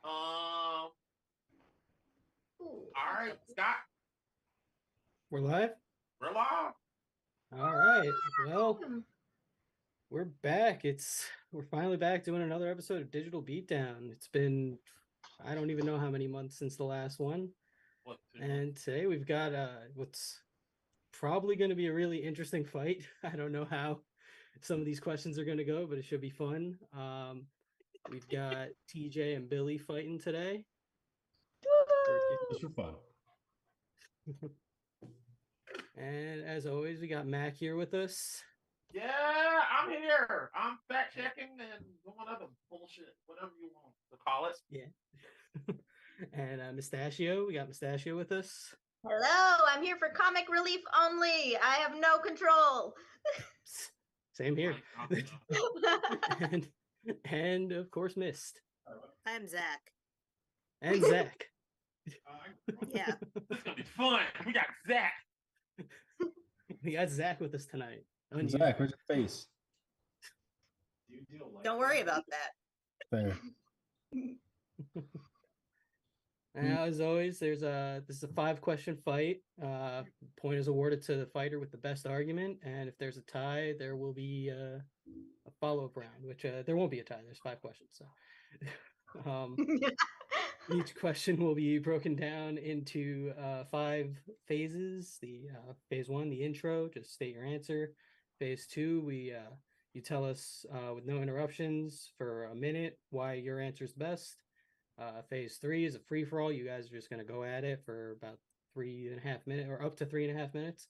All Ooh. right, Scott, We're live? we're live. All right. Well, we're back. We're finally back doing another episode of Digital Beatdown. It's been I don't even know how many months since the last one. What? And today we've got what's probably going to be a really interesting fight. I don't know how some of these questions are going to go, but it should be fun. We've got TJ and Billy fighting today. Just for fun. And as always, we got Mac here with us. Yeah, I'm here. I'm fact checking and doing other bullshit, whatever you want to call it. Yeah. And Mustachio, we got Mustachio with us. Hello, I'm here for comic relief only. I have no control. Same here. and of course, Mist. I'm Zach. And Zach. Yeah. This is gonna be fun. We got Zach. We got Zach with us tonight. Zach, where's your face? Don't worry about that. Fair. Now, as always, this is a 5-question fight. Point is awarded to the fighter with the best argument, and if there's a tie, there will be a follow-up round. Which there won't be a tie. There's 5 questions, so each question will be broken down into 5 phases. The phase 1, the intro, just state your answer. Phase 2, you tell us with no interruptions for a minute why your answer is best. Phase 3 is a free-for-all. You guys are just going to go at it for about 3.5 minutes, or up to 3.5 minutes.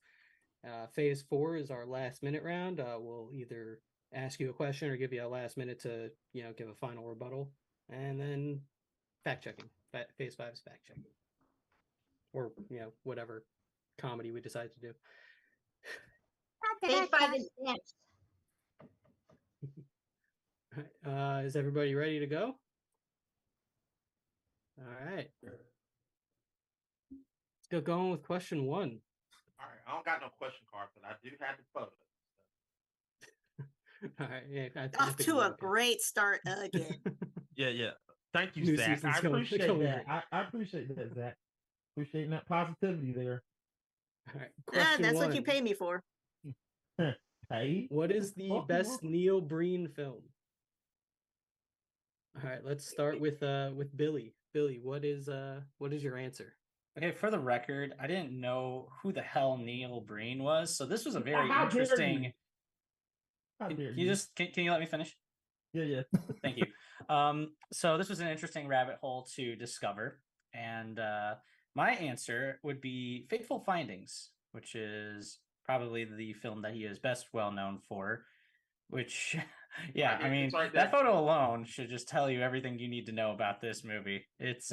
Phase 4 is our last minute round. We'll either ask you a question or give you a last minute to give a final rebuttal, and then fact checking. Phase 5 is fact checking, or whatever comedy we decide to do. Phase 5 is next. Is everybody ready to go? All right. Let's go going with question 1. All right, I don't got no question card, but I do have the photos. All right. Yeah, Off to a great start again. Yeah. Thank you, New Zach. season's I going- appreciate going that. great. I appreciate that, Zach. Appreciating that positivity there. All right. Question That's 1. what you pay me for. Hey, What is the best Neil Breen film? All right, let's start with Billy. Billy, what is your answer? Okay, for the record, I didn't know who the hell Neil Breen was, so this was a very How dare interesting. you? How dare Can you just can you let me finish? Yeah. Thank you. So this was an interesting rabbit hole to discover, and my answer would be Fateful Findings, which is probably the film that he is best well known for. Which, yeah, I mean, that photo alone should just tell you everything you need to know about this movie. It's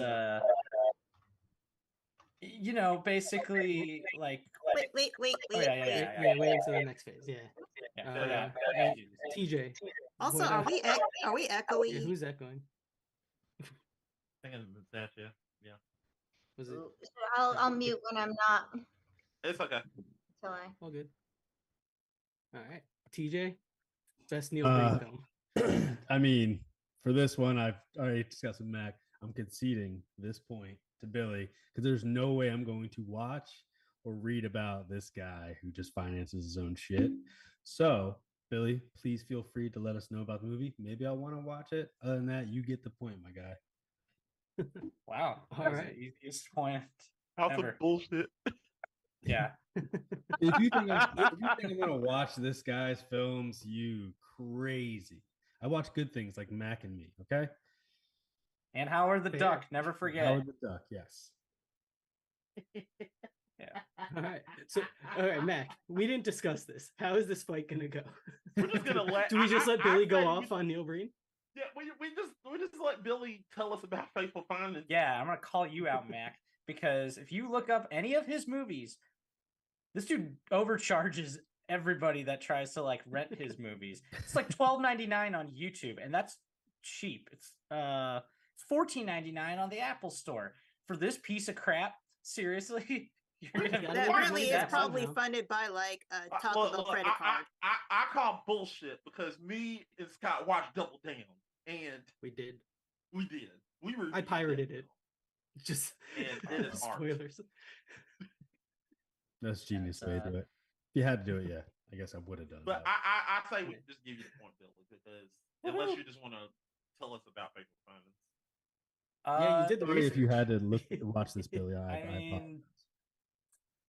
basically like. Wait. Oh, yeah. Wait until the next phase. Yeah. TJ. Also, are we echoey? Yeah, who's that going? I think it's that, yeah. Was it? I'll mute when I'm not. It's okay. So All good. All right, TJ. Best Neil Breen film. I mean, for this one, I've already discussed with Mac. I'm conceding this point to Billy because there's no way I'm going to watch or read about this guy who just finances his own shit. So, Billy, please feel free to let us know about the movie. Maybe I'll want to watch it. Other than that, you get the point, my guy. Wow. All right. Easiest point That's ever. bullshit. Yeah. If you think I'm gonna watch this guy's films, you crazy. I watch good things like Mac and Me, okay? And Howard the Fair. Duck, never forget. Howard the Duck, yes. Yeah. All right. So, all right, Mac. We didn't discuss this. How is this fight gonna go? We're just gonna let. Do we just let Billy go say off on Neil Breen? Yeah, we just let Billy tell us about Faithful Findings. Yeah, I'm gonna call you out, Mac, because if you look up any of his movies, this dude overcharges everybody that tries to like rent his movies. It's like $12.99 on YouTube, and that's cheap. It's $14.99 on the Apple Store. For this piece of crap, seriously, you're gonna Yeah, That Yeah, really is yeah, probably somehow. funded by like a Taco Well, Bell look, credit card. I call bullshit because me and Scott watched Double Down, and We did. we did. We I reviewed pirated it. Just And it is art. spoilers. That's genius That's, way to do it. If you had to do it, yeah, I guess I would have done But that. I say we just give you the point, Billy, because unless Woohoo. you just want to tell us about Faithful Simons. Yeah, you did the Sorry if you research. had to watch this, Billy. I I mean, apologize.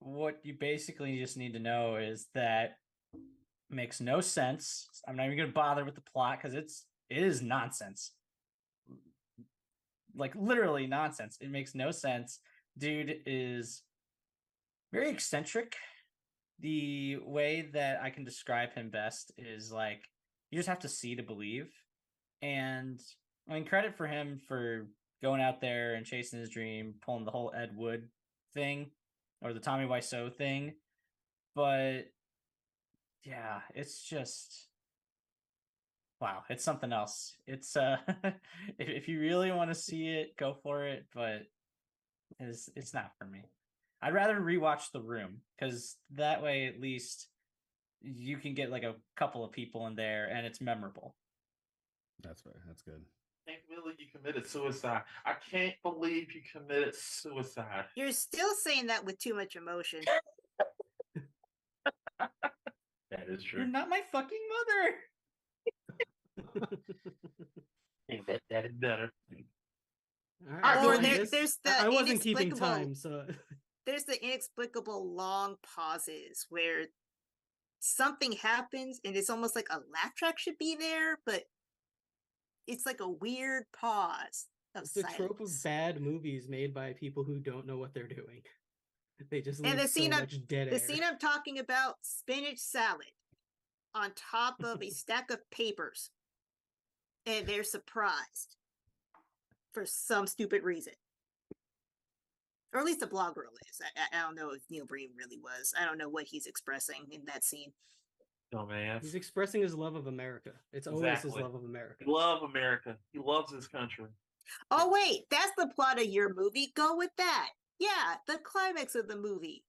what you basically just need to know is that makes no sense. I'm not even going to bother with the plot because it is nonsense. Like literally nonsense. It makes no sense. Dude is very eccentric. The way that I can describe him best is like you just have to see to believe. And I mean, credit for him for going out there and chasing his dream, pulling the whole Ed Wood thing or the Tommy Wiseau thing. But yeah, it's just wow, it's something else. It's if you really want to see it, go for it, but it's not for me. I'd rather rewatch The Room because that way at least you can get like a couple of people in there and it's memorable. That's fair. That's good. Can't believe you committed suicide. I can't believe you committed suicide. You're still saying that with too much emotion. That is You're true. not my fucking mother. That is better. All right, Or well, I Billy. guess there's the I wasn't keeping inexplicable- time, so There's the inexplicable long pauses where something happens and it's almost like a laugh track should be there, but it's like a weird pause of it's the trope of silence. bad movies made by people who don't know what they're doing. They just And leave the scene so I'm- much dead The air. scene I'm talking about, spinach salad on top of a stack of papers. And they're surprised for some stupid reason. Or at least the blog girl is. I don't know if Neil Breen really was. I don't know what he's expressing in that scene. Dumbass. He's expressing his love of America. It's always his Exactly. love of America. He loves America. He loves his country. Oh, wait, that's the plot of your movie. Go with that. Yeah, the climax of the movie.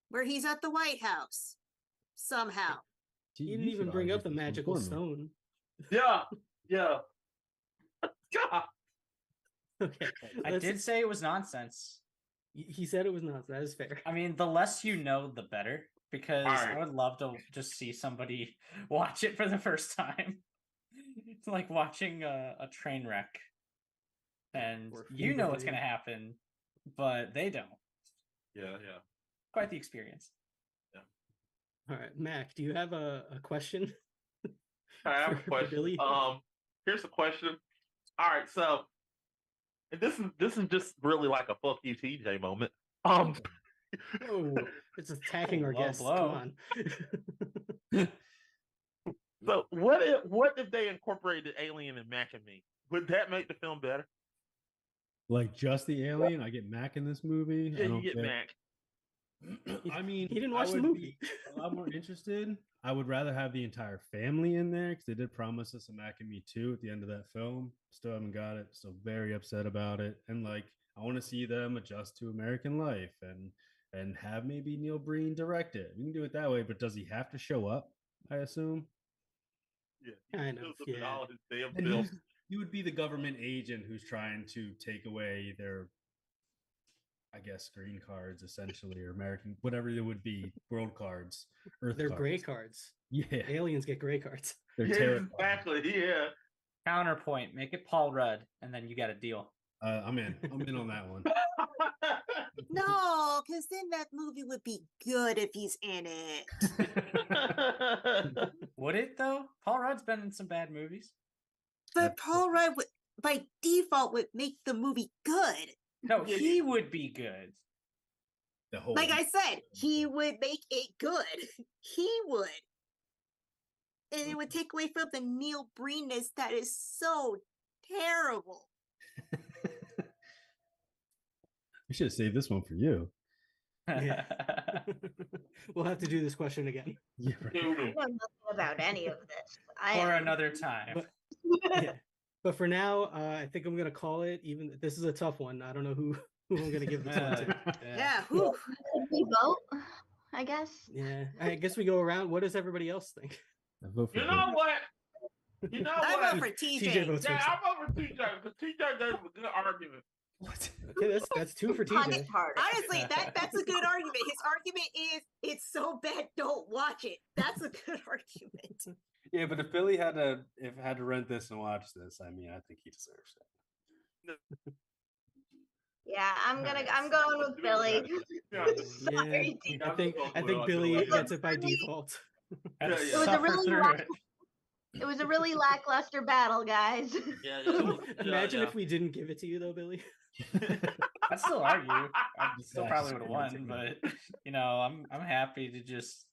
Where he's at the White House. Somehow. He You didn't should even bring argue up the this one magical for me. stone. Yeah. Yeah. God. Okay. I let's- did say it was nonsense. He said it was not. That is fair. I mean, the less you know, the better. Because Alright. I would love to just see somebody watch it for the first time. It's like watching a train wreck. And Or you know what's Fever going to happen, but they don't. Yeah, yeah. Quite the experience. All right, Mac, do you have a question? I have a For question. Billy? Here's a question. All right, so and this is just really like a fuck you TJ moment. Whoa, it's attacking our Low guests. blow. Come on. So what if they incorporated Alien and Mac and Me? Would that make the film better? Like just the alien? I get Mac in this movie. Yeah, I you don't get get- Mac. I mean, He didn't I watch the would movie. be a lot more interested. I would rather have the entire family in there because they did promise us a Mac and Me too at the end of that film. Still haven't got it. Still very upset about it. And like, I want to see them adjust to American life and have maybe Neil Breen direct it. We can do it that way, but does he have to show up? I assume. Yeah, Kind of, shows up in yeah. all his damn And films. he would be the government agent who's trying to take away their, I guess, green cards essentially, or American, whatever it would be, world cards, Earth They're cards. gray cards. Yeah, Aliens get gray cards. they're Yeah, terrible. exactly. Yeah. Counterpoint, make it Paul Rudd, and then you got a deal. I'm in. I'm in on that one. No, because then that movie would be good if he's in it. Would it though? Paul Rudd's been in some bad movies. But That's- Paul Rudd would, by default, would make the movie good. No, Yeah, he would be good. The whole Like I said, he would make it good. He would. And it would take away from the Neil Breenness that is so terrible. we should have saved this one for you. Yeah. We'll have to do this question again. Yeah, right. I know nothing about any of this. I For am- another time. But- Yeah. But for now, I think I'm gonna call it. Even this is a tough one. I don't know who I'm gonna give this one to. Yeah, whew. Should we vote? I guess. Yeah, I guess we go around. What does everybody else think? I vote for You Bill. know what? You know I what? vote for TJ TJ. votes for Yeah, himself. I'm over TJ because TJ does a good argument. What? Okay, that's 2 for Pocket TJ. harder. Honestly, that's a good argument. His argument is it's so bad, don't watch it. That's a good argument. Yeah, but if Billy had to rent this and watch this, I mean, I think he deserves it. Yeah, I'm Alright. going with Billy. Yeah, Sorry, I think Well, Billy like gets it by default. Had to Yeah, yeah. It was a suffer really through rough- it. It was a really lackluster battle, guys. Yeah, yeah. It was, Imagine if we didn't give it to you though, Billy. I'd still argue. I still Yeah, probably just would have give it won, to but I'm happy to just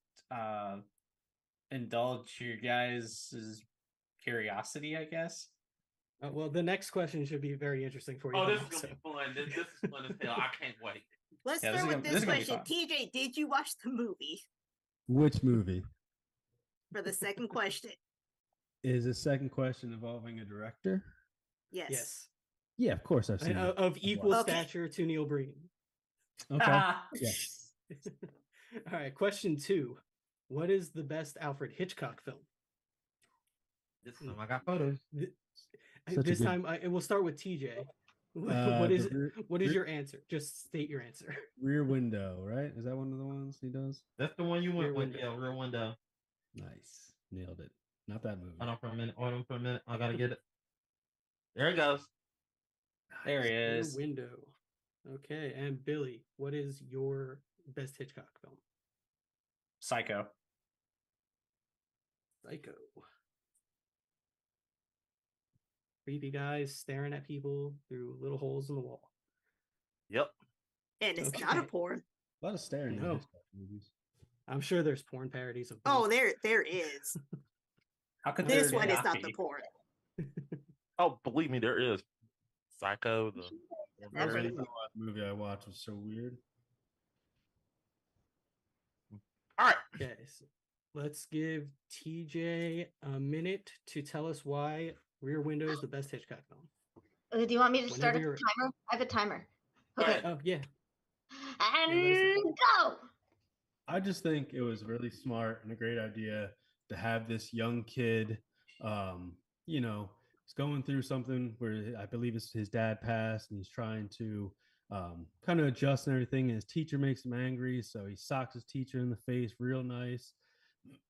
indulge your guys' curiosity, I guess. Well, the next question should be very interesting for you. Oh, then this is also. gonna be fun. This is fun as hell. I can't wait. Let's Yeah, this start is with gonna- this this is gonna question. be TJ, did you watch the movie? Which movie? For the second question. Is the second question involving a director? Yes. Yes. Yeah, of course I've seen it. Of equal Okay. stature to Neil Breen. Okay. Yeah. All right, question 2. What is the best Alfred Hitchcock film? This time I got photos. Such a This good- time, and we'll start with TJ. Uh, what the is rear- what is rear- your answer? Just state your answer. Rear Window, right? Is that one of the ones he does? That's the one you Rear went with. Window. Yeah, rear window. Nice. Nailed it. Not that movie. Hold on for a minute. Hold on for a minute. I gotta get it. There it goes. There he Rear is. Window. Okay, and Billy, what is your best Hitchcock film? Psycho. Psycho. Creepy guys staring at people through little holes in the wall. Yep. And it's not a Okay. porn. A lot of staring No. at Hitchcock movies. I'm sure there's porn parodies of Oh, both. there is. How could This there one is not be? the porn. Oh, believe me, there is. Psycho. The That's Every- the last movie I watched was so weird. all right. Okay, so let's give TJ a minute to tell us why Rear Window is the best Hitchcock film. Do you want me to start Whenever a you're- timer? I have a timer. Go Okay. ahead. Oh yeah, And go. I just think it was really smart and a great idea to have this young kid, he's going through something where I believe his dad passed and he's trying to kind of adjust and everything. And his teacher makes him angry. So he socks his teacher in the face real nice.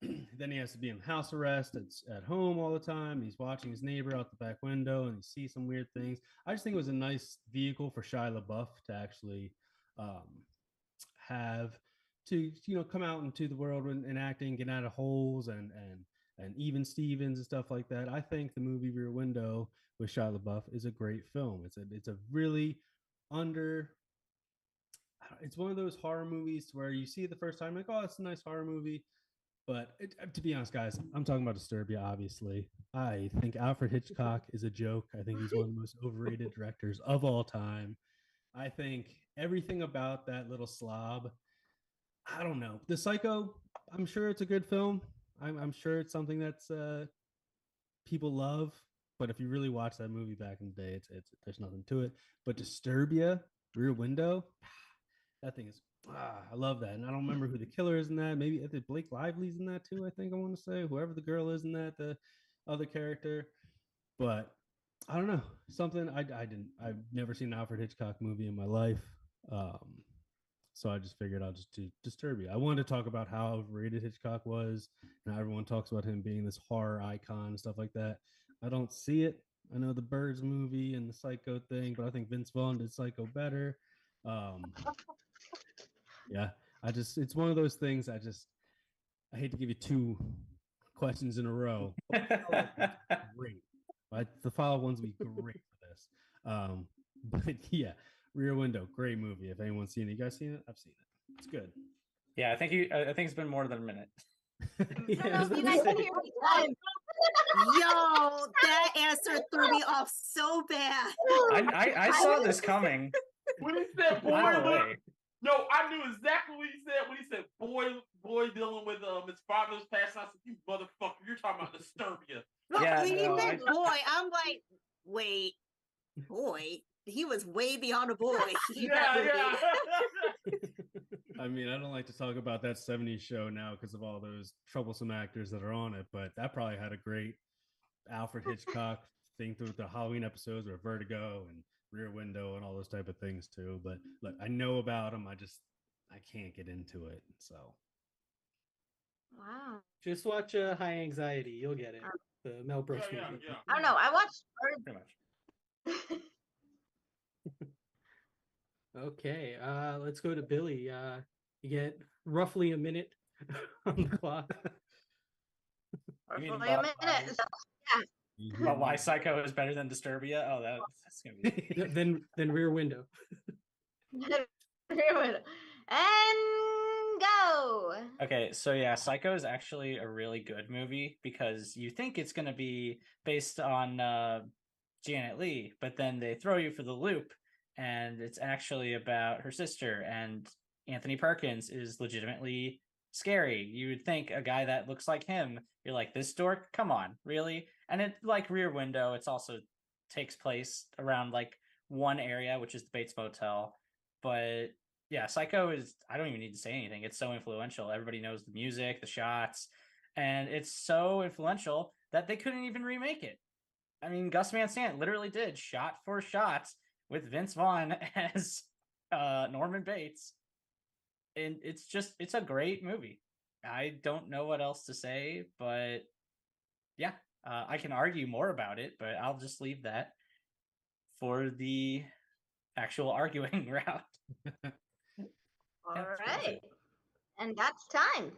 Then he has to be in house arrest at home all the time. He's watching his neighbor out the back window and he sees some weird things. I just think it was a nice vehicle for Shia LaBeouf to actually have to come out into the world and acting, get out of holes and even Stevens and stuff like that. I think the movie Rear Window with Shia LaBeouf is a great film. It's a really it's one of those horror movies where you see it the first time like, oh, it's a nice horror movie. But to be honest, guys, I'm talking about Disturbia, obviously. I think Alfred Hitchcock is a joke. I think he's one of the most overrated directors of all time. I think everything about that little slob, I don't know. The Psycho, I'm sure it's a good film. I'm sure it's something that's people love. But if you really watch that movie back in the day, it's there's nothing to it. But Disturbia, Rear Window, that thing is I love that. And I don't remember who the killer is in that. Maybe I think Blake Lively's in that too, I think I want to say. Whoever the girl is in that, the other character. But I don't know. Something I've never seen an Alfred Hitchcock movie in my life. So I just figured I'll just do Disturbia. I wanted to talk about how overrated Hitchcock was and how everyone talks about him being this horror icon and stuff like that. I don't see it. I know the Birds movie and the Psycho thing, but I think Vince Vaughn did Psycho better. Yeah, it's one of those things. I hate to give you 2 questions in a row. Great. The follow ones will be great for this. But yeah, Rear Window, great movie. If anyone's seen it, you guys seen it? I've seen it. It's good. Yeah, I think it's been more than a minute. Yeah, I No, was you gonna guys say- can hear me time. Yo, that answer threw me off so bad. I saw this coming. When he said boy, Mile look, away. no, I knew exactly what he said when he said boy dealing with his father's past. I said, you motherfucker, you're talking about Disturbia. Yeah, When you no, said boy, I'm like, wait, boy? He was way beyond a boy. in that movie. I mean, I don't like to talk about that 70s show now because of all those troublesome actors that are on it, but that probably had a great Alfred Hitchcock thing through the Halloween episodes or Vertigo and Rear Window and all those type of things too. But look, I know about them. I can't get into it. So Wow. Just watch High Anxiety. You'll get it. The Mel Brooks movie. I don't know. I watched. Pretty much. Okay, let's go to Billy. You get roughly a minute on the clock. You mean Roughly a about minute. So, But why Psycho is better than Disturbia? Oh, that's gonna be. then Rear Window. and go. Okay, so yeah, Psycho is actually a really good movie because you think it's gonna be based on Janet Leigh, but then they throw you for the loop, and it's actually about her sister. And Anthony Perkins is legitimately scary. You would think a guy that looks like him, you're like, this dork, come on, really? And it, like Rear Window, it's also takes place around like one area, which is the Bates Motel. But yeah, Psycho is, I don't even need to say anything. It's so influential. Everybody knows the music, the shots, and it's so influential that they couldn't even remake it. I mean, Gus Van Sant literally did shot for shot with Vince Vaughn as Norman Bates. And it's a great movie. I don't know what else to say, but yeah, I can argue more about it, but I'll just leave that for the actual arguing route. All Yeah, right. And that's time.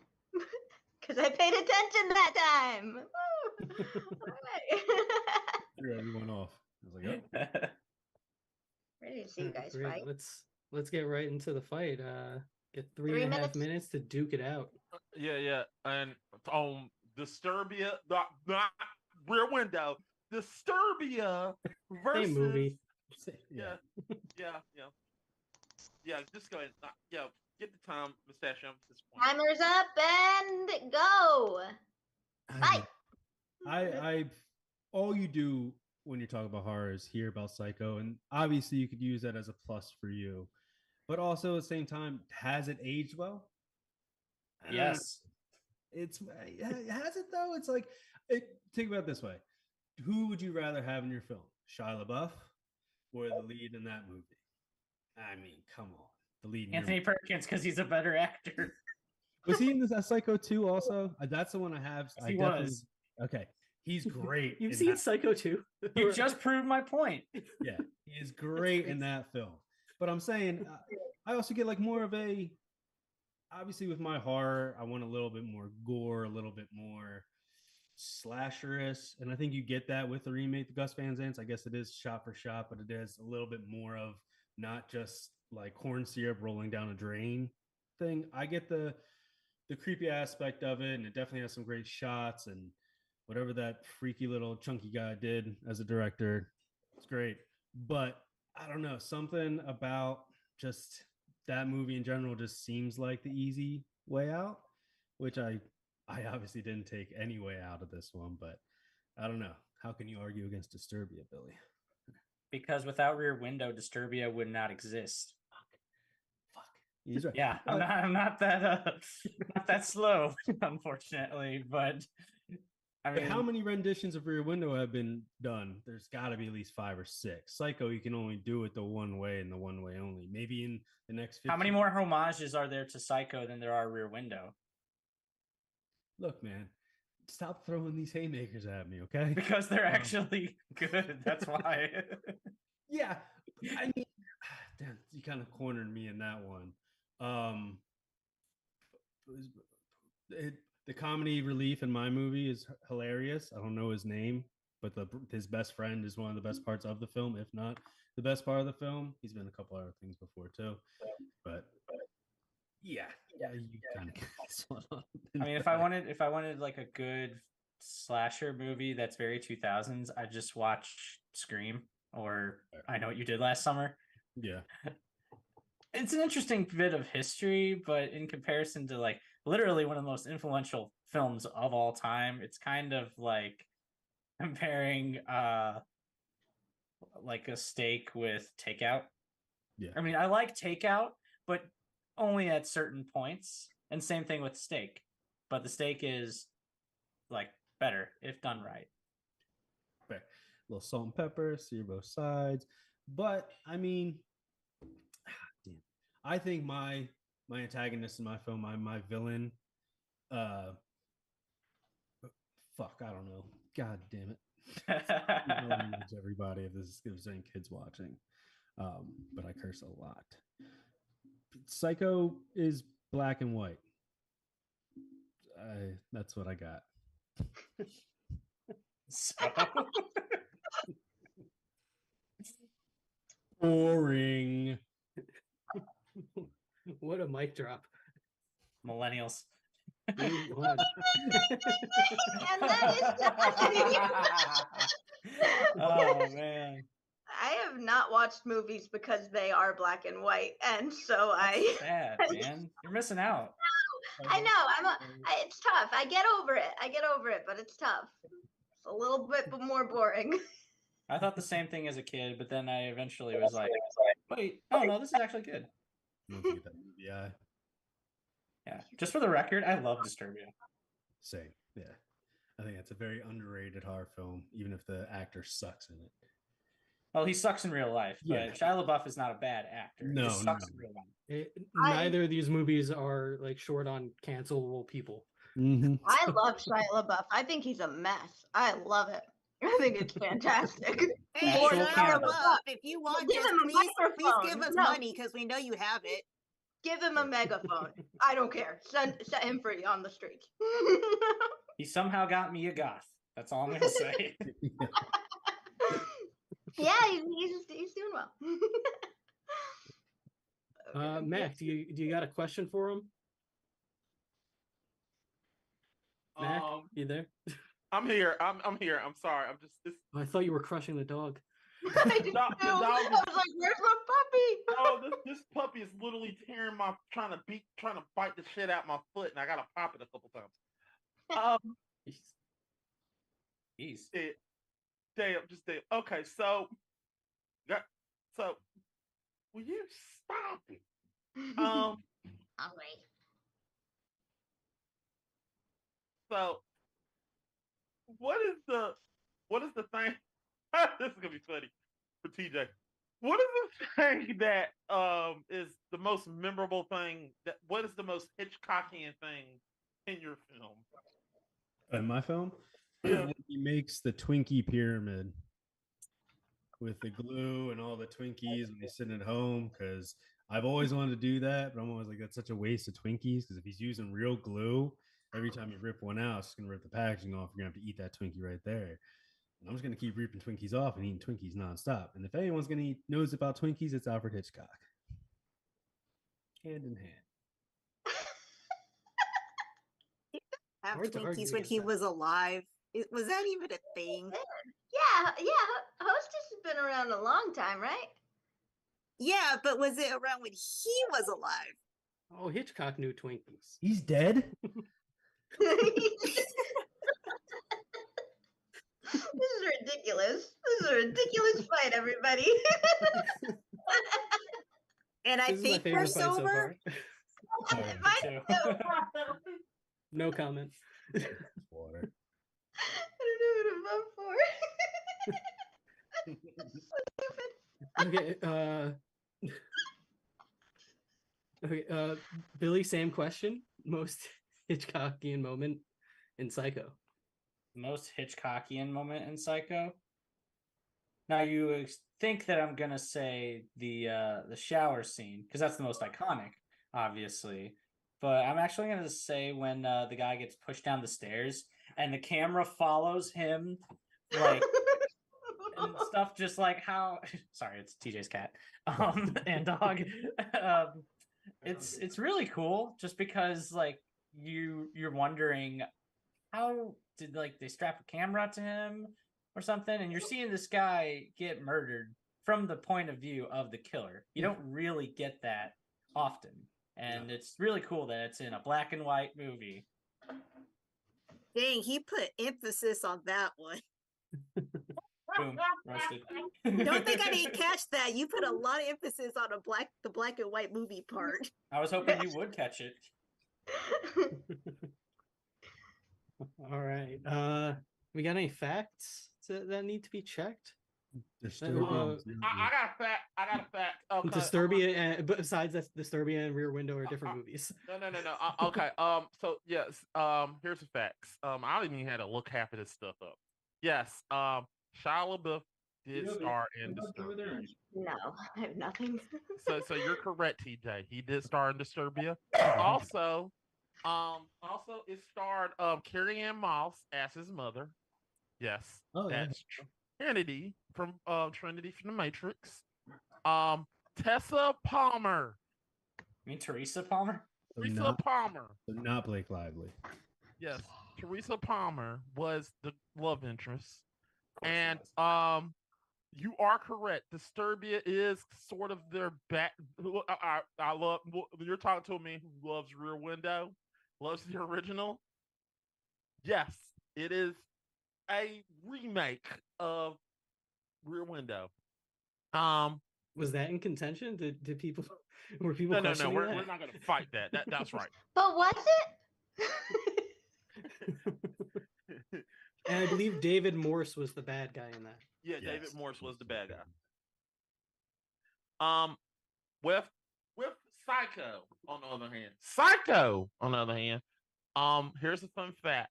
Because I paid attention that time. Woo. All right. threw everyone off. I was like, oh. Ready to see you guys Great. fight. Let's get right into the fight. Get 3 3.5 minutes? minutes to duke it out. Yeah. And Disturbia, not Rear Window. Disturbia versus Same movie. Yeah. Just go ahead. Get the time, Mr. Asham, at this point. Timer's up and go. Fight. I all you do when you talk about horror is hear about Psycho, and obviously you could use that as a plus for you, but also at the same time, has it aged well? Yes. Has it though? It's like, think about it this way: who would you rather have in your film, Shia LaBeouf or the lead in that movie? I mean, come on, the lead. Anthony Perkins, because he's a better actor. Was he in this Psycho 2 also? That's the one I have. He was. Okay. He's great. You've in seen that. Psycho 2? You just proved my point. Yeah, he is great in that film. But I'm saying, I also get like more of a, obviously with my horror, I want a little bit more gore, a little bit more slasherous. And I think you get that with the remake, the Gus Van Sant. I guess it is shot for shot, but it is a little bit more of not just like corn syrup rolling down a drain thing. I get the creepy aspect of it, and it definitely has some great shots, and whatever that freaky little chunky guy did as a director, it's great. But I don't know, something about just that movie in general just seems like the easy way out, which I obviously didn't take any way out of this one, but I don't know. How can you argue against Disturbia, Billy? Because without Rear Window, Disturbia would not exist. Fuck. He's right. Yeah, I'm not that slow, unfortunately. But I mean, how many renditions of Rear Window have been done? There's got to be at least 5 or 6. Psycho, you can only do it the one way and the one way only. Maybe in the next 15. How many more homages are there to Psycho than there are Rear Window? Look, man, stop throwing these haymakers at me, okay? Because they're actually good. That's why. Yeah, I mean, damn, you kind of cornered me in that one. The comedy relief in my movie is hilarious. I don't know his name, but his best friend is one of the best parts of the film, if not the best part of the film. He's been in a couple other things before too, but yeah, you kind of. I mean, if I wanted like a good slasher movie that's very 2000s, I just watch Scream or I Know What You Did Last Summer. Yeah. It's an interesting bit of history, but in comparison to like literally one of the most influential films of all time, it's kind of like comparing like a steak with Takeout. Yeah. I mean, I like Takeout, but only at certain points. And same thing with steak. But the steak is like better if done right. fair. A little salt and pepper, sear both sides. But I mean, damn. I think my antagonist in my film, my villain, fuck, I don't know. God damn it. Everybody, if there's any kids watching. But I curse a lot. Psycho is black and white. That's what I got. So, Boring. What a mic drop. millennials. Game one. And that Oh man. I have not watched movies because they are black and white, and so That's sad, man. You're missing out. I know it's tough. I get over it, but it's tough. It's a little bit more boring. I thought the same thing as a kid, but then I eventually was like, wait, oh no, this is actually good. Yeah. Yeah. Just for the record, I love Disturbia. Same. Yeah. I think it's a very underrated horror film, even if the actor sucks in it. Well, he sucks in real life, but Yeah. Shia LaBeouf is not a bad actor. He just sucks in real life. Neither of these movies are like short on cancelable people. Mm-hmm. I love Shia LaBeouf. I think he's a mess. I love it. I think it's fantastic. Hey, Actual Shia cannibal. LaBeouf, if you want Give this, him a please microphone. give us No. money because we know you have it. Give him a megaphone. I don't care. Set him free on the streets. He somehow got me a goth. That's all I'm gonna say. Yeah, he's doing well. Okay. Mac, do you got a question for him? Mac, you there? I'm here. I'm here. I'm sorry. I'm just this. Oh, I thought you were crushing the dog. I did too. dog I was like, "Where's my puppy?" Oh, this puppy is literally trying to bite the shit out my foot, and I gotta pop it a couple times. Jeez. Damn. Okay, so will you stop it? All right. So what is the thing? This is gonna be funny for TJ. What is the thing that is the most memorable thing? What is the most Hitchcockian thing in your film? In my film, Yeah. he makes the Twinkie pyramid with the glue and all the Twinkies when he's sitting at home. Because I've always wanted to do that, but I'm always like, that's such a waste of Twinkies. Because if he's using real glue, every time you rip one out, it's gonna rip the packaging off. You're gonna have to eat that Twinkie right there. And I'm just gonna keep ripping Twinkies off and eating Twinkies nonstop. And if anyone's gonna knows about Twinkies, it's Alfred Hitchcock. Hand in hand. Have Hard to argue Twinkies when against he that. was alive. Was that even a thing? Yeah. Hostess has been around a long time, right? Yeah, but was it around when he was alive? Oh, Hitchcock knew Twinkies. He's dead. This is ridiculous. This is a ridiculous fight, everybody. And I This is my think we're favorite fight so sober. far. Mine too. too. No comment. Water. I don't know what I'm vote for. Okay, Billy, same question. Most Hitchcockian moment in Psycho. Most Hitchcockian moment in Psycho. Now you think that I'm gonna say the shower scene because that's the most iconic, obviously. But I'm actually gonna say when the guy gets pushed down the stairs and the camera follows him, like and stuff, just like how. Sorry, it's TJ's cat and dog. It's really cool just because like you're wondering how did like they strap a camera to him or something, and you're seeing this guy get murdered from the point of view of the killer. You don't really get that often, and it's really cool that it's in a black and white movie. Dang, he put emphasis on that one. Boom, roasted. Don't think I didn't catch that. You put a lot of emphasis on the black and white movie part. I was hoping you would catch it. All right. We got any facts? that need to be checked? There's Uh, still uh, I got a fact. I got a fact. Okay. Disturbia and besides that, Disturbia and Rear Window are different movies. No. Okay. So yes. Here's the facts. I didn't even have to look half of this stuff up. Yes. Shia LaBeouf did star in Disturbia. No, I have nothing. So you're correct, TJ. He did star in Disturbia. Also, it starred Carrie Ann Moss as his mother. Yes, Oh, yeah. that's Trinity from Trinity from the Matrix. Tessa Palmer. You mean Teresa Palmer? So Teresa not, Palmer. so not Blake Lively. Yes, Teresa Palmer was the love interest. Of course And it was. you are correct. Disturbia is sort of their back. I love. You're talking to me who loves Rear Window, loves the original. Yes, it is a remake of Rear Window. Was that in contention? Did people were people No. questioning We're that? not going to fight that. That's right. But was it? And I believe David Morse was the bad guy in that. Yeah, Yes. David Morse was the bad guy. With Psycho on the other hand, here's a fun fact.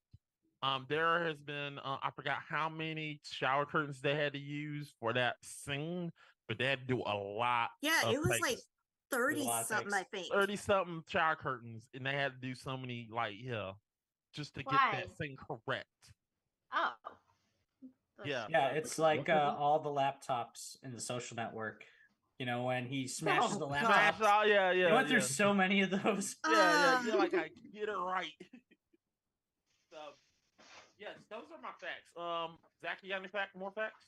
There has been I forgot how many shower curtains they had to use for that scene, but they had to do a lot. Yeah, of it was takes. like 30 lot of something, takes. I think. 30 something shower curtains, and they had to do so many just to get Why? that thing correct. Oh. Yeah. Yeah, it's like all the laptops in the Social Network. You know, when he smashes the Oh, laptop. Smash all, yeah. He went through so many of those. Yeah. You're like, I get it right. So, yes, those are my facts. Zach, you got any more facts?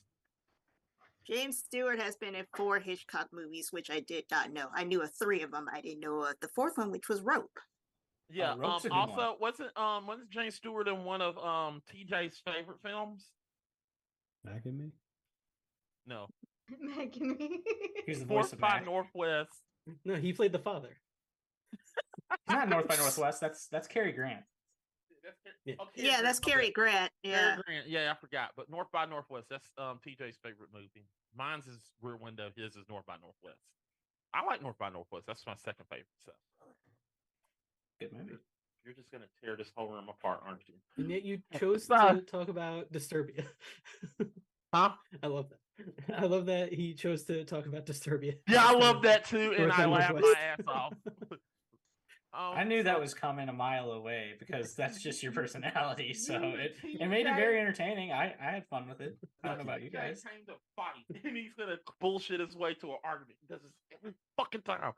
James Stewart has been in 4 Hitchcock movies, which I did not know. I knew of 3 of them. I didn't know of the 4th one, which was Rope. Yeah. Rope's a good Also, wasn't James Stewart in one of TJ's favorite films? Back at me? No. Making me. He's the voice North of by Mac. Northwest. No, he played the father. He's not North by Northwest. That's Cary Grant. Yeah. Oh, Cary Yeah, Grant, that's okay. Cary Grant. Yeah. Cary Grant. Yeah, I forgot. But North by Northwest, that's TJ's favorite movie. Mine's is Rear Window. His is North by Northwest. I like North by Northwest. That's my second favorite. So Good movie. you're just gonna tear this whole room apart, aren't you? And yet you chose Sorry. to talk about Disturbia. Huh? I love that. I love that he chose to talk about Disturbia. Yeah, I instead love of that too, and North I by laughed my Northwest. ass off. I knew that was coming a mile away because that's just your personality. So it made it very entertaining. I had fun with it. I don't know about you guys. Came to fight, and he's gonna bullshit his way to an argument. He does this every fucking time.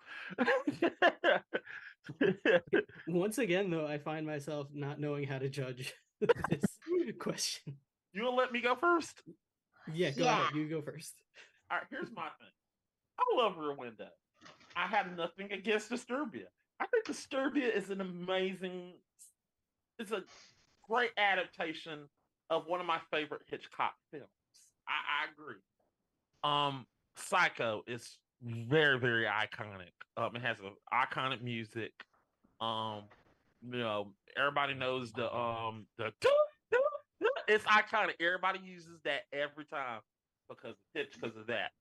Once again, though, I find myself not knowing how to judge this question. You gonna let me go first? Yeah, go ahead. You go first. All right, here's my thing. I love Rear Window. I have nothing against Disturbia. I think Disturbia is an amazing, it's a great adaptation of one of my favorite Hitchcock films. I agree. Psycho is very, very iconic. It has an iconic music. Everybody knows the it's iconic. Everybody uses that every time because of that.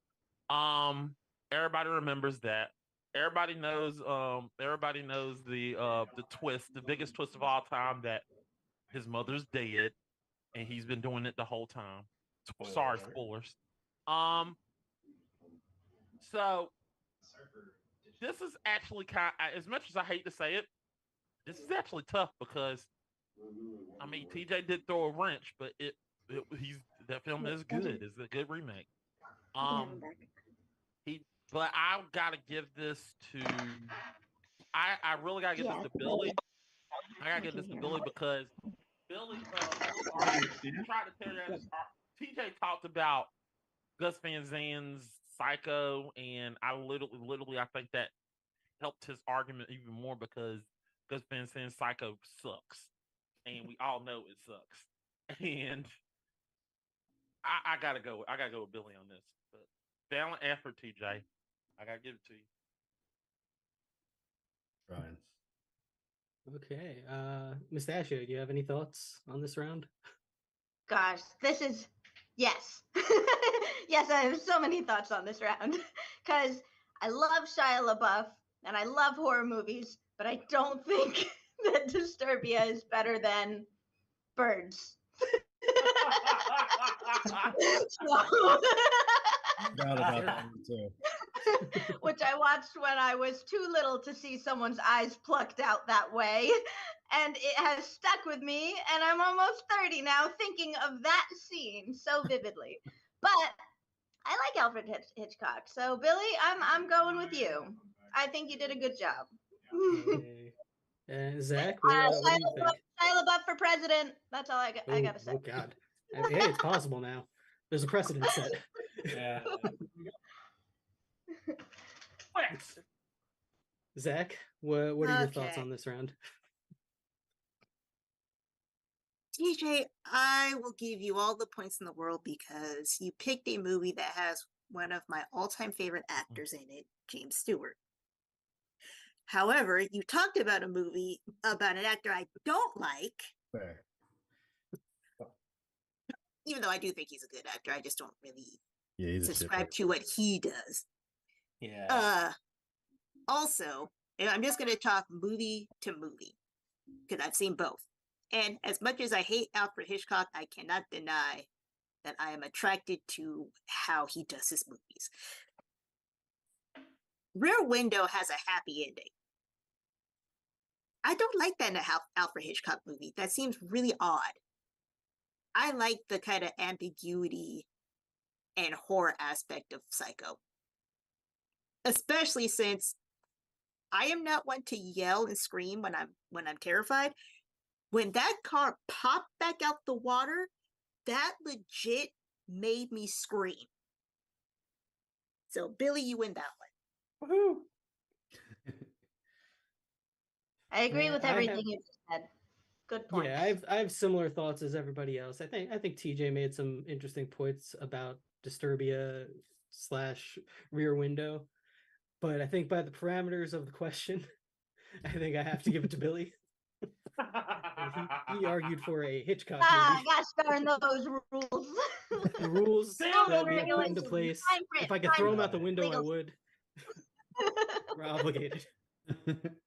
Everybody remembers that. Everybody knows the twist, the biggest twist of all time, that his mother's dead and he's been doing it the whole time. Sorry, spoilers. So this is actually as much as I hate to say it, this is actually tough because I mean TJ did throw a wrench, but that film is good. It's a good remake. But I gotta give this to I really gotta give this to Billy. I gotta give this to Billy because Billy tried to tear down this TJ talked about Gus Van Zant's Psycho, and I literally I think that helped his argument even more because Gus Van Zant's Psycho sucks. And we all know it sucks. And I gotta go with Billy on this. But valiant effort, TJ. I gotta give it to you. Ryan. Okay. Mustachio, do you have any thoughts on this round? Gosh, this is Yes. Yes, I have so many thoughts on this round. Because I love Shia LaBeouf and I love horror movies, but I don't think that Disturbia is better than Birds. So, Forgot about that one too. which I watched when I was too little to see someone's eyes plucked out that way. And it has stuck with me, and I'm almost 30 now thinking of that scene so vividly. But I like Alfred Hitchcock. So Billy, I'm going with you. I think you did a good job. Yay. Zach, what do you think? Shia LaBeouf for president. That's all I gotta say. Oh God. Hey, it's possible now. There's a precedent set. Yeah. Zach, what are your thoughts Okay. on this round? TJ, I will give you all the points in the world because you picked a movie that has one of my all-time favorite actors in it, James Stewart. However, you talked about a movie about an actor I don't like, Fair. even though I do think he's a good actor. I just don't really Yeah, he's a subscribe shit. to what he does. Yeah. Also, and I'm just going to talk movie to movie because I've seen both. And as much as I hate Alfred Hitchcock, I cannot deny that I am attracted to how he does his movies. Rear Window has a happy ending. I don't like that in an Alfred Hitchcock movie. That seems really odd. I like the kind of ambiguity and horror aspect of Psycho. Especially since I am not one to yell and scream when I'm terrified. When that car popped back out the water, that legit made me scream. So Billy, you win that one. Woohoo! I agree Yeah, with everything you just said. Good point. Yeah, I have similar thoughts as everybody else. I think TJ made some interesting points about Disturbia / Rear Window, but I think by the parameters of the question, I think I have to give it to Billy. He argued for a Hitchcock movie. Gosh darn those rules. The rules Damn that the we have put into regulations. place. Fine print, If I could fine throw them out print, the window, I legal. would. We're obligated.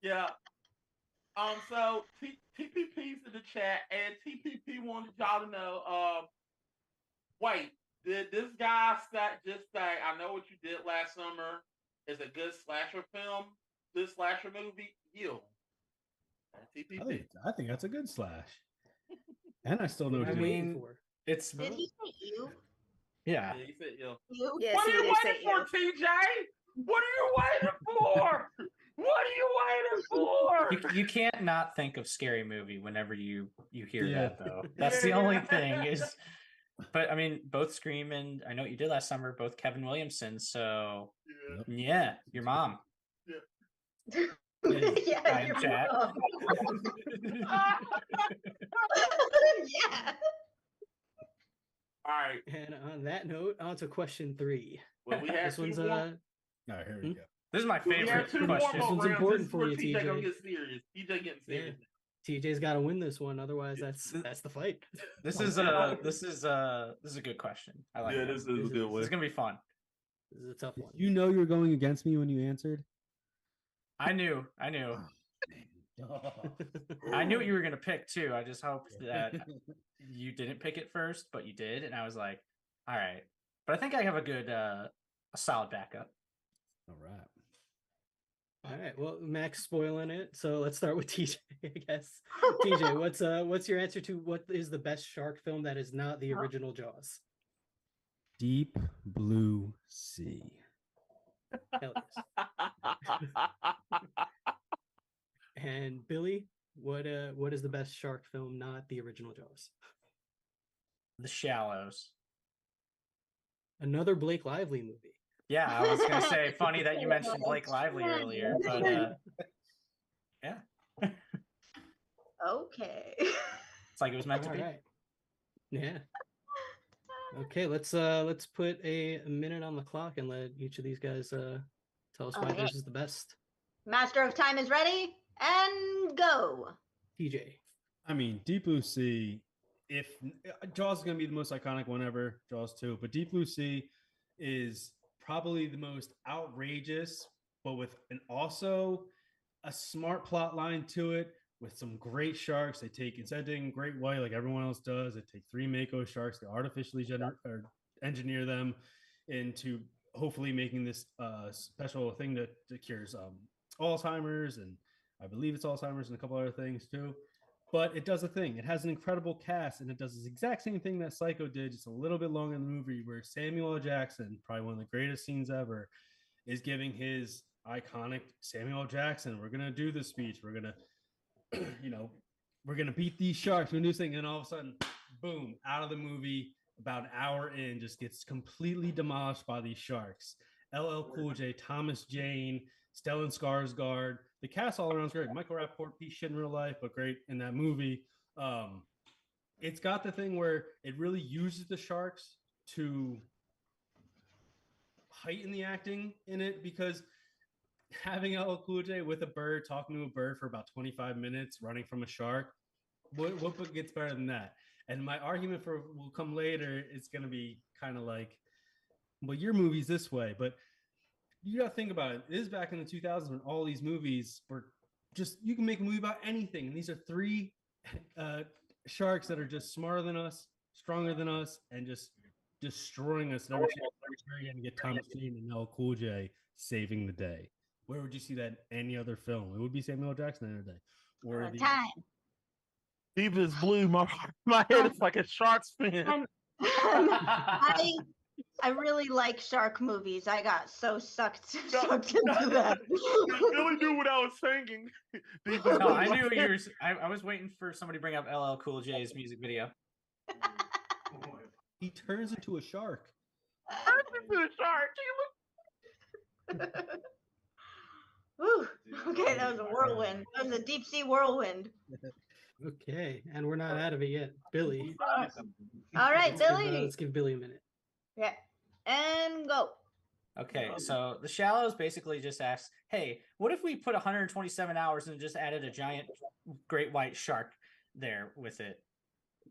Yeah. So TPP's in the chat, and TPP wanted y'all to know. Wait, did this guy just say, "I know what you did last summer is a good slasher film, good slasher movie"? You. TPP. I think that's a good slash. And I still know What what are you're you I waiting mean, for? it's Did he say you? yeah. Yeah, he said you. You? Yes, What are he you did say waiting for, TJ? What are you waiting for? What are you waiting for? You can't not think of Scary Movie whenever you hear Yeah. that though. That's the only thing is. But I mean, both Scream and I Know What You Did Last Summer, both Kevin Williamson. So yeah, your mom. Yeah, Hi, you're chat. wrong. Yeah. All right. And on that note, on to question 3. Well, we had This one's two more. All right, here we go. This is my We favorite had two more question. This one's rounds. important This is for where you, TJ gonna TJ. get serious. TJ getting Yeah. serious. TJ's got to win this one, otherwise that's the fight. This is a good question. I like Yeah, it. this is a good This one. is gonna be fun. This is a tough one. You know you're going against me when you answered? I knew. Oh, I knew what you were gonna pick too. I just hoped that you didn't pick it first, but you did, and I was like, all right. But I think I have a good, a solid backup. All right. All right. Well, Mac's spoiling it, so let's start with TJ. I guess. TJ, what's your answer to what is the best shark film that is not the original Jaws? Deep Blue Sea. Hell yes. And Billy, what is the best shark film not the original Jaws? The Shallows. Another Blake Lively movie. Yeah, I was gonna say, funny that you mentioned Blake Lively earlier, but yeah, Okay. it's like it was meant to All be. right. Yeah. Okay, let's put a minute on the clock and let each of these guys tell us why Okay. theirs is the best. Master of Time is ready and go. TJ. I mean, Deep Blue Sea if Jaws is going to be the most iconic one ever, Jaws 2, but Deep Blue Sea is probably the most outrageous, but with an also a smart plot line to it with some great sharks. They take, instead of taking great white like everyone else does, they take 3 mako sharks, they artificially engineer them into hopefully making this special thing that cures Alzheimer's, and I believe it's Alzheimer's and a couple other things too. But it does a thing. It has an incredible cast, and it does this exact same thing that Psycho did, just a little bit longer in the movie, where Samuel L. Jackson, probably one of the greatest scenes ever, is giving his iconic Samuel L. Jackson. We're gonna do this speech. We're gonna, we're gonna beat these sharks. We're gonna do this thing, and all of a sudden, boom, out of the movie. About an hour in, just gets completely demolished by these sharks. LL Cool J, Thomas Jane, Stellan Skarsgård. The cast all around is great. Michael Rappaport, piece shit in real life, but great in that movie. It's got the thing where it really uses the sharks to heighten the acting in it, because having LL Cool J with a bird, talking to a bird for about 25 minutes, running from a shark, what gets better than that? And my argument for will come later, it's going to be kind of like, well, your movie's this way, but you got to think about it. It is back in the 2000s when all these movies were just, you can make a movie about anything. And these are 3 sharks that are just smarter than us, stronger than us, and just destroying us. And every you're going to get Thomas Jane and LL Cool J saving the day. Where would you see that in any other film? It would be Samuel L. Jackson any other day. Or the time. Deep is blue. My head is like a shark's fin. I really like shark movies. I got so sucked into that. You really knew what I was thinking. No, I knew what you were. I was waiting for somebody to bring up LL Cool J's music video. He turns into a shark. Turns into a shark. Ooh, okay, that was a whirlwind. That was a deep sea whirlwind. Okay, and we're not out of it yet. Billy. All right, Billy. Let's give Billy a minute. Yeah, and go. Okay, so The Shallows basically just asks, hey, what if we put 127 hours and just added a giant great white shark there with it?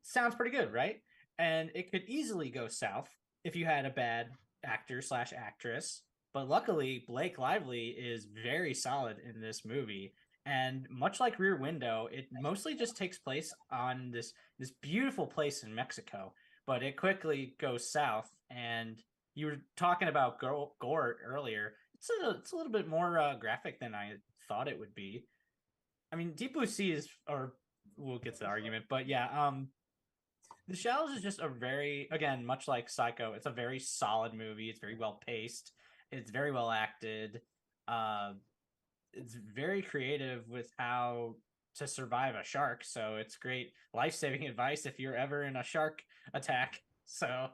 Sounds pretty good, right? And it could easily go south if you had a bad actor/actress. But luckily, Blake Lively is very solid in this movie. And much like Rear Window, it mostly just takes place on this beautiful place in Mexico. But it quickly goes south. And you were talking about gore earlier. It's a little bit more graphic than I thought it would be. I mean, Deep Blue Sea is, or we'll get to the argument, but yeah, The Shallows is just a very, again, much like Psycho, it's a very solid movie. It's very well paced. It's very well acted. It's very creative with how to survive a shark. So it's great life-saving advice if you're ever in a shark attack. So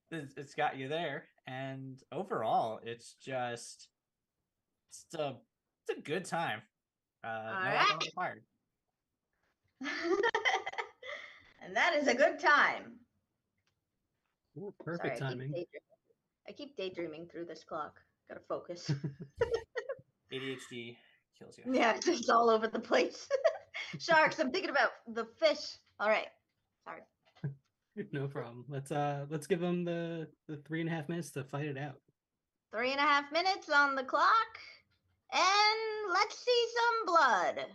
it's got you there. And overall, it's a good time. No alcohol required. And that is a good time. Ooh, perfect timing. I keep daydreaming through this clock. Gotta focus. ADHD kills you. Yeah, it's all over the place. Sharks, I'm thinking about the fish. All right. Sorry. No problem. Let's give them the 3.5 minutes to fight it out. 3.5 minutes on the clock. And let's see some blood.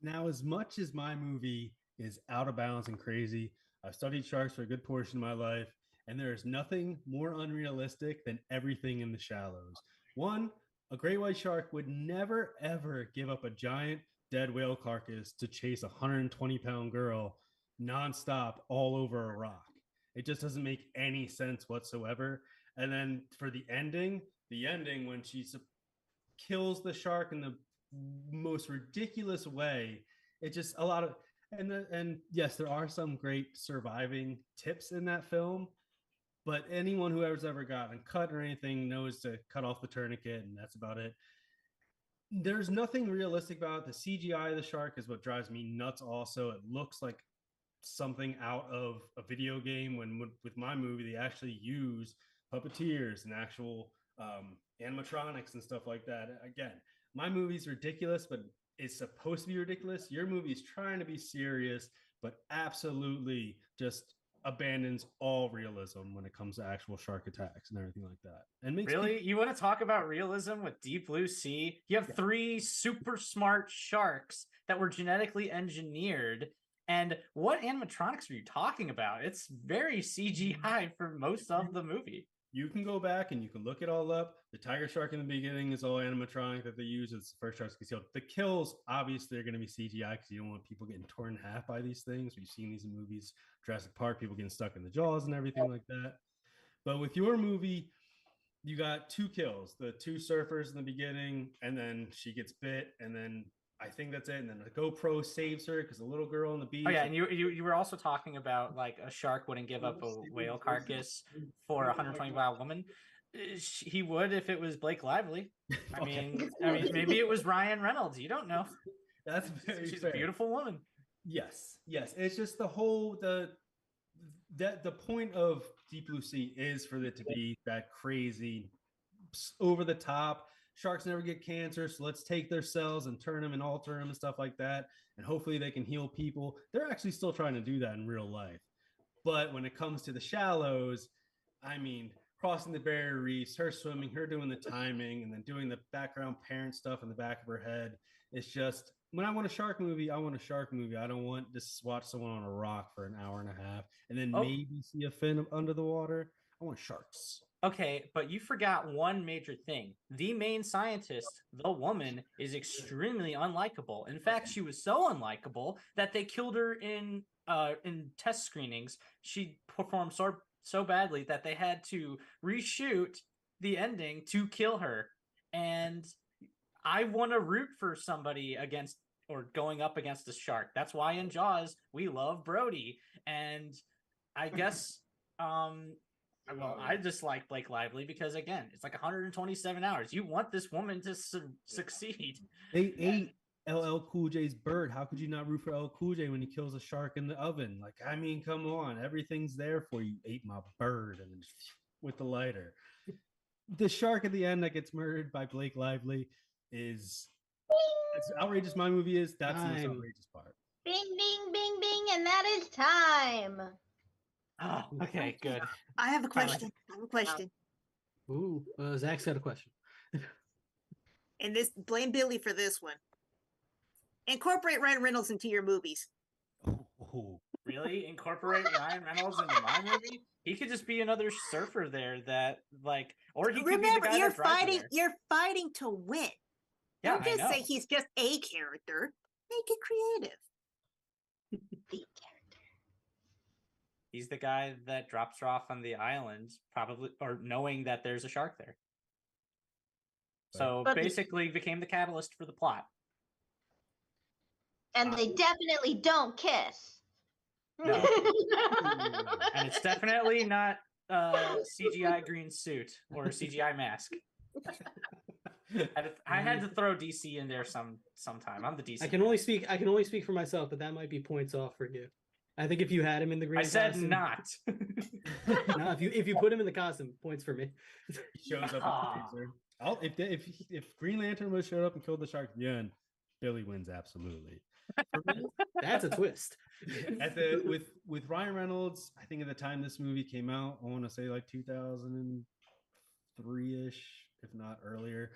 Now, as much as my movie is out of balance and crazy, I've studied sharks for a good portion of my life, and there is nothing more unrealistic than everything in The Shallows. One, a great white shark would never, ever give up a giant dead whale carcass to chase a 120-pound girl nonstop all over a rock. It just doesn't make any sense whatsoever. And then for the ending when she kills the shark in the most ridiculous way, it just a lot of and yes, there are some great surviving tips in that film, but anyone who has ever gotten cut or anything knows to cut off the tourniquet, and that's about it. There's nothing realistic about it. The CGI of the shark is what drives me nuts. Also, it looks like something out of a video game, when with my movie they actually use puppeteers and actual animatronics and stuff like that. Again, my movie's ridiculous, but it's supposed to be ridiculous. Your movie's trying to be serious, but absolutely just abandons all realism when it comes to actual shark attacks and everything like that. And makes Really? You want to talk about realism with Deep Blue Sea? You have 3 super smart sharks that were genetically engineered. And what animatronics are you talking about? It's very CGI for most of the movie. You can go back and you can look it all up. The tiger shark in the beginning is all animatronic that they use. It's the first sharks get killed. The kills, obviously, are going to be CGI because you don't want people getting torn in half by these things. We've seen these in movies, Jurassic Park, people getting stuck in the jaws and everything like that. But with your movie, you got 2 kills, the 2 surfers in the beginning, and then she gets bit, and then I think that's it. And then the GoPro saves her because the little girl on the beach. Oh yeah, and you were also talking about like a shark wouldn't give up a whale carcass for a 120-pound woman. He would if it was Blake Lively. I mean, maybe it was Ryan Reynolds. You don't know. That's very She's fair. a beautiful woman. Yes. It's just the whole the point of Deep Blue Sea is for it to be that crazy, over the top. Sharks never get cancer, so let's take their cells and turn them and alter them and stuff like that. And hopefully they can heal people. They're actually still trying to do that in real life. But when it comes to the shallows, I mean, crossing the barrier reefs, her swimming, her doing the timing, and then doing the background parent stuff in the back of her head. It's just, when I want a shark movie, I want a shark movie. I don't want to watch someone on a rock for an hour and a half and then maybe see a fin under the water. I want sharks. Okay, but you forgot one major thing. The main scientist, the woman, is extremely unlikable. In fact, she was so unlikable that they killed her in test screenings. She performed so badly that they had to reshoot the ending to kill her. And I want to root for somebody against or going up against a shark. That's why in Jaws we love Brody. And I guess I just like Blake Lively because, again, it's like 127 hours. You want this woman to succeed. They ate LL Cool J's bird. How could you not root for LL Cool J when he kills a shark in the oven? Like, I mean, come on. Everything's there for you. Ate my bird and then with the lighter. The shark at the end that gets murdered by Blake Lively is as outrageous my movie is. That's the most outrageous part. Bing, bing, bing, bing, and that is time. Oh, okay, good. I have a question. Ooh, Zach's got a question. And blame Billy for this one. Incorporate Ryan Reynolds into your movies. Really? Incorporate Ryan Reynolds into my movie? He could just be another surfer there that, like, or he could be the guy that drives there. You're fighting to win. Yeah, Don't just say he's just a character. Make it creative. The character. He's the guy that drops her off on the island, probably, or knowing that there's a shark there. So basically became the catalyst for the plot. And they definitely don't kiss. No. And it's definitely not CGI green suit or CGI mask. I had to throw DC in there sometime. I'm the DC. I can only speak for myself, but that might be points off for you. I think if you had him in the green said costume, not. No, if you put him in the costume, points for me. He shows up with the laser. If Green Lantern would have showed up and killed the shark at the end, Billy wins absolutely. That's a twist. With Ryan Reynolds, I think at the time this movie came out, I want to say like 2003-ish, if not earlier.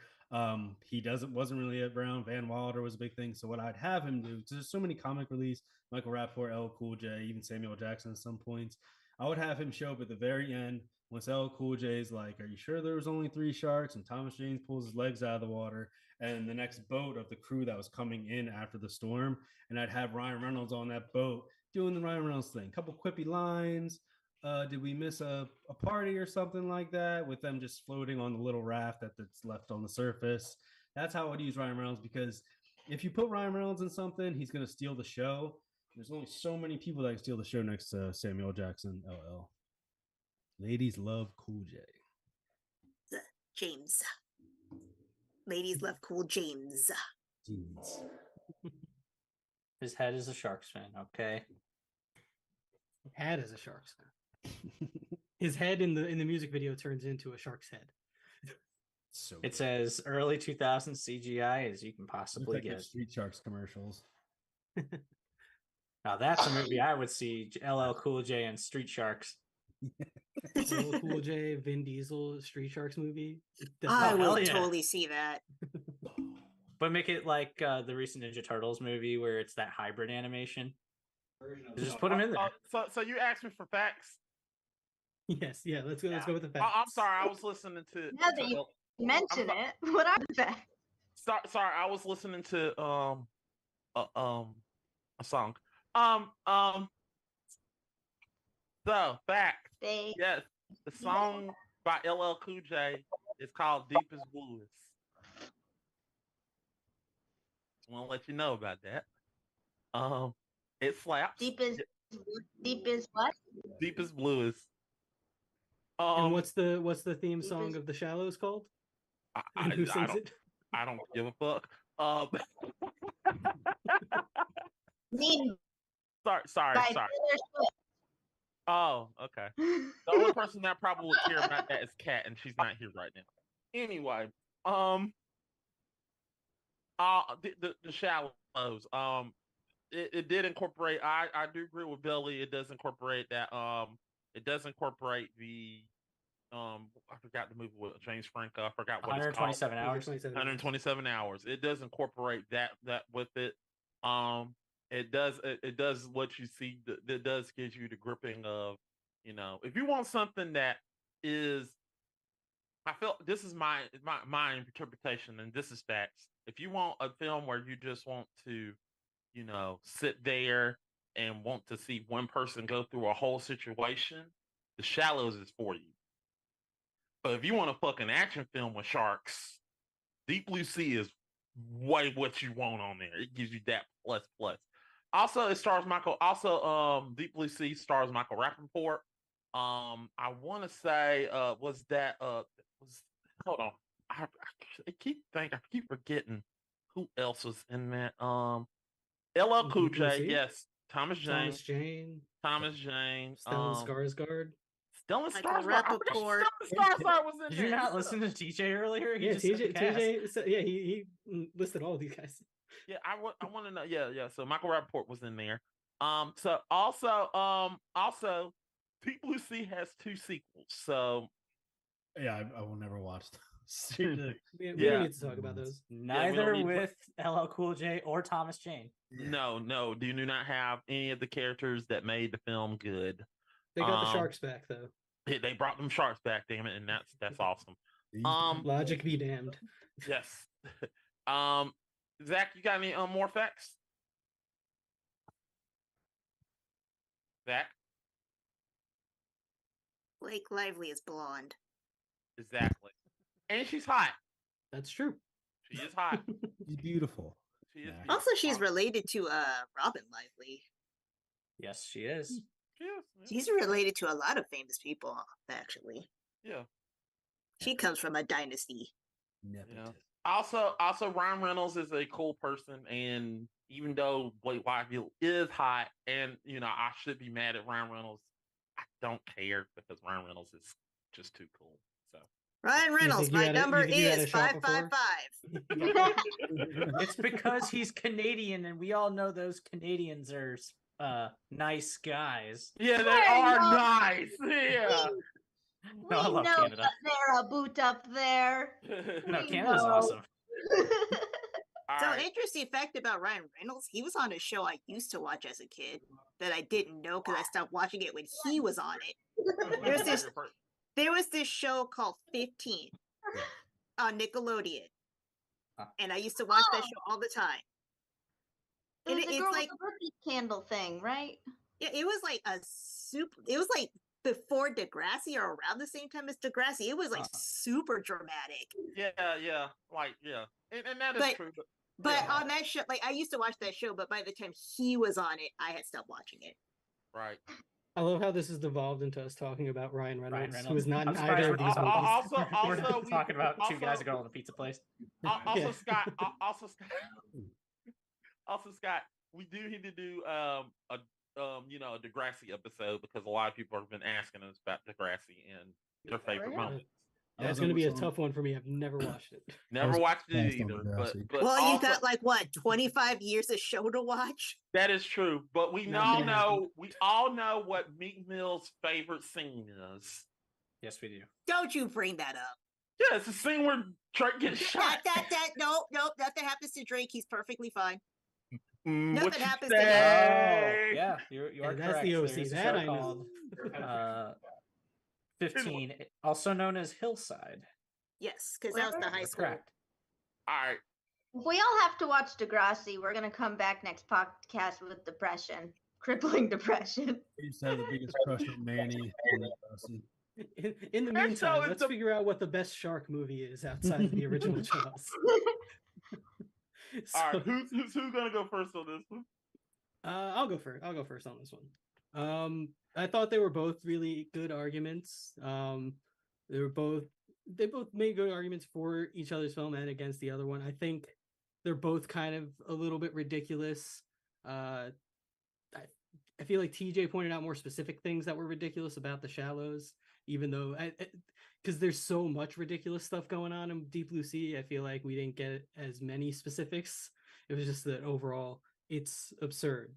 He wasn't really around. Van Wilder was a big thing. So what I'd have him do, there's so many comic reliefs, Michael Rappaport, LL Cool J, even Samuel Jackson at some points. I would have him show up at the very end once LL Cool J is like, "Are you sure there was only 3 sharks?" And Thomas James pulls his legs out of the water, and the next boat of the crew that was coming in after the storm, and I'd have Ryan Reynolds on that boat doing the Ryan Reynolds thing, couple quippy lines. Did we miss a party or something like that, with them just floating on the little raft that's left on the surface? That's how I would use Ryan Reynolds, because if you put Ryan Reynolds in something, he's going to steal the show. There's only so many people that can steal the show next to Samuel Jackson, LL. Ladies love Cool J. James. Ladies love Cool James. Jeez. His head is a Sharks fan, okay? Head is a Sharks fan. His head in the music video turns into a shark's head. So it's as early 2000s CGI as you can possibly get. Street Sharks commercials. Now that's a movie I would see. LL Cool J and Street Sharks. LL Cool J, Vin Diesel, Street Sharks movie. I hell would yeah. totally see that. But make it like the recent Ninja Turtles movie where it's that hybrid animation. Just put them in there. So you asked me for facts. Yes, yeah. Let's go. Let's go with the facts. I'm sorry, I was listening to. Now that you mention it, what are the facts? Sorry, I was listening to a song. So fact. Yes, the song by LL Cool J is called "Deep as Blues." Just want to let you know about that. It slaps. Deep is what? Deep as Blues. And what's the theme song of The Shallows called? And who sings it? I don't give a fuck. Mean. Sorry. Oh, okay. The only person that probably would care about that is Kat, and she's not here right now. Anyway, the Shallows. It did incorporate. I do agree with Billy. It does incorporate that. It does incorporate the. I forgot the movie with James Franco. I forgot what it's called. 127 hours. 127 hours. It does incorporate that with it. It does let you see. It does give you the gripping of, if you want something that is. I feel this is my interpretation, and this is facts. If you want a film where you just want to, sit there and want to see one person go through a whole situation, The Shallows is for you. But if you want a fucking action film with sharks, Deep Blue Sea is way what you want on there. It gives you that plus. Also, it stars Michael. Also, Deep Blue Sea stars Michael Rappaport. I want to say, hold on. I keep forgetting who else was in that. LL Cool J, yes. Thomas Jane. Stellan Skarsgård. Stellan Michael Skarsgård. Rappaport. Stellan Skarsgård was in Did there. you not listen to TJ earlier? He Yeah, just said the cast. TJ. Yeah, he listed all of these guys. Yeah, I want to know. Yeah. So Michael Rappaport was in there. So also, Deep Blue Sea has 2 sequels. So Yeah, I will never watch those. We don't need to talk about those. Neither with LL Cool J or Thomas Jane. No, do not have any of the characters that made the film good. They got the sharks back though. They brought them sharks back, damn it, and that's awesome. Logic be damned. Yes. Zach, you got any more facts? Zach? Blake Lively is blonde. Exactly. And she's hot. That's true. She is hot. She's beautiful. She is Yeah. Also, she's related to Robin Lively. Yes, she is. Yes. She's related to a lot of famous people, actually. Yeah. She comes from a dynasty. Nepotism. Also, Ryan Reynolds is a cool person, and even though Blake Lively is hot, and I should be mad at Ryan Reynolds, I don't care because Ryan Reynolds is just too cool. So Ryan Reynolds, my number is 555. It's because he's Canadian, and we all know those Canadians are nice guys. Yeah, they are nice. Yeah. No, I We love know Canada. that they're a boot up there. No, We Canada's know. awesome. All So, right. interesting fact about Ryan Reynolds, he was on a show I used to watch as a kid that I didn't know because I stopped watching it when he was on it. There was this show called 15 on Nickelodeon. And I used to watch that show all the time. It was And the it's girl like with the birthday candle thing, right? it was like it was like before Degrassi or around the same time as Degrassi. It was like super dramatic. Yeah. And that is true. But on that show, like I used to watch that show, but by the time he was on it, I had stopped watching it. Right. I love how this has devolved into us talking about Ryan Reynolds, Reynolds. who is not in I'm either of these surprised movies. we're Also, talking about two guys that go on the pizza place. Also, Yeah. Scott, we do need to do a Degrassi episode because a lot of people have been asking us about Degrassi and their favorite Yeah. moments. That's going to be a tough one for me. I've never watched it. Never watched it either. But Well, also, you got like what 25 years of show to watch. that is true. But we Not all gonna know what Meek Mill's favorite scene is. Yes, we do. Don't you bring that up. Yeah, it's the scene where Drake gets shot. No, nothing happens to Drake. He's perfectly fine. What Nothing you happens to him. say? Oh, yeah, you are That's correct. the OC. There's a That show I know. called 15, also known as Hillside. Yes, because that was the high You're school. correct. All right. If we all have to watch Degrassi, we're gonna come back next podcast with depression, crippling depression. I used to have the biggest crush on Manny. In the That show meantime, is let's the- figure out what the best shark movie is outside of the original Jaws. All right. So, Who's gonna go first on this one? I'll go first. I'll go first on this one. I thought they were both really good arguments. They both made good arguments for each other's film and against the other one. I think they're both kind of a little bit ridiculous. I feel like TJ pointed out more specific things that were ridiculous about The Shallows, even though because there's so much ridiculous stuff going on in Deep Blue Sea. I feel like we didn't get as many specifics. It was just that overall it's absurd.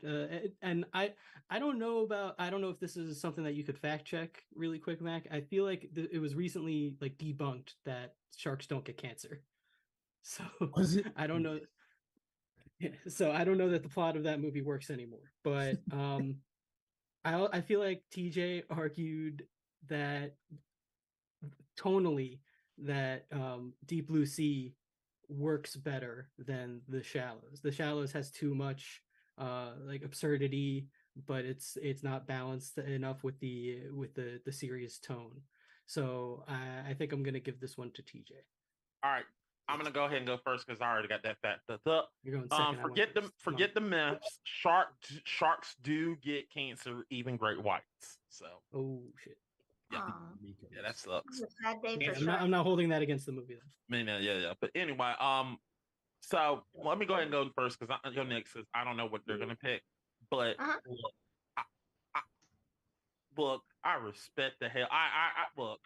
And I don't know if this is something that you could fact check really quick, Mac. I feel like it was recently like debunked that sharks don't get cancer. So I don't know. Yeah, so I don't know that the plot of that movie works anymore. But I feel like TJ argued that tonally that Deep Blue Sea works better than The Shallows. The Shallows has too much like absurdity, but it's not balanced enough with the serious tone. So I think I'm gonna give this one to TJ. All right. I'm gonna go ahead and go first because I already got that fact. You're going second. Forget the myths. Sharks do get cancer, even great whites. So Oh shit. yeah, Aw. yeah, that sucks. It's a sad day Yeah, for I'm not sharks. holding that against the movie though. I mean, yeah. But anyway, so let me go ahead and go first because I go next because I don't know what they're gonna pick. But Uh-huh. look, I respect the hell. I look.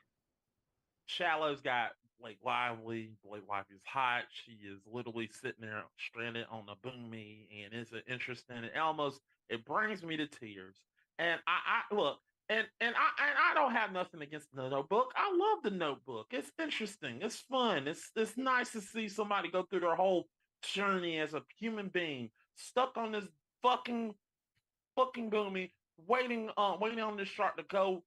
Shallow's got Blake Lively. Blake Lively's hot. She is literally sitting there stranded on a boomy, and it's interesting. It brings me to tears. And I look, and I don't have nothing against the Notebook. I love the Notebook. It's interesting. It's fun. It's nice to see somebody go through their whole journey as a human being stuck on this fucking boomy, waiting on this shark to go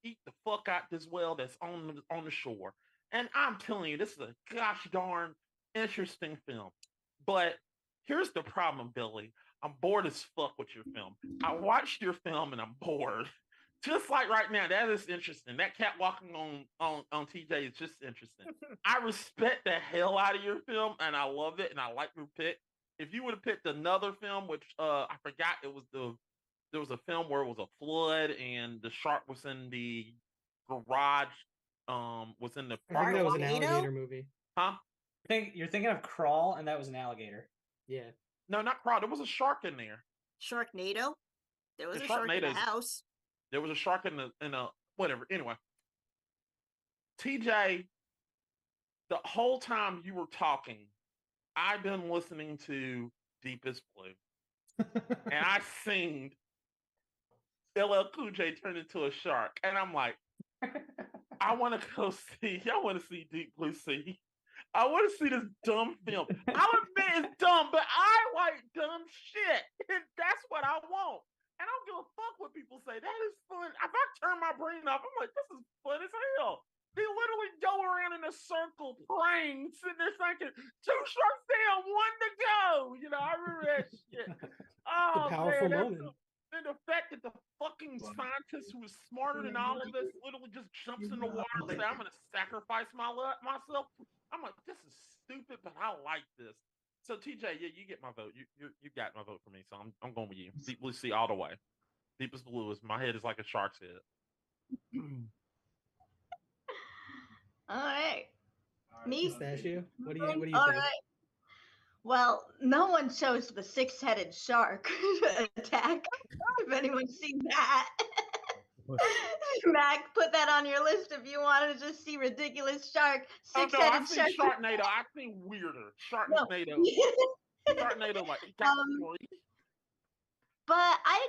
eat the fuck out this whale that's on the shore. And I'm telling you, this is a gosh darn interesting film. But here's the problem, Billy. I'm bored as fuck with your film. I watched your film and I'm bored. Just like right now, that is interesting. That cat walking on TJ is just interesting. I respect the hell out of your film and I love it and I like your pick. If you would have picked another film, which I forgot there was a film where it was a flood and the shark was in the garage, was in the I think that was an Tornado? alligator movie. huh? You're thinking of Crawl, and that was an alligator. Yeah. No, not Crawl. There was a shark in there. Sharknado. There was The a shark in the Sharknado's- house. There was a shark in a whatever. Anyway, TJ, the whole time you were talking, I've been listening to Deepest Blue, and I seen LL Cool J turn into a shark, and I'm like, I want to see Deep Blue Sea. I want to see this dumb film. I'll admit it's dumb, but I like dumb shit. And that's what I want. And I don't give a fuck what people say. That is fun. If I turn my brain off, I'm like, this is fun as hell. They literally go around in a circle praying, sitting there thinking, 2 sharks down, 1 to go. You know, I remember that shit. Oh, The powerful man, moment. and the fact that the fucking scientist who is smarter than all of us literally just jumps in the water and says, I'm going to sacrifice myself. I'm like, this is stupid, but I like this. So TJ, yeah, you get my vote. You got my vote for me, so I'm going with you. Deep Blue Sea all the way. Deepest Blue is my head is like a shark's head. All right. Me? Pistachio. What do you All think? right. Well, no one chose the 6-headed shark attack. If anyone's seen that. Mac, put that on your list if you want to just see ridiculous shark, Oh no, six-headed I've seen shark. Sharknado. I've seen weirder. No. Sharknado. Sharknado, like it got three. But I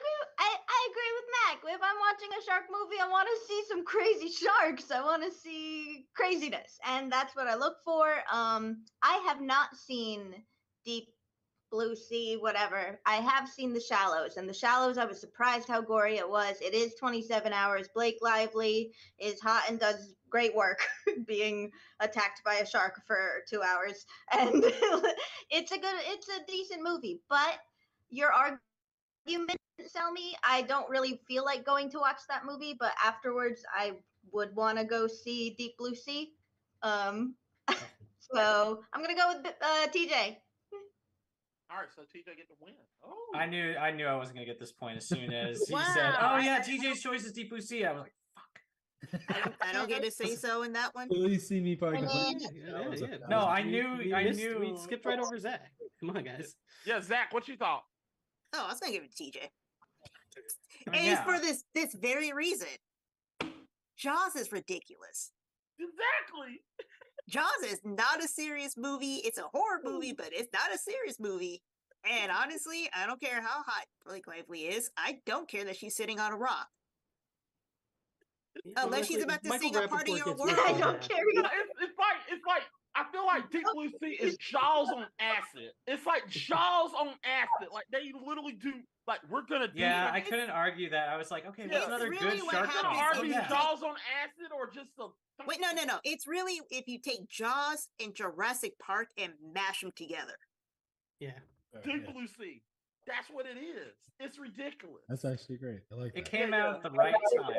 agree with Mac. If I'm watching a shark movie, I want to see some crazy sharks. I want to see craziness, and that's what I look for. I have not seen Deep Blue Sea, whatever. I have seen The Shallows, and The Shallows, I was surprised how gory it was. It is 27 hours. Blake Lively is hot and does great work being attacked by a shark for 2 hours, and it's a decent movie. But your argument didn't sell me. I don't really feel like going to watch that movie, but afterwards, I would want to go see Deep Blue Sea. So I'm gonna go with TJ. All right, so TJ get the win. Oh, I knew I wasn't gonna get this point as soon as he Wow. said, "Oh yeah, TJ's choice is Deep Blue Sea." I was like, "Fuck." I don't get to say so in that one. Will you see me probably? Yeah. No, I We knew- We skipped right over Zach. Come on, guys. yeah, Zach, what you thought? Oh, I was gonna give it to TJ. I mean, And yeah. it's for this very reason. Jaws is ridiculous. Exactly. Jaws is not a serious movie. It's a horror movie, but it's not a serious movie. And honestly, I don't care how hot Blake Lively is. I don't care that she's sitting on a rock. Unless she's about to sing a part of your world. I don't care. No, it's like I feel like Deep Blue Sea is Jaws on acid. It's like Jaws on acid. Like they literally do. Like we're gonna do. Yeah, like, I couldn't argue that. I was like, okay, Yeah, what's another really good what shark We're gonna happens film? argue in that. Jaws on acid or just the. Wait, no. It's really if you take Jaws and Jurassic Park and mash them together. Yeah. Deep Blue Sea. That's what it is. It's ridiculous. That's actually great. I like It that. came out at the right time.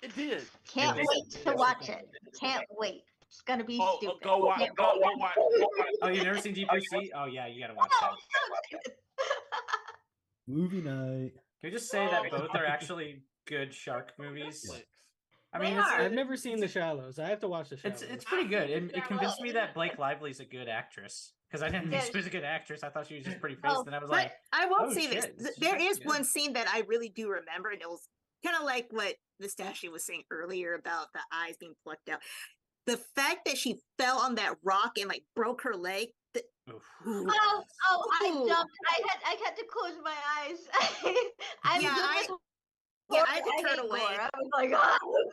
It did. Can't It was- wait to watch it. Can't wait. It's gonna be stupid. Go watch. Can't Go watch. Oh, you've never seen Deep Blue Sea? Oh yeah, you gotta watch that. wait. Movie night. Can we just say that both are actually good shark movies? I mean, They it's, are. I've never seen The Shallows. I have to watch The Shallows. it's pretty good. It convinced me that Blake Lively's a good actress because I didn't think she was a good actress. I thought she was just pretty faced, and I was But like, I will oh, say this: shit, this there is is good. one scene that I really do remember, and it was kind of like what Nastasia was saying earlier about the eyes being plucked out. The fact that she fell on that rock and like broke her leg. oof. I Ooh. jumped. I had to close my eyes. I'm Yeah, good with Yeah, gore. I had to turn hate away. gore. I was like, oh.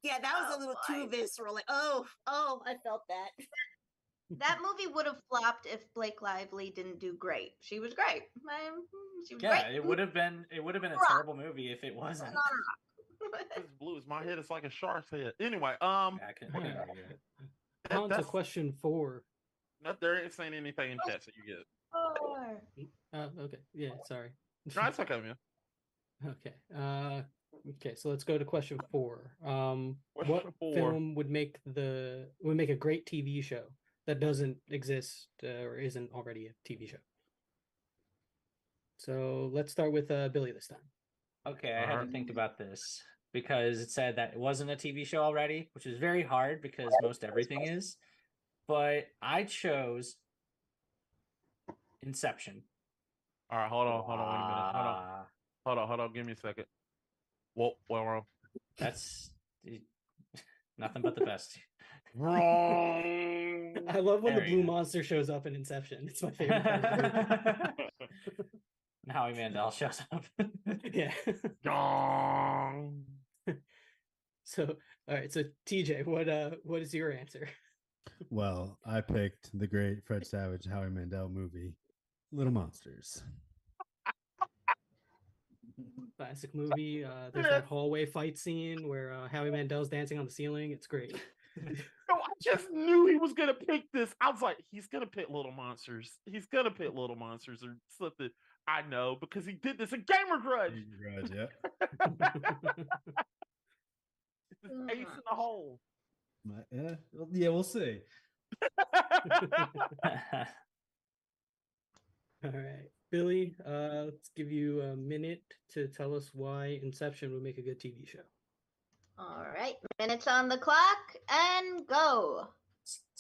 Yeah, that was a little boy. too visceral. Like, oh, I felt that. That movie would have flopped if Blake Lively didn't do great. She was great. She was Yeah, great. it would have been a Rock. terrible movie if it wasn't. It's blue. It's my head. It's like a shark's head. Anyway, Yeah, I couldn't argue it. On to that's question 4. not there ain't saying anything in chat, so you get it. Okay. Yeah, sorry. No, it's okay, man. Okay. Okay, so let's go to question 4. What Question 4. film would make a great TV show that doesn't exist or isn't already a TV show? So let's start with Billy this time. Okay, I had to Alright. think about this because it said that it wasn't a TV show already, which is very hard because most everything is. But I chose Inception. All right, hold on, wait a minute. Hold on. Give me a second. Well, That's nothing but the best. wrong. I love when There the you blue go. monster shows up in Inception. It's my favorite part of the And Howie Mandel shows up. movie. Yeah. Wrong. So, all right. So, TJ, what is your answer? Well, I picked the great Fred Savage Howie Mandel movie, Little Monsters. Classic movie. There's that hallway fight scene where Howie Mandel's dancing on the ceiling. It's great. No, I just knew he was gonna pick this. I was like, he's gonna pick Little Monsters. He's gonna pick Little Monsters or something. I know because he did this in Gamer Grudge. Grudge, yeah. It's this ace in the hole. Yeah, we'll see. All right, Billy. Let's give you a minute to tell us why Inception would make a good TV show. All right, minutes on the clock and go.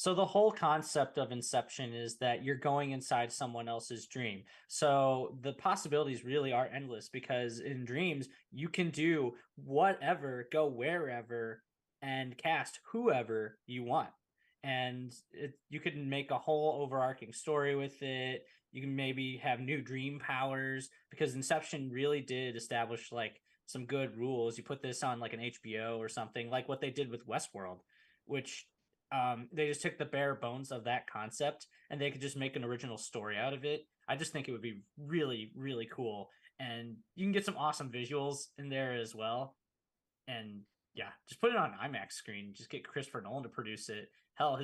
So the whole concept of Inception is that you're going inside someone else's dream. So the possibilities really are endless because in dreams you can do whatever, go wherever, and cast whoever you want. And you can make a whole overarching story with it. You can maybe have new dream powers because Inception really did establish like some good rules. You put this on like an HBO or something, like what they did with Westworld, which they just took the bare bones of that concept and they could just make an original story out of it. I just think it would be really, really cool. And you can get some awesome visuals in there as well. And yeah, just put it on IMAX screen. Just get Christopher Nolan to produce it. Hell,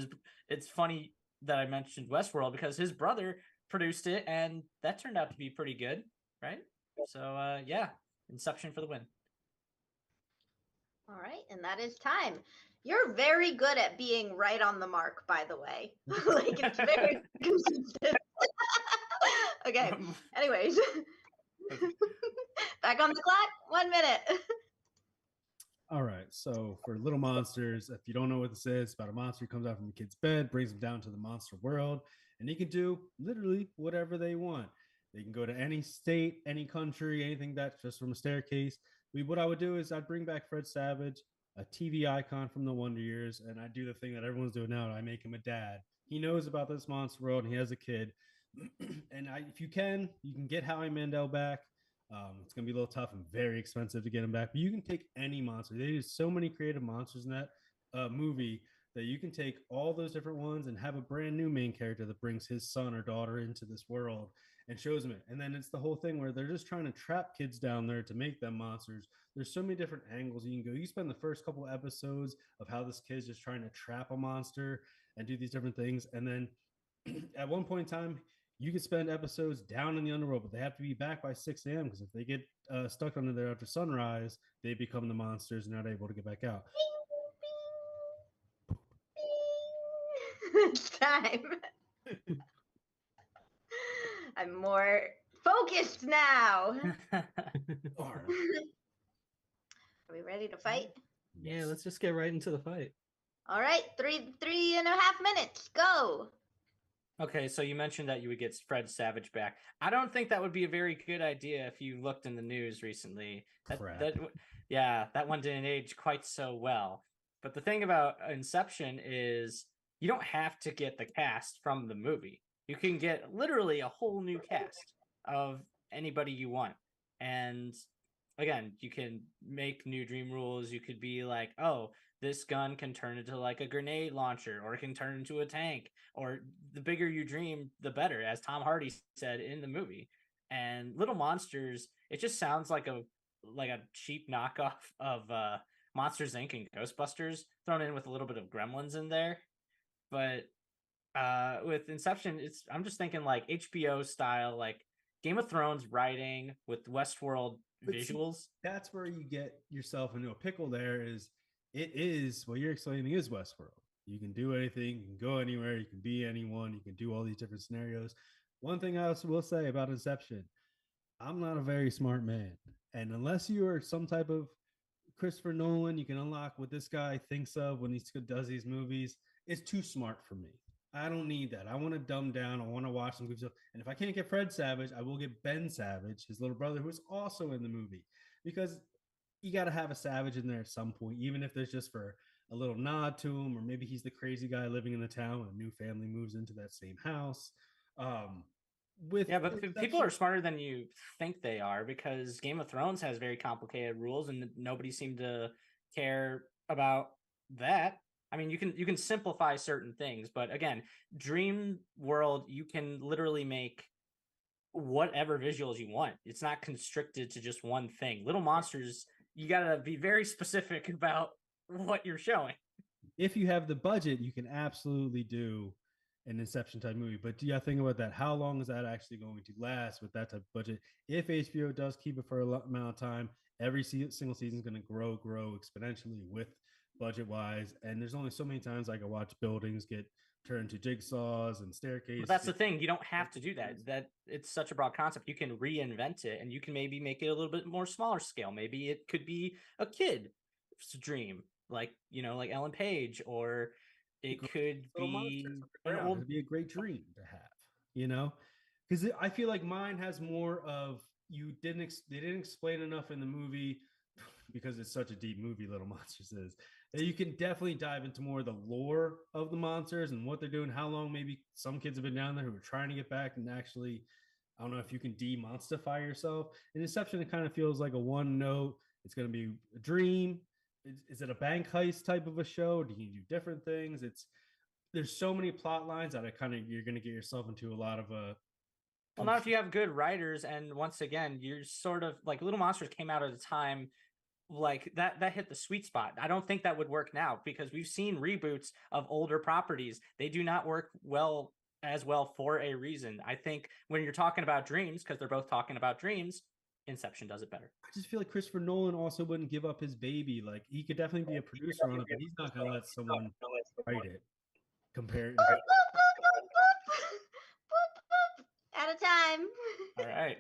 it's funny that I mentioned Westworld because his brother produced it and that turned out to be pretty good, right? So yeah, Inception for the win. All right, and that is time. You're very good at being right on the mark, by the way. Like it's very consistent. Okay. Anyways, back on the clock. 1 minute. All right. So for Little Monsters, if you don't know what this is, it's about a monster who comes out from a kid's bed, brings them down to the monster world, and he can do literally whatever they want. They can go to any state, any country, anything that's just from a staircase. What I would do is I'd bring back Fred Savage, a TV icon from the Wonder Years, and I do the thing that everyone's doing now. I make him a dad. He knows about this monster world, and he has a kid. And if you can get Howie Mandel back. It's going to be a little tough and very expensive to get him back, but you can take any monster. They use so many creative monsters in that movie that you can take all those different ones and have a brand new main character that brings his son or daughter into this world and shows them it. And then it's the whole thing where they're just trying to trap kids down there to make them monsters. There's so many different angles you can go. You spend the first couple episodes of how this kid's just trying to trap a monster and do these different things. And then at one point in time, you could spend episodes down in the underworld, but they have to be back by 6 a.m. because if they get stuck under there after sunrise, they become the monsters and not able to get back out. It's time. I'm more focused now. Are we ready to fight? Yeah, let's just get right into the fight. All right, 3.5 minutes. Go. Okay, so you mentioned that you would get Fred Savage back. I don't think that would be a very good idea if you looked in the news recently. That one didn't age quite so well. But the thing about Inception is you don't have to get the cast from the movie. You can get literally a whole new cast of anybody you want. And again, you can make new dream rules. You could be like, oh, this gun can turn into like a grenade launcher, or it can turn into a tank, or the bigger you dream, the better, as Tom Hardy said in the movie. And Little Monsters, it just sounds like a cheap knockoff of Monsters Inc. and Ghostbusters thrown in with a little bit of Gremlins in there. But with Inception, I'm just thinking like HBO style, like Game of Thrones writing with Westworld visuals. See, that's where you get yourself into a pickle. It is what you're explaining is Westworld. You can do anything, you can go anywhere, you can be anyone, you can do all these different scenarios. One thing I also will say about Inception, I'm not a very smart man. And unless you are some type of Christopher Nolan, you can unlock what this guy thinks of when he does these movies. It's too smart for me. I don't need that. I want to dumb down. I want to watch some good stuff. And if I can't get Fred Savage, I will get Ben Savage, his little brother, who is also in the movie. Because you got to have a Savage in there at some point, even if there's just for a little nod to him, or maybe he's the crazy guy living in the town and a new family moves into that same house. But people are smarter than you think they are, because Game of Thrones has very complicated rules and nobody seemed to care about that. I mean, you can simplify certain things, but again, Dream World, you can literally make whatever visuals you want. It's not constricted to just one thing. Little Monsters, you got to be very specific about what you're showing. If you have the budget, you can absolutely do an Inception type movie. But do you think about that? How long is that actually going to last with that type of budget? If HBO does keep it for a long amount of time, every single season is going to grow exponentially with budget wise. And there's only so many times I can watch buildings get turned to jigsaws and staircases. But that's the thing. You don't have to do that. That it's such a broad concept. You can reinvent it, and you can maybe make it a little bit more smaller scale. Maybe it could be a kid's dream, like Ellen Page, or It grow could little be monsters an underground. old. It'd be a great dream to have, you know, because I feel like mine has more of they didn't explain enough in the movie because it's such a deep movie. Little Monsters is that you can definitely dive into more of the lore of the monsters and what they're doing, how long maybe some kids have been down there who are trying to get back and actually. I don't know if you can demonstrify yourself. In Inception, it kind of feels like a one note. It's going to be a dream. Is it a bank heist type of a show? Do you do different things? There's so many plot lines that you're going to get yourself into a lot of Well, not if you have good writers, and once again, you're sort of like Little Monsters came out at a time like that hit the sweet spot. I don't think that would work now because we've seen reboots of older properties. They do not work as well for a reason. I think when you're talking about dreams, because they're both talking about dreams, Inception does it better. I just feel like Christopher Nolan also wouldn't give up his baby. Like he could definitely be a producer on it, but he's not going to let someone write it. Compared. Boop, boop, boop, boop, boop. Out of time. All right.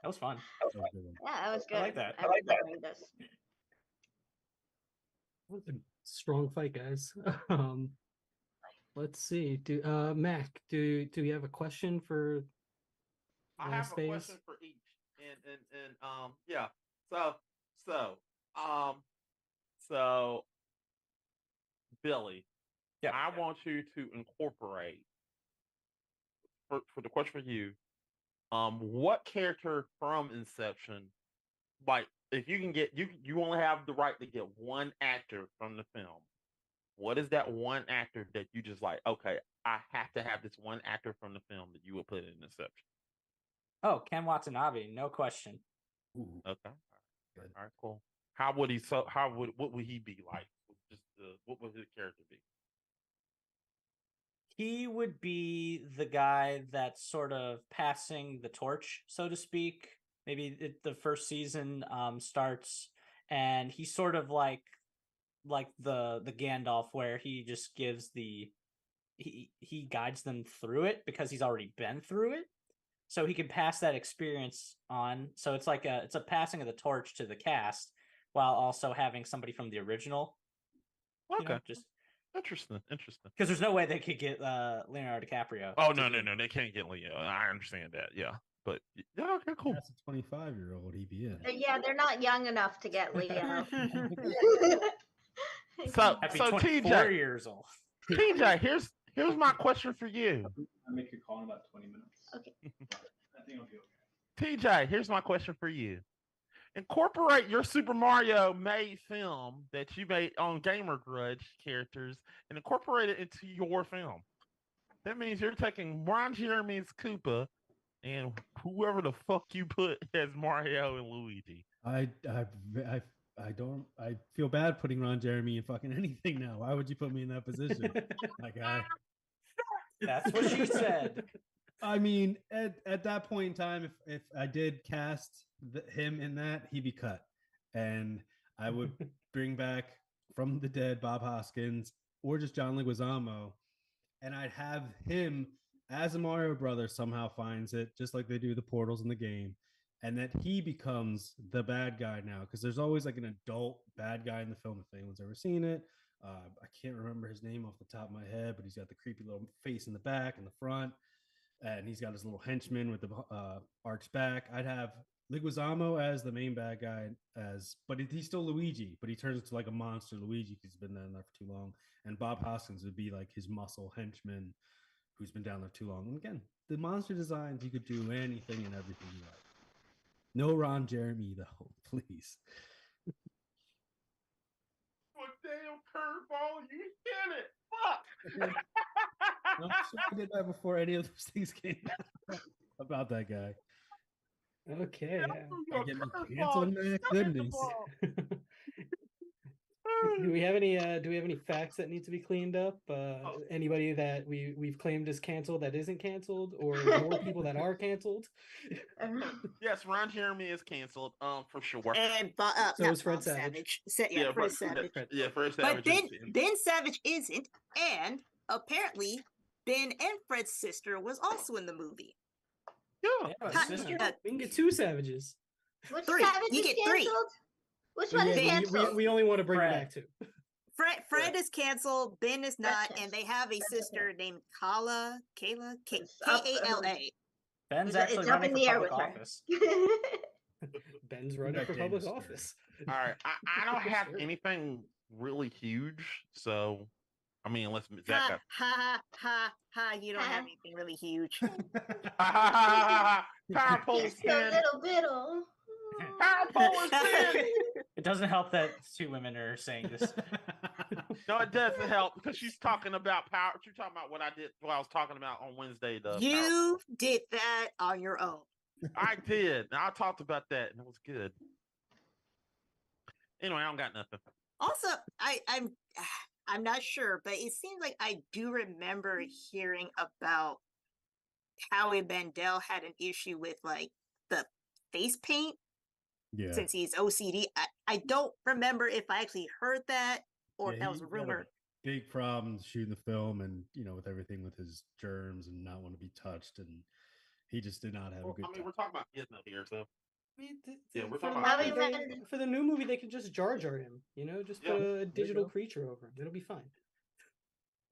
That was fun. Yeah, that was good. I like that. I like that. This. That was a strong fight, guys. Let's see. Mac, do you have a question for I last have a phase? question for each, and yeah. So Billy, Yeah. I want you to incorporate for the question for you. What character from Inception, like if you can get you only have the right to get one actor from the film. What is that one actor that you just like? Okay, I have to have this one actor from the film that you would put in Inception. Oh, Ken Watanabe, no question. Ooh, Okay, good. all right, cool. What would he be like? What would his character be? He would be the guy that's sort of passing the torch, so to speak. Maybe the first season starts, and he's sort of like the Gandalf, where he just gives he guides them through it because he's already been through it, so he can pass that experience on. So it's like it's a passing of the torch to the cast while also having somebody from the original. Okay, Just interesting. because there's no way they could get Leonardo DiCaprio. Oh no, they can't get Leo. I understand that. Yeah, but yeah, okay, cool. That's a 25-year-old. He'd be in. Yeah, they're not young enough to get Leo. So Happy so 24 TJ, years old. TJ, here's my question for you. I'll make your call in about 20 minutes. Okay. I think I'll be okay. TJ, here's my question for you. Incorporate your Super Mario made film that you made on Gamer Grudge characters and incorporate it into your film. That means you're taking Ron Jeremy's Koopa and whoever the fuck you put as Mario and Luigi. I feel bad putting Ron Jeremy in fucking anything now. Why would you put me in that position? My guy. That's what she said. I mean, at that point in time, if I did cast him in that, he'd be cut. And I would bring back from the dead Bob Hoskins or just John Leguizamo. And I'd have him as a Mario brother somehow finds it, just like they do the portals in the game. And that he becomes the bad guy now. Because there's always like an adult bad guy in the film, if anyone's ever seen it. I can't remember his name off the top of my head, but he's got the creepy little face in the back and the front. And he's got his little henchman with the arched back. I'd have Leguizamo as the main bad guy, but he's still Luigi, but he turns into like a monster Luigi because he's been down there for too long. And Bob Hoskins would be like his muscle henchman who's been down there too long. And again, the monster designs, you could do anything and everything you like. No Ron Jeremy, though, please. What damn curveball, you hit it! Fuck! I'm sure I did that before any of those things came out about that guy. Okay. I get me canceled, man. Goodness. Do we have any facts that need to be cleaned up? Anybody that we've claimed is canceled that isn't canceled, or more people that are canceled? Yes, Ron Jeremy is canceled. For sure. And So not is Fred Bob Savage. Fred Savage. Yeah, Fred But Savage. Ben Savage isn't, and apparently Ben and Fred's sister was also in the movie. Yeah. We can get two Savages. Which Three. Savage You is get three. canceled? Which one is Yeah, canceled? we only want to bring Fred. back two. Fred is canceled. Ben is not, and they have a Fred's sister okay. named Kala. Kayla. It's up- K-A-L-A. Ben's It's actually up running in for the air public with her. office. Ben's running got for Dana public Stern. office. All right, I don't have Sure. anything really huge, so I mean, unless Zach Ha got ha ha ha! You don't have anything really huge. power pole Just a spin. little biddle. Power pole spin. It doesn't help that two women are saying this. No, it doesn't help because she's talking about power. She's talking about what I did. What I was talking about on Wednesday. The You did that on your own. I did. I talked about that, and it was good. Anyway, I don't got nothing. Also, I'm not sure, but it seems like I do remember hearing about Howie Mandel had an issue with like the face paint Yeah. since he's OCD. I don't remember if I actually heard that or if that was a he had rumor. big problems shooting the film, and with everything with his germs and not want to be touched, and he just did not have a Well, good I mean, time. we're talking about Gizmo here, so I mean, Yeah, we're for, talking the about movie, Howie they- Mandel. for the new movie, they can just Jar Jar him. Just Yeah, put there a you digital go. creature over him. It'll be fine.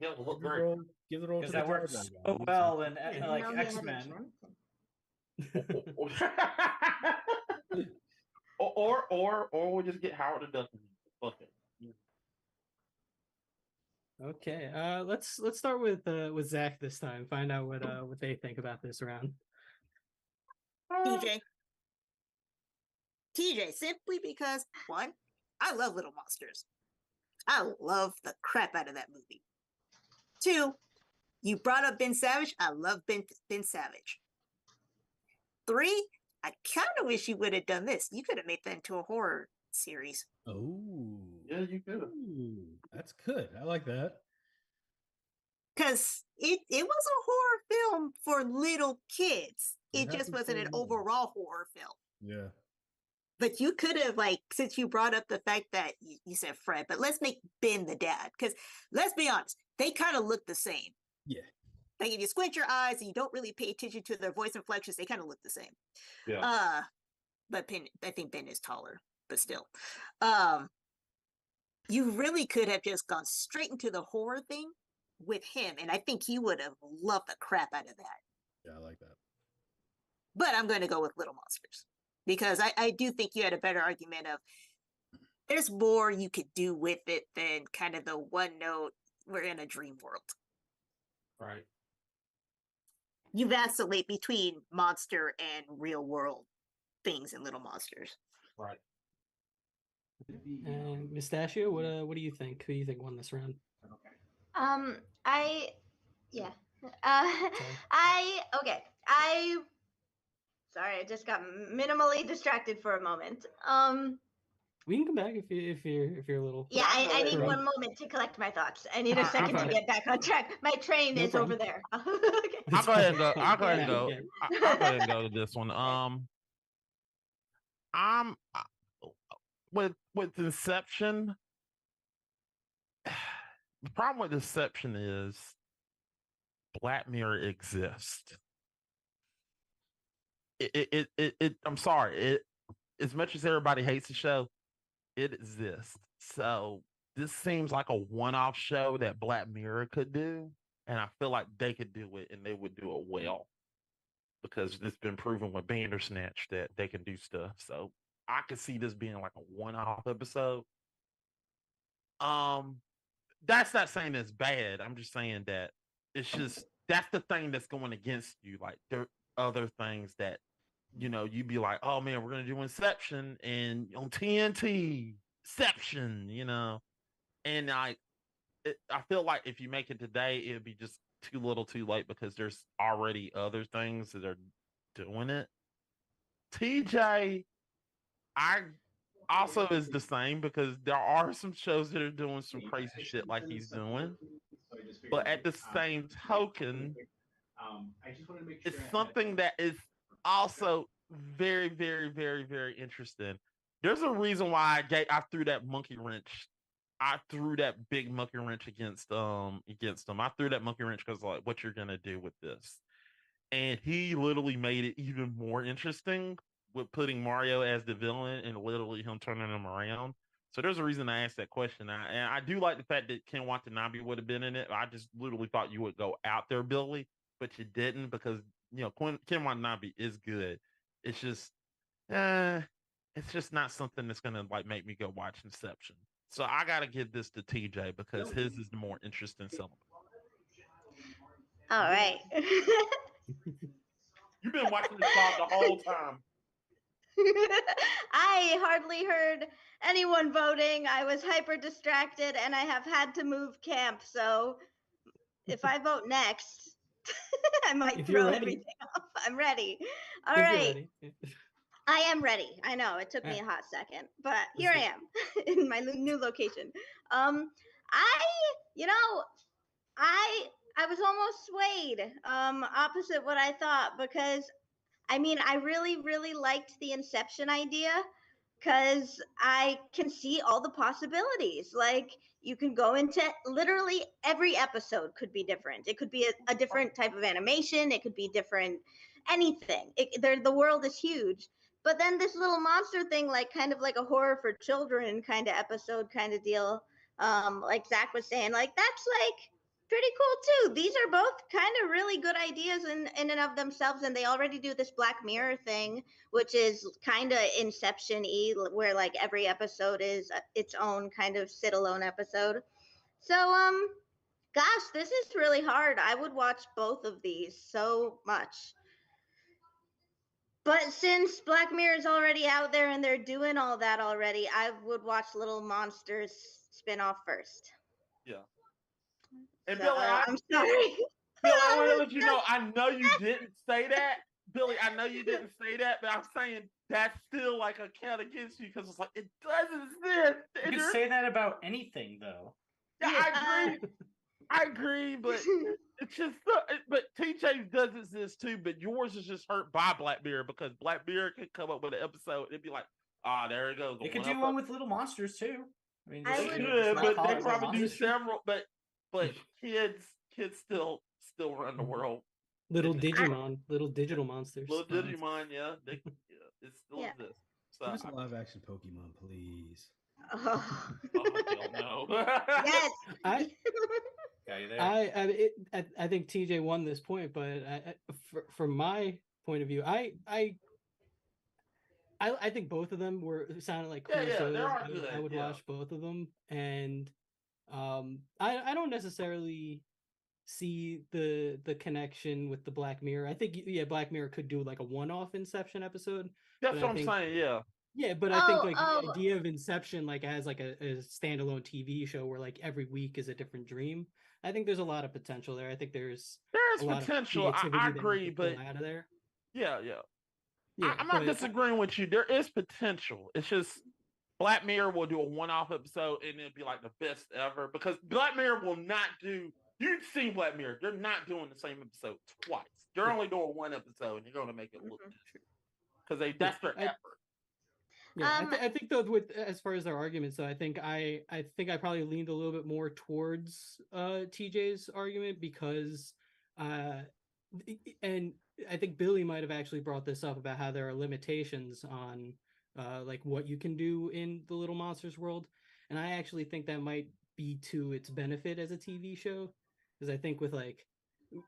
yeah, we'll look Give the great. role- give the role to Because the that Jar works Jar so guy. He's well like, in I didn't like know he had a X-Men. Johnson. or we'll just get Howard the Duck. Fuck it. Okay, let's start with Zach this time. Find out what they think about this round. TJ, simply because one, I love Little Monsters. I love the crap out of that movie. Two, you brought up Ben Savage. I love Ben Savage. Three, I kind of wish you would have done this. You could have made that into a horror series. Oh, Yeah, you could. Ooh, that's good. I like that. Because it was a horror film for little kids. It It just happened wasn't for an a while. overall horror film. Yeah. But you could have, like, since you brought up the fact that you said Fred, but let's make Ben the dad. Because let's be honest, they kind of look the same. Yeah. Like, if you squint your eyes and you don't really pay attention to their voice inflections, they kind of look the same. Yeah. But I think Ben is taller, but still. You really could have just gone straight into the horror thing with him, and I think he would have loved the crap out of that. Yeah, I like that. But I'm going to go with Little Monsters because I do think you had a better argument of there's more you could do with it than kind of the one note, we're in a dream world. Right. You vacillate between monster and real world things in Little Monsters. Right. And Mustachio, what do you think? Who do you think won this round? Yeah. Sorry, I just got minimally distracted for a moment. We can come back if you're a little. Yeah, I need Right. 1 moment to collect my thoughts. I need a Ah, second to okay. get back on track. My train No is problem. over there. Okay. I'll go ahead and go. I'll go ahead and Yeah, go. yeah. I'll go ahead and go to this one. I'm with Inception. The problem with Inception is Black Mirror exists. I'm sorry. As much as everybody hates the show, it exists. So this seems like a one-off show that Black Mirror could do, and I feel like they could do it, and they would do it well because it's been proven with Bandersnatch that they can do stuff. So I could see this being like a one-off episode. That's not saying it's bad. I'm just saying that it's just that's the thing that's going against you. Like there are other things that you'd be like, oh man, we're gonna do Inception and on TNT, Inception, and I feel like if you make it today, it'd be just too little, too late because there's already other things that are doing it. TJ, I also is the same because there are some shows that are doing some crazy shit like he's doing, but at the same token, it's something that is also very, very, very, very interesting. There's a reason why I threw that monkey wrench. I threw that big monkey wrench against him. I threw that monkey wrench because like, what you're gonna do with this? And he literally made it even more interesting with putting Mario as the villain and literally him turning him around. So there's a reason I asked that question. And I do like the fact that Ken Watanabe would have been in it. I just literally thought you would go out there, Billy, but you didn't because Ken Watanabe is good. It's just, it's just not something that's gonna like make me go watch Inception. So I gotta give this to TJ because his is the more interesting syllable. All right. You've been watching this dog the whole time. I hardly heard anyone voting. I was hyper distracted and I have had to move camp. So if I vote next, I might If you're throw ready. everything off. I'm ready. All If you're right. ready. I am ready. I know it took me a hot second, but here I am in my new location. I, you know, I was almost swayed opposite what I thought because I mean, I really, really liked the Inception idea because I can see all the possibilities. Like, you can go into literally every episode could be different. It could be a different type of animation. It could be different anything. The world is huge. But then this little monster thing, like kind of like a horror for children kind of episode kind of deal, like Zach was saying, like that's like pretty cool too. These are both kind of really good ideas in and of themselves, and they already do this Black Mirror thing, which is kind of Inception-y, where like every episode is its own kind of sit-alone episode. So, gosh, this is really hard. I would watch both of these so much. But since Black Mirror is already out there and they're doing all that already, I would watch Little Monsters spin-off first. Yeah. And So, Billy, I'm sorry. Billy, I want to let you know, I know you didn't say that. Billy, I know you didn't say that, but I'm saying that's still like a count against you because it's like, it doesn't exist. You can say that about anything, though. Yeah, I agree, but it's just, but TJ does exist too, but yours is just hurt by Black Mirror because Black Mirror could come up with an episode. It'd be like, there it goes. They could do one with Little Monsters too. I mean, I They would- could, but call they it Little probably do Monsters. several. But kids still run the world. Little It- Digimon, little digital monsters. Little Digimon, yeah, it still Yeah. exists. So Give us a live action Pokemon, please. Oh. hell no. Yes. I Got you there. I think TJ won this point, but from my point of view, I think both of them sounded like cool Yeah, shows. they are I good, would yeah. watch both of them, and I don't necessarily see the connection with the Black Mirror. I think Black Mirror could do like a one-off Inception episode. That's but what I I'm think- saying. Yeah, Yeah, but I think like the idea of Inception like as like a standalone TV show where like every week is a different dream. I think there's a lot of potential there. I think there's there's a lot of potential. creativity I that you agree, could pull but out of there. yeah. Yeah, I'm not but disagreeing with you. There is potential. It's just Black Mirror will do a one-off episode and it'll be like the best ever because Black Mirror will not do. You've seen Black Mirror. They're not doing the same episode twice. They're only doing one episode, and they're going to make it look different because that's their effort. Yeah, I think though with as far as their arguments, though, I think I probably leaned a little bit more towards TJ's argument because and I think Billy might have actually brought this up about how there are limitations on like what you can do in the Little Monsters world, and I actually think that might be to its benefit as a TV show because I think with like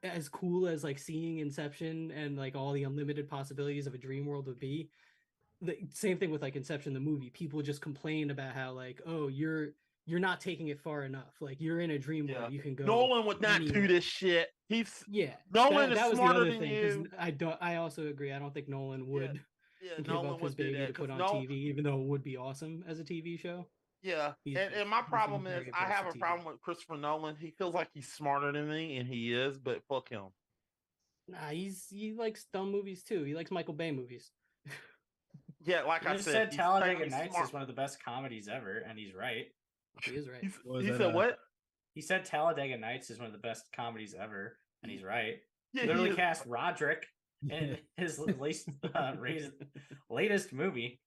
as cool as like seeing Inception and like all the unlimited possibilities of a dream world would be, the same thing with like Inception the movie, people just complain about how like, oh, you're not taking it far enough, like you're in a dream world, you can go Nolan would not do anywhere. this shit. that Nolan is was the smarter other than thing you. I also agree, I don't think Nolan would give Nolan up his would do baby that to put 'cause on TV, even though it would be awesome as a TV show. Yeah, He's and my he's problem is very I opposed have to a TV. problem with Christopher Nolan. He feels like he's smarter than me, and he is, but fuck him. Nah, he likes dumb movies too. He likes Michael Bay movies. Yeah, like He I just said, said he's Talladega fairly Nights smart. is one of the best comedies ever, and he's right. He is right. He said what? He said Talladega Nights is one of the best comedies ever, and he's right. Yeah, He literally he is. cast Roderick in his latest movie.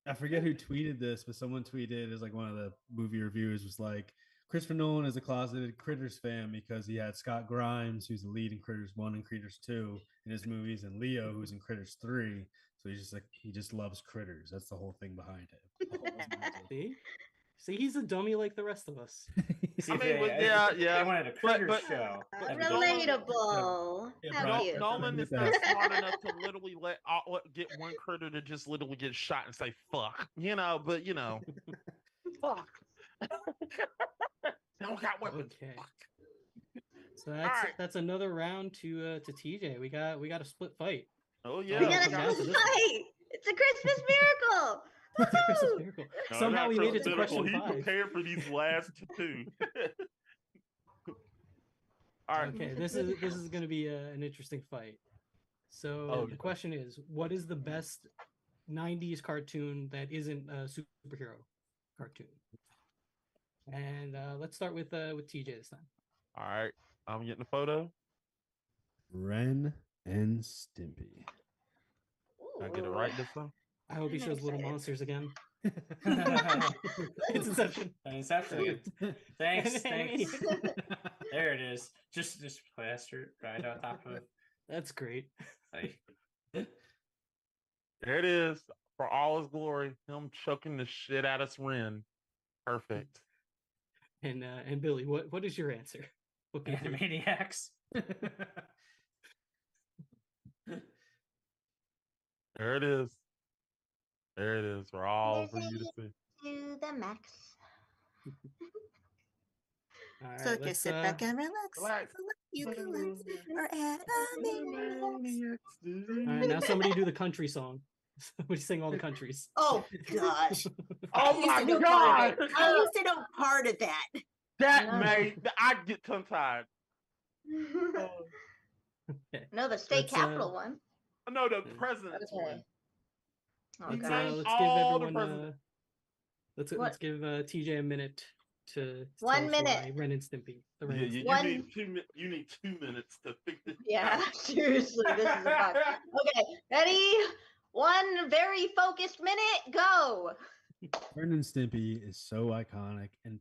I forget who tweeted this, but someone tweeted as like one of the movie reviewers was like, Christopher Nolan is a closeted Critters fan because he had Scott Grimes, who's the lead in Critters 1 and Critters 2 in his movies, and Leo, who's in Critters 3. So he's just like, he just loves Critters. That's the whole thing behind it. See? See, he's a dummy like the rest of us. See, I if mean, they, yeah. they wanted a critter but- show. but that'd be different. Relatable. Yeah, Have Brian, you? Nolan is Get not that. smart enough to literally get one critter to just literally get shot and say fuck, but fuck. They don't got weapons. Okay. Fuck. So that's right. that's another round to TJ. We got a split fight. Oh We yeah. We got a down to split this one. fight. It's a Christmas miracle. It's a Christmas Woohoo! miracle. No, Somehow not we made it to Christmas question miracle. He 5. prepared for these last two. All right. Okay, this is going to be an interesting fight. So Oh, the yeah. question is, what is the best '90s cartoon that isn't a superhero cartoon? And let's start with TJ this time. All right. I'm getting a photo. Ren and Stimpy. Did I get it right this time? I hope he I'm shows Little excited. Monsters again. It's Inception. Inception. Thanks. Animaniacs. There it is. Just plastered right on top of. That's great. Like, There it is. For all his glory, him choking the shit out of Ren. Perfect. And Billy, what is your answer? What can it be? Animaniacs. There it is. There it is. For all for you to see. To the max. All right, So just sit back and relax. relax. You can relax. Or Animaniacs. All right, now somebody do the country song. Somebody sing all the countries. Oh gosh. Oh used my to know part god! of it. I used to know part of that. That No. made I get tongue tied. Okay. No, the state Let's, capital one. No, the Yeah. president's Okay. one. Oh, He Let's, gosh. named let's give all the everyone presidents. let's What? give TJ a minute to 1 tell us minute. why Ren and Stimpy. The Ren Yeah, and you, Stimpy. One- you need 2 minutes to figure it Yeah, out. seriously, this is a bug. Okay, ready? One very focused minute, go. Ren and Stimpy is so iconic, and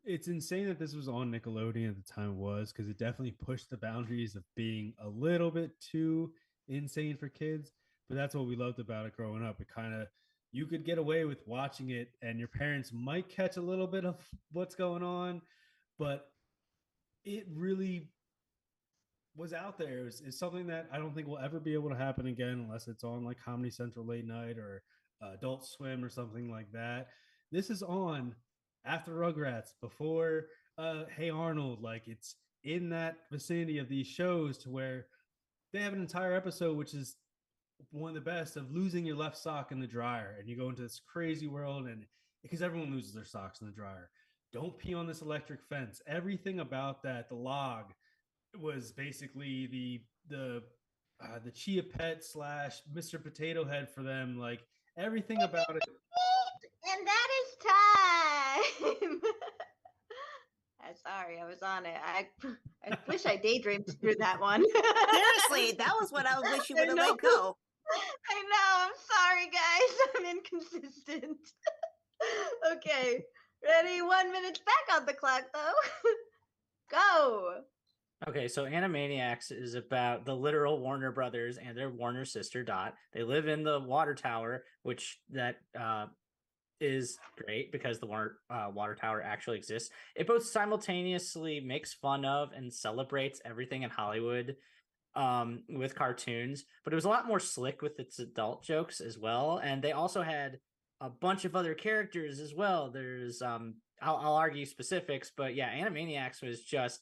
it's insane that this was on Nickelodeon at the time it was, because it definitely pushed the boundaries of being a little bit too insane for kids. But that's what we loved about it growing up. It kind of, you could get away with watching it, and your parents might catch a little bit of what's going on, but it really was out there. It's something that I don't think will ever be able to happen again unless it's on like Comedy Central late night or Adult Swim or something like that. This is on after Rugrats, before Hey Arnold. Like, it's in that vicinity of these shows to where they have an entire episode which is one of the best, of losing your left sock in the dryer, and you go into this crazy world, and because everyone loses their socks in the dryer. Don't pee on this electric fence. Everything about that, the log, was basically the Chia Pet / Mr. Potato Head for them. Like, everything about it. And that is time. I'm sorry, I was on it. I wish I daydreamed through that one. Seriously, that was what I wish you would have I know. let go. I know. I'm sorry, guys. I'm inconsistent. Okay, ready? 1 minute back on the clock, though. Go. Okay, so Animaniacs is about the literal Warner Brothers and their Warner sister Dot. They live in the water tower, which that is great because the water tower actually exists. It both simultaneously makes fun of and celebrates everything in Hollywood with cartoons, but it was a lot more slick with its adult jokes as well. And they also had a bunch of other characters as well. There's I'll argue specifics, but yeah, Animaniacs was just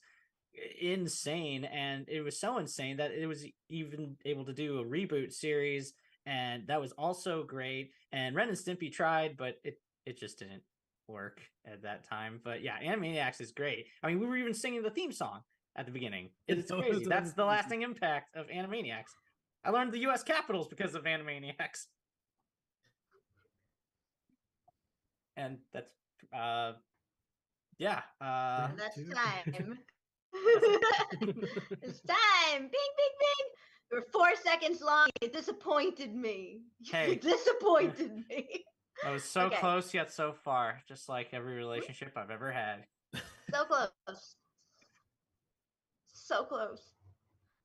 insane, and it was so insane that it was even able to do a reboot series, and that was also great. And Ren and Stimpy tried, but it just didn't work at that time. But yeah, Animaniacs is great. I mean, we were even singing the theme song at the beginning. It's That was crazy. That's the amazing. lasting impact of Animaniacs. I learned the U.S. capitals because of Animaniacs. And that's yeah. That's Two. time. It's time. Bing, bing, bing. You were 4 seconds long. You disappointed me. Hey. You disappointed me. I was so Okay. close yet so far, just like every relationship I've ever had. So close. So close.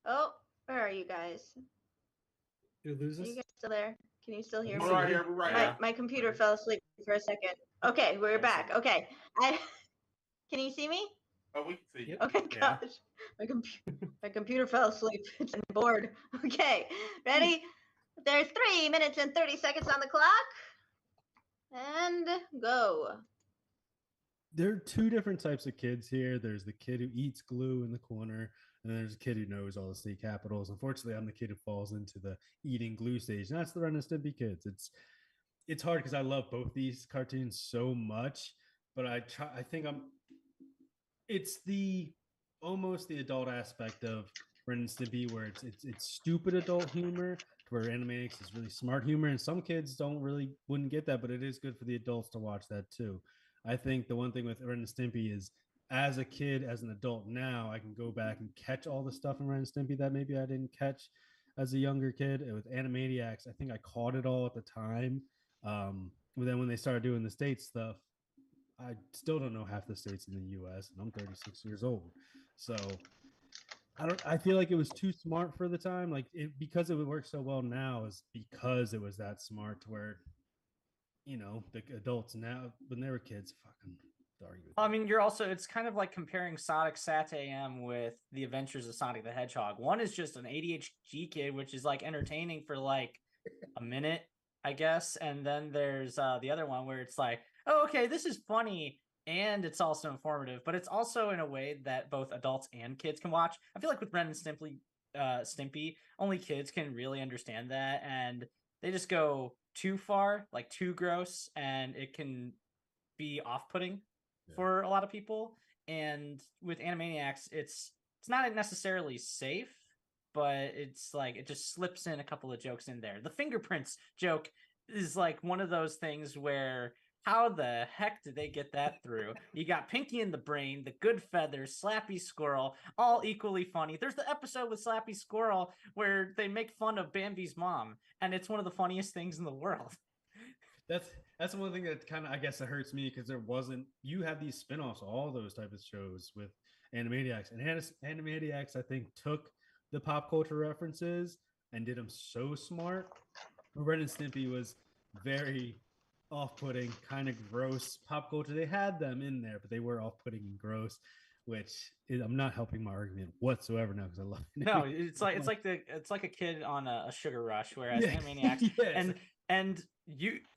Oh, where are you guys? You lose Are us? you guys still there? Can you still hear me? We're right here. We're right My, here. my computer fell asleep for a second. Okay, we're There's back. it. Okay. Can you see me? Oh, we can see you. Yep. Okay, Yeah. gosh. My computer fell asleep. It's bored. Okay, ready? There's 3 minutes and 30 seconds on the clock. And go. There are two different types of kids here. There's the kid who eats glue in the corner, and then there's a kid who knows all the state capitals. Unfortunately, I'm the kid who falls into the eating glue stage, and that's the Ren and Stimpy kids. It's hard because I love both these cartoons so much, but I think it's the almost the adult aspect of Ren and Stimpy where it's stupid adult humor to where Animaniacs is really smart humor, and some kids wouldn't get that, but it is good for the adults to watch that too. I think the one thing with Ren and Stimpy is as a kid, as an adult now, I can go back and catch all the stuff in Ren and Stimpy that maybe I didn't catch as a younger kid. And with Animaniacs, I think I caught it all at the time. But then when they started doing the state stuff, I still don't know half the states in the U.S. and I'm 36 years old, so I feel like it was too smart for the time. Like because it would work so well now is because it was that smart to where the adults now when they were kids fucking argue with I that. mean, it's kind of like comparing Sonic Sat AM with The Adventures of Sonic the Hedgehog. One is just an ADHD kid, which is like entertaining for like a minute, I guess. And then there's the other one where it's like, oh, okay, this is funny and it's also informative, but it's also in a way that both adults and kids can watch. I feel like with Ren and Stimpy, only kids can really understand that. And they just go too far, like too gross, and it can be off-putting for a lot of people. And with Animaniacs, it's not necessarily safe, but it's like it just slips in a couple of jokes in there. The fingerprints joke is like one of those things where how the heck did they get that through? You got Pinky and the Brain, the Good Feathers, Slappy Squirrel, all equally funny. There's the episode with Slappy Squirrel where they make fun of Bambi's mom, and it's one of the funniest things in the world. That's one thing that kind of I guess it hurts me because you have these spin-offs, all those type of shows with Animaniacs, and Animaniacs I think took the pop culture references and did them so smart. Ren and Stimpy was very off-putting, kind of gross pop culture. They had them in there, but they were off-putting and gross, I'm not helping my argument whatsoever now because I love it. No, it's like a kid on a sugar rush, whereas Animaniacs yes. and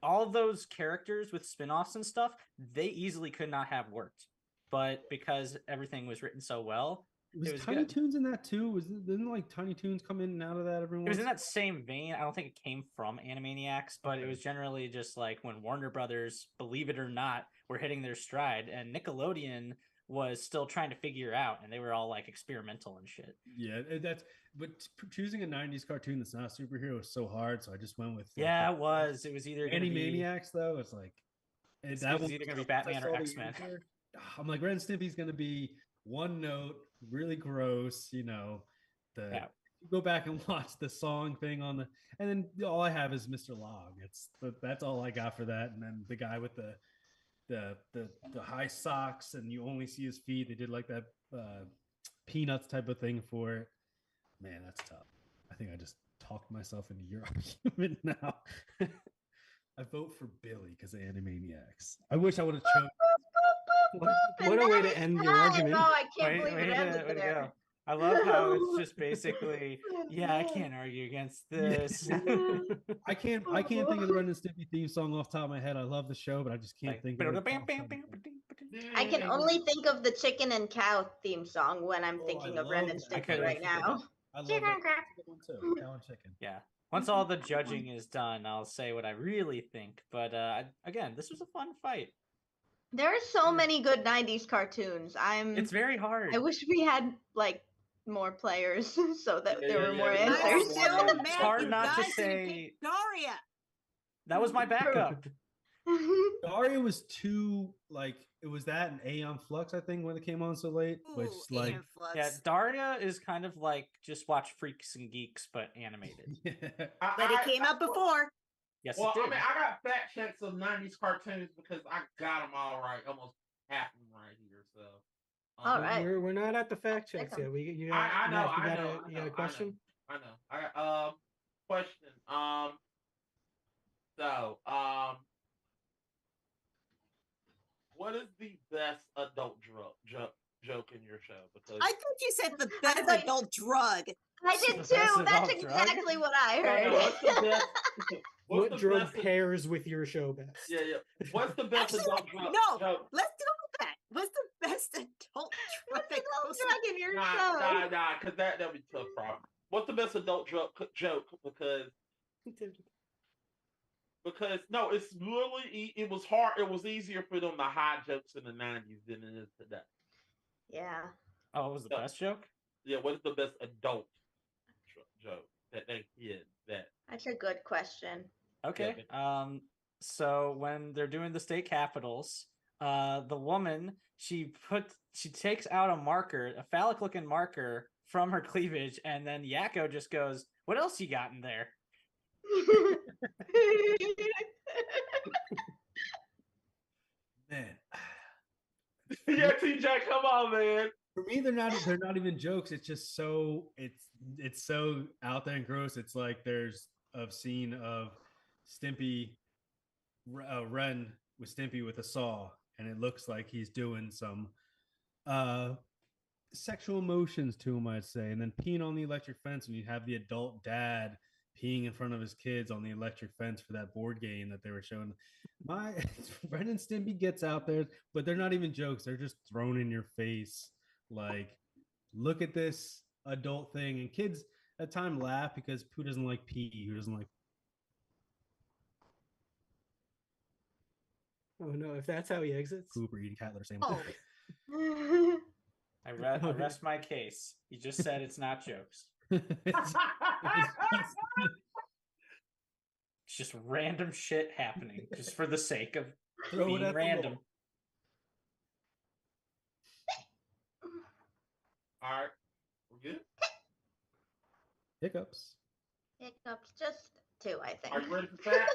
all those characters with spin-offs and stuff, they easily could not have worked. But because everything was written so well, it was Tiny good. Toons in that too? Didn't like Tiny Toons come in and out of that every once? It was in that same vein. I don't think it came from Animaniacs, but it was generally just like when Warner Brothers, believe it or not, were hitting their stride, and Nickelodeon was still trying to figure out, and they were all like experimental and shit. Yeah, but choosing a '90s cartoon that's not a superhero is so hard. So I just went with it was either Animaniacs though. It's like that was either gonna be Batman or X-Men. I'm like Ren and Stimpy's gonna be one note, really gross. You go back and watch the song thing and then all I have is Mr. Log. That's all I got for that. And then the guy with the high socks and you only see his feet. They did like that Peanuts type of thing for it. Man, that's tough. I think I just talked myself into your argument now. I vote for Billy because of Animaniacs. I wish I would have chosen. What a way to end your argument. Oh, I can't believe it ended there. I love how it's just basically, I can't argue against this. I can't think of the Ren and Stimpy theme song off the top of my head. I love the show, but I just can't think of it. I can only think of the chicken and cow theme song when I'm thinking of Ren and Stimpy right now. I love chicken too. Cow and chicken. Yeah. Once all the judging is done, I'll say what I really think. But again, this was a fun fight. There are so many good 90s cartoons. It's very hard. I wish we had like more players so that there were more answers. It's hard not to say Daria. That was my backup. Daria was too it was that and Aeon Flux, I think, when it came on so late. Which Daria is kind of like just watch Freaks and Geeks but animated. But it came out before. Yes, well, it did. I mean, I got fact checks of '90s cartoons because I got them all right, almost half of them right here. So, all right, we're not at the fact checks yet. You got a question? I know. I got question. What is the best adult joke in your show? Because I thought you said the I best thought- adult drug. I did The too. best That's adult drug? exactly what I no, heard. no, what's the best? What's What the drug best? pairs with your show best? Yeah, yeah. What's the best Actually, adult drug? no. joke? Let's go with that. What's the best adult drug? What's the adult goes- drug in your Nah, show? nah, because that'd be a tough problem. What's the best adult joke? Because no, it's really it was hard. It was easier for them to hide jokes in the '90s than it is today. Yeah. Oh, what was the Yeah. best joke? Yeah, what is the best adult joke that they hid that? That's a good question. Okay. So when they're doing the state capitals, the woman she takes out a marker, a phallic looking marker from her cleavage, and then Yakko just goes, "What else you got in there?" Man, Yeah, TJ, come on, man. for me, they're not even jokes. It's just so it's so out there and gross. It's like there's a scene of Stimpy, Ren with Stimpy with a saw, and it looks like he's doing some sexual emotions to him, I'd say, and then peeing on the electric fence when you have the adult dad peeing in front of his kids on the electric fence for that board game that they were showing. My Ren and Stimpy gets out there, but they're not even jokes. They're just thrown in your face. Like, look at this adult thing. And kids at time laugh because Pooh doesn't like pee. Who doesn't like Oh no, if that's how he exits. poop or eating cat litter? Same. Oh. I rest my case. You just said it's not jokes. It's It's just random shit happening, just for the sake of throw it being at the random. wall. All right, we're good. Hiccups. Hiccups, just 2, I think. Are you ready for facts?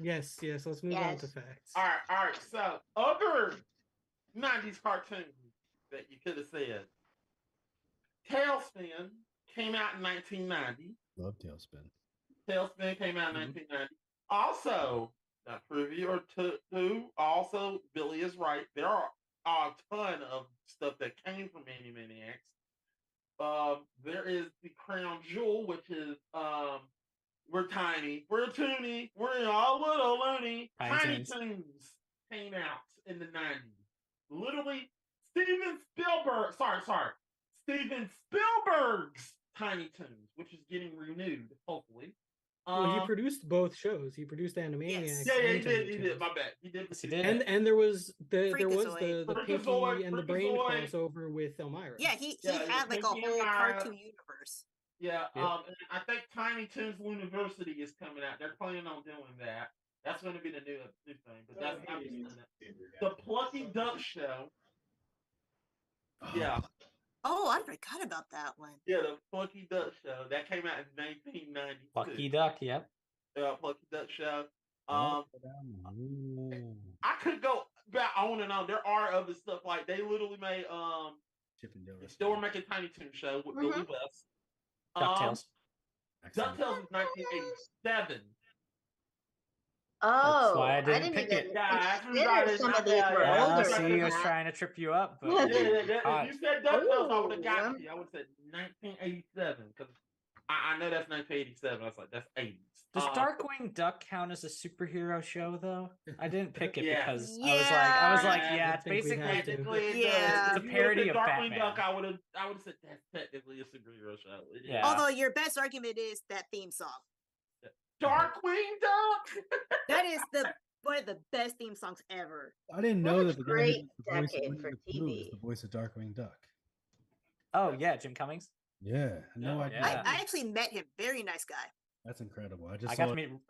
Yes, let's move on to Yes. facts. All right. So, other '90s cartoons that you could have said. Tailspin came out in 1990. Love Tailspin. Tailspin came out in 1990. Also, not trivia or two. Also, Billy is right. There are a ton of stuff that came from Animaniacs. There is the Crown Jewel, which is we're tiny, we're toony, we're all little loony. Tiny Tiny Toons came out in the 90s. Literally, Steven Spielberg's Tiny Toons, which is getting renewed, hopefully. Well, he produced both shows. He produced Animaniacs. Yeah, and he Tiny did. Toons. My bad. He did. Yes, he did. And there was the Freakazoid. Pinky Freakazoid, and the Brain Freakazoid. crossover with Elmira. Yeah, he Yeah, had like a Pinky and whole Myra. cartoon universe. Yeah, Yeah. and I think Tiny Toons University is coming out. They're planning on doing that. That's going to be the new thing. But that's I'm just saying that. The Plucky Duck Show. Yeah, Oh, I forgot about that one. the Plucky Duck Show that came out in 1992. Lucky Duck, yep. Plucky Duck Show. Ooh. I could go back on and on. There are other stuff like they literally made Chip and Dale they still were making Tiny Toon Show with Billy West. DuckTales. Excellent. DuckTales was 1987. Oh, why I I didn't didn't pick even it. Yeah, consider everybody- some of these yeah, were yeah. older see, than I was that. trying to trip you up, but Yeah, Hot. if you said DuckTales, I would have Ooh. got you. I would have said 1987 because I know that's 1987. I was like, that's 80s. Does Darkwing Duck count as a superhero show though? I didn't pick it Yeah. because I was like, Yeah, yeah, I it's think we basically have to. Technically, it Yeah. does. It's a parody of Darkwing Batman. Duck. I would have said that's technically a superhero show. It is. Yeah. Although your best argument is that theme song. Darkwing Duck. That is one of the best theme songs ever. I didn't What know a that the guy who great did the voice of decade Winnie for the Pooh is TV. the voice of Darkwing Duck. Oh yeah, Jim Cummings. Yeah, no Yeah. idea. Yeah. I actually met him. Very nice guy. That's incredible. I just I saw got to it. meet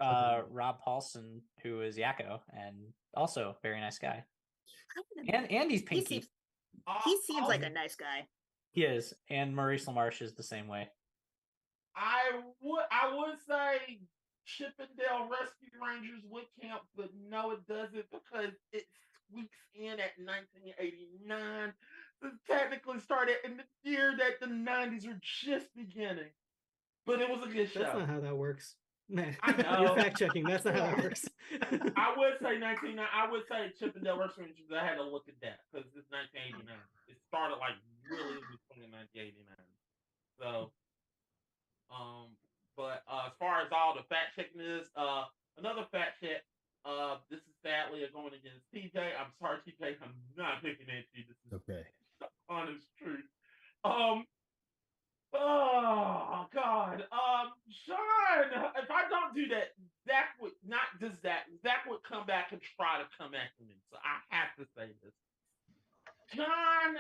Rob Paulson, who is Yakko, and also very nice guy. And he's He Pinky. seems, he seems like a nice guy. He is, and Maurice LaMarche is the same way. I would say Chippendale Rescue Rangers would count, but no, it doesn't because it squeaks in at 1989. It technically started in the year that the 90s were just beginning, but it was a good That's show. not how that works. Man, I know. you're fact checking. That's not how that works. I would say 1990. I would say Chippendale Rescue Rangers. I had to look at that because it's 1989. It started like really between 1989. So, but as far as all the fact checking is, another fact check. This is sadly going against TJ. I'm sorry, TJ. I'm not picking at you. This is Okay. the honest truth. Oh God. Sean, if I don't do that, Zach would not just that. Zach would come back and try to come after me. So I have to say this. John,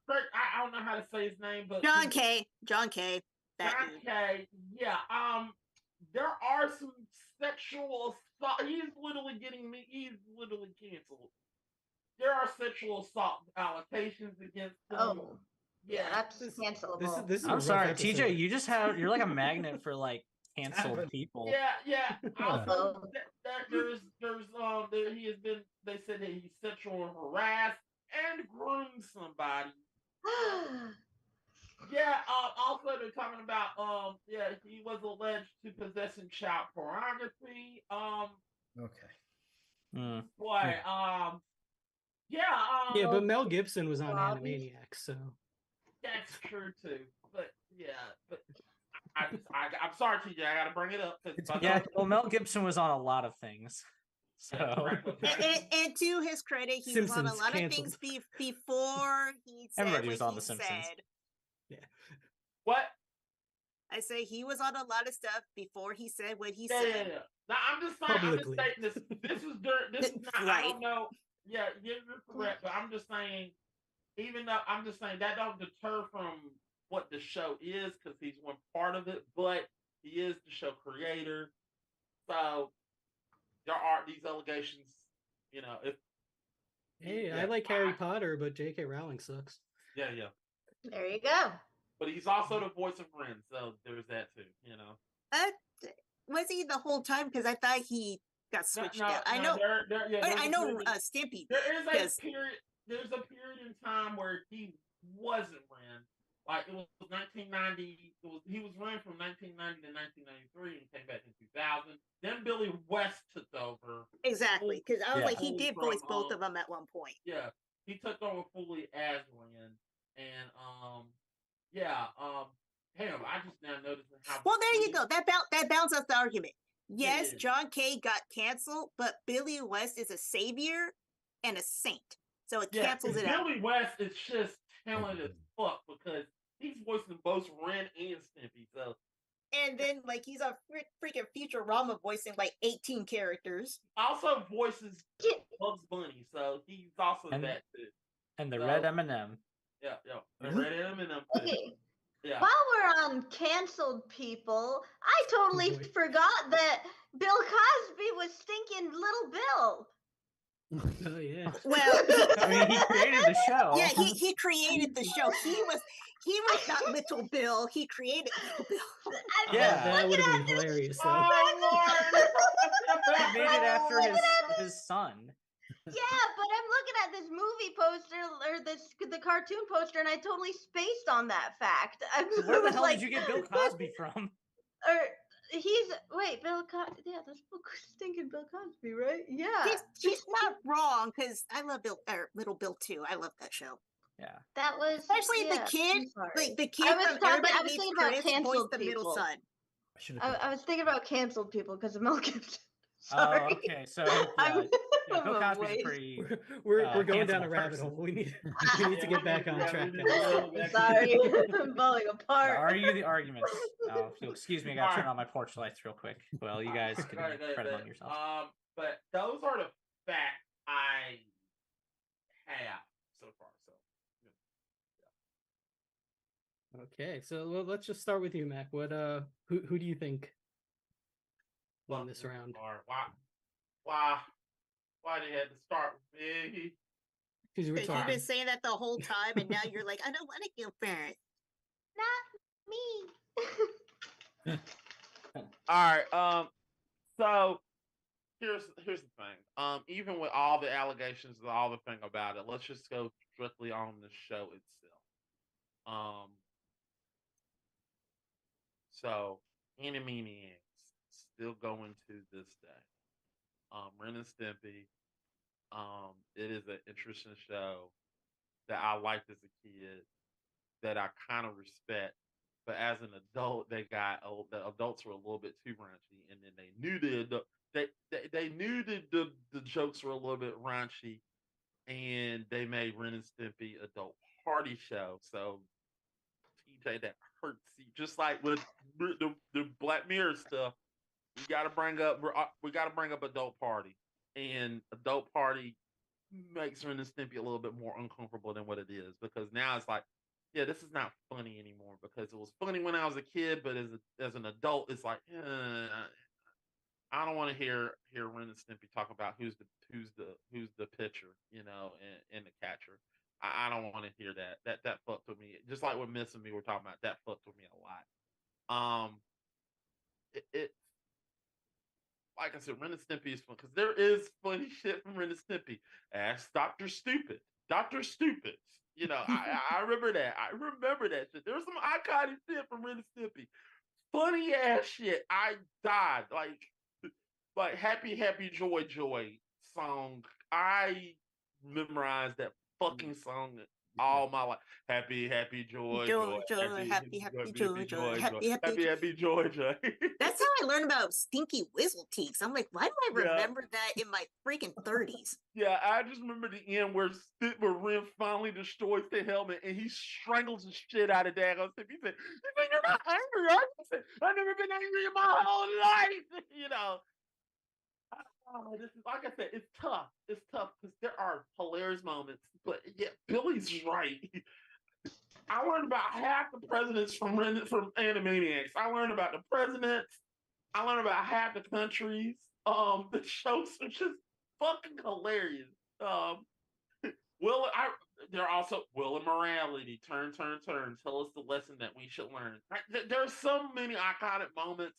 I don't know how to say his name, but John K. John K. That John dude. K. Yeah. There are some sexual assault. He's literally canceled. There are sexual assault allegations against him. Oh, yeah, that's This cancelable. is a I'm rough sorry, episode. TJ. You're like a magnet for like canceled people. Yeah. Also, Uh-oh. he has been. They said that he sexually harassed and groomed somebody. Yeah. Also, they're talking about. Yeah, he was alleged to possessing child pornography. Okay. Boy. Yeah. Yeah, but Mel Gibson was on Robbie. Animaniacs, so That's true too. But I'm sorry, TJ. I gotta bring it up. Yeah, well, Mel Gibson was on a lot of things. So And to his credit, he was on a Simpsons lot canceled. of things before he said Everybody what was on he The Simpsons. said. What? I say he was on a lot of stuff before he said what he Yeah. said. Now, I'm just saying. Publicly. This is during. This is not. I Right. don't know. Yeah, you're correct. But I'm just saying. Even though I'm just saying that don't deter from what the show is because he's one part of it, but he is the show creator. So there are these allegations. You know, if hey, I like Harry Potter, but J.K. Rowling sucks. Yeah. There you go. But he's also the voice of Ren, so there's that too. You know. Was he the whole time? Because I thought he got switched out. I know. I know Stimpy. There is a because- period. There's a period in time where he wasn't Ren. Like it was 1990. He was Ren from 1990 to 1993 and came back in 2000. Then Billy West took over. Exactly, because I was like, he did voice from, both of them at one point. Yeah, he took over fully as Ren, and hell, I just now noticed how. Well, there you go. That balances the argument. Yes, Yeah. John Kay got canceled, but Billy West is a savior and a saint, so it cancels it out. Billy West is just talented as fuck because he's voicing both Ren and Stimpy. So, and then like he's a freaking Futurama voicing like 18 characters. Also voices Bugs Bunny, so he's also that too. And the red M&M. Yeah, the red M&M too. Okay. Yeah. While we're on canceled people, I totally forgot that Bill Cosby was stinking Little Bill. Oh yeah. Well, I mean, he created the show. Yeah, he created the show. He was not Little Bill. He created Little Bill. Yeah, that would have been hilarious. Though. Oh Lord! He made it after his son. Yeah, but I'm looking at this movie poster or the cartoon poster, and I totally spaced on that fact. Where the hell did you get Bill Cosby from? Bill Cosby. Yeah, that's stinking Bill Cosby, right? Yeah. She's not wrong because I love Little Bill too. I love that show. Yeah. That was especially the kid, like the kid from Everybody Needs Chris voiced the middle son. I was thinking about canceled people because of Mel Gibson. Sorry. Oh, okay. So Bill Cosby's pretty. We're going down a rabbit hole. We need to get back on track. Sorry, I'm falling apart. Argue the arguments. If you'll excuse me, I gotta turn on my porch lights real quick. Well, you guys can credit on yourself. But those are the facts I have so far. So Okay, so let's just start with you, Mac. What who do you think won this round? Why they had to start with me? Because you've been saying that the whole time, and now you're like, I don't want to go first. Not me. All right. So here's the thing. Even with all the allegations and all the thing about it, let's just go strictly on the show itself. So Animaniacs. still going to this day. Ren and Stimpy. It is an interesting show that I liked as a kid, that I kind of respect. But as an adult, the adults were a little bit too raunchy, and then they knew they knew the jokes were a little bit raunchy, and they made Ren and Stimpy adult party show. So TJ, that hurts you. Just like with the Black Mirror stuff, we gotta bring up adult party, and adult party makes Ren and Stimpy a little bit more uncomfortable than what it is, because now it's like, yeah, this is not funny anymore, because it was funny when I was a kid, but as an adult, it's like, I don't want to hear Ren and Stimpy talk about who's the pitcher, and the catcher. I don't want to hear that. That fucked with me. Just like what Miss and me were talking about, that fucked with me a lot. It like I said, Ren and Stimpy is fun because there is funny shit from Ren and Stimpy. Ask Doctor Stupid, Doctor Stupid. I remember that. I remember that shit. There was some iconic shit from Ren and Stimpy. Funny ass shit. I died like Happy Happy Joy Joy song. I memorized that fucking song all my life. Happy Happy Joy Joy, happy joy, happy Happy Joy Joy. That's how I learned about Stinky Whistleteeth. I'm like, why do I remember that in my freaking 30s? Yeah, I just remember the end where Ren finally destroys the helmet and he strangles the shit out of Dagon. He said, "You're not angry, are you?" I've never been angry in my whole life. This is, like I said, it's tough. It's tough because there are hilarious moments, but yeah, Billy's right. I learned about half the presidents from Animaniacs. I learned about the presidents. I learned about half the countries. The shows are just fucking hilarious. They're also Will and Morality. Turn, turn, turn. Tell us the lesson that we should learn. There's so many iconic moments.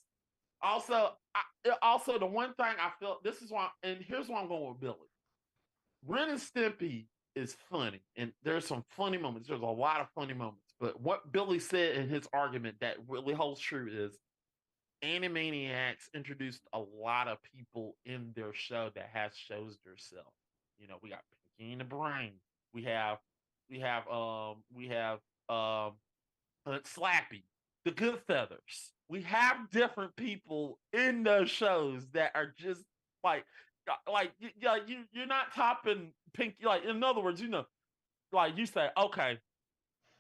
Also, the one thing I felt, this is why, and here's why I'm going with Billy. Ren and Stimpy is funny, and there's some funny moments. There's a lot of funny moments. But what Billy said in his argument that really holds true is Animaniacs introduced a lot of people in their show that has shows themselves. We got Pinky and the Brain. We have Slappy, the Good Feathers. We have different people in those shows that are just like you're not topping Pinky. Like, in other words, like you say, okay,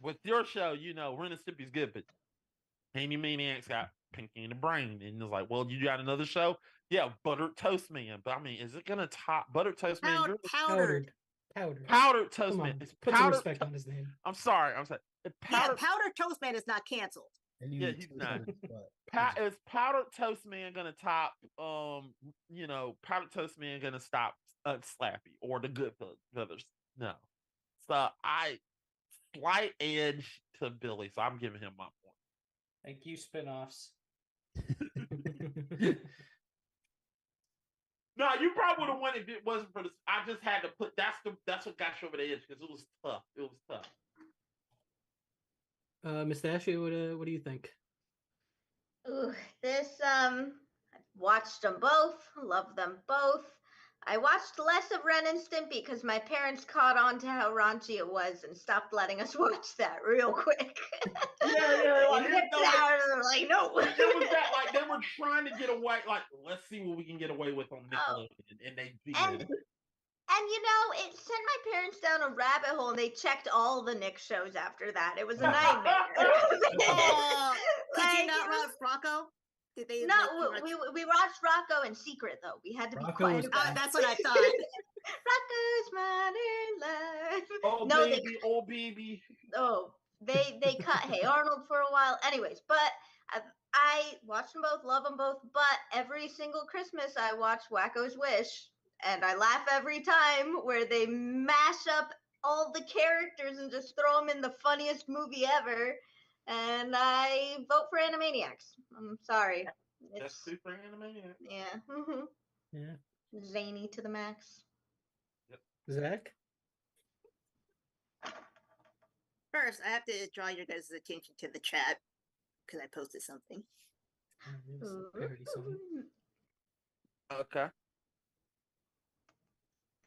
with your show, Ren and Stimpy's good, but Animaniacs got Pinky and the Brain, and it's like, well, you got another show? Yeah, Buttered Toast Man. But I mean, is it gonna top Buttered Toast Man? Powdered Toast Man. It's put some respect on his name. I'm sorry. Powdered Toast Man is not canceled. Yeah, he's not. Is Powdered Toast Man gonna top? Powdered Toast Man gonna stop Slappy or the Good Feathers? No. So slight edge to Billy. So I'm giving him my point. Thank you, spinoffs. No, you probably would have won if it wasn't for this. I just had to put that's what got you over the edge because it was tough. It was tough. Miss Ashley, what do you think? Ooh, I've watched them both, love them both. I watched less of Ren and Stimpy because my parents caught on to how raunchy it was and stopped letting us watch that real quick. Yeah. Like, like, no. It was that, like, they were trying to get away. Like, let's see what we can get away with on Nickelodeon, and they did. And it sent my parents down a rabbit hole, and they checked all the Nick shows after that. It was a nightmare. Did you not watch Rocco? Did they? No, we watched Rocco in secret though. We had to be quiet. That's what I thought. Rocco's Modern Life. Oh no, baby, oh baby. Oh, they cut Hey Arnold for a while. Anyways, but I watched them both, love them both. But every single Christmas, I watch Wacko's Wish. And I laugh every time where they mash up all the characters and just throw them in the funniest movie ever. And I vote for Animaniacs. I'm sorry. That's super Animaniacs. Yeah. Yeah. Zany to the max. Yep. Zach? First, I have to draw your guys' attention to the chat because I posted something. It was a parody song. Okay.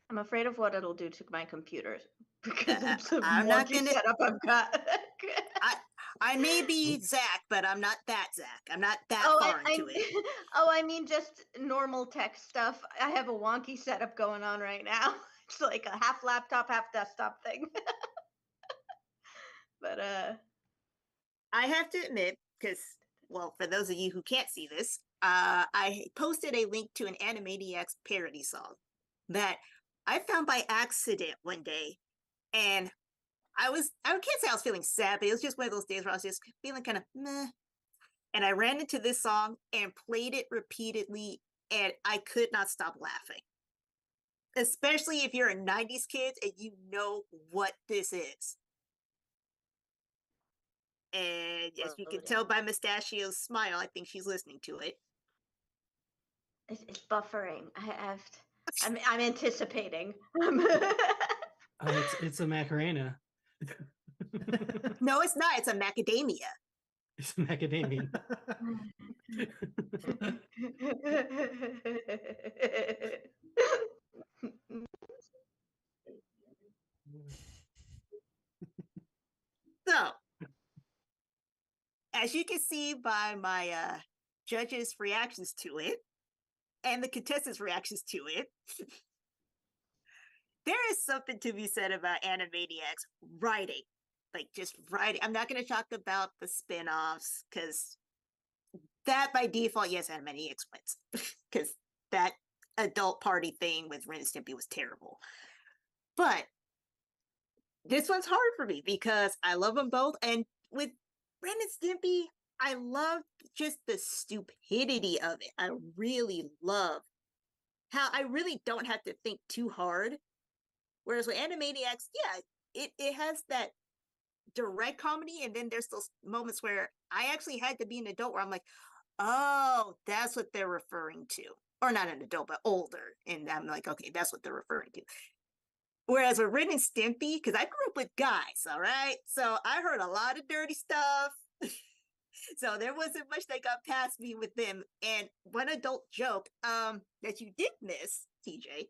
I'm afraid of what it'll do to my computer because Uh, it's a I'm not wonky gonna- setup I've got. I may be Zach, but I'm not that Zach. I'm not that Oh, far into it. oh, I mean just normal tech stuff. I have a wonky setup going on right now. It's like a half laptop, half desktop thing. But I have to admit, because, well, for those of you who can't see this, I posted a link to an Animaniacs parody song that I found by accident one day. And I can't say I was feeling sad, but it was just one of those days where I was just feeling kind of meh. And I ran into this song and played it repeatedly, and I could not stop laughing. Especially if you're a 90s kid and you know what this is. And as you can tell by Mustachio's smile, I think she's listening to it. it's buffering. I'm anticipating. It's a Macarena. No, it's not. It's a macadamia. It's a macadamia. So, as you can see by my judges' reactions to it and the contestants' reactions to it, there is something to be said about Animaniacs writing. Like, just writing. I'm not going to talk about the spin-offs, because that by default, yes, Animaniacs wins. Because that adult party thing with Ren and Stimpy was terrible. But this one's hard for me because I love them both. And with Ren and Stimpy, I love just the stupidity of it. I really love how I really don't have to think too hard. Whereas with Animaniacs, yeah, it has that direct comedy, and then there's those moments where I actually had to be an adult where I'm like, oh, that's what they're referring to. Or not an adult, but older. And I'm like, okay, that's what they're referring to. Whereas with Ren and Stimpy, because I grew up with guys, all right? So I heard a lot of dirty stuff. So there wasn't much that got past me with them. And one adult joke that you did miss, TJ,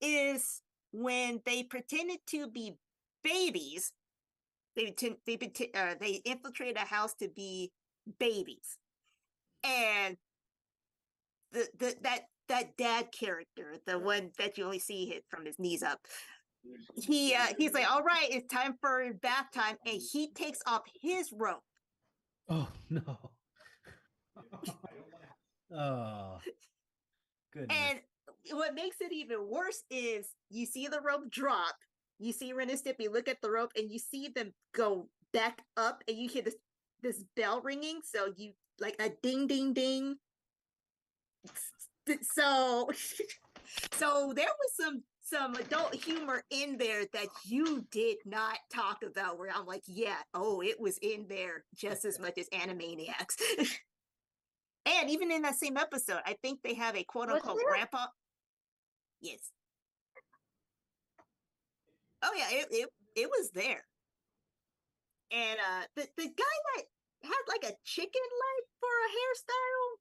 is when they pretended to be babies. They infiltrated a house to be babies, and that dad character, the one that you only see hit from his knees up, he's like, all right, it's time for bath time, and he takes off his rope. Oh no. Oh, goodness. And what makes it even worse is you see the rope drop, you see Ren and Stimpy look at the rope, and you see them go back up, and you hear this bell ringing, so you like a ding ding ding. So there was some adult humor in there that you did not talk about, where I'm like, yeah, oh, it was in there just as much as Animaniacs. And even in that same episode, I think they have a quote unquote grandpa. Yes. Oh yeah, it was there. And the guy that had like a chicken leg for a hairstyle.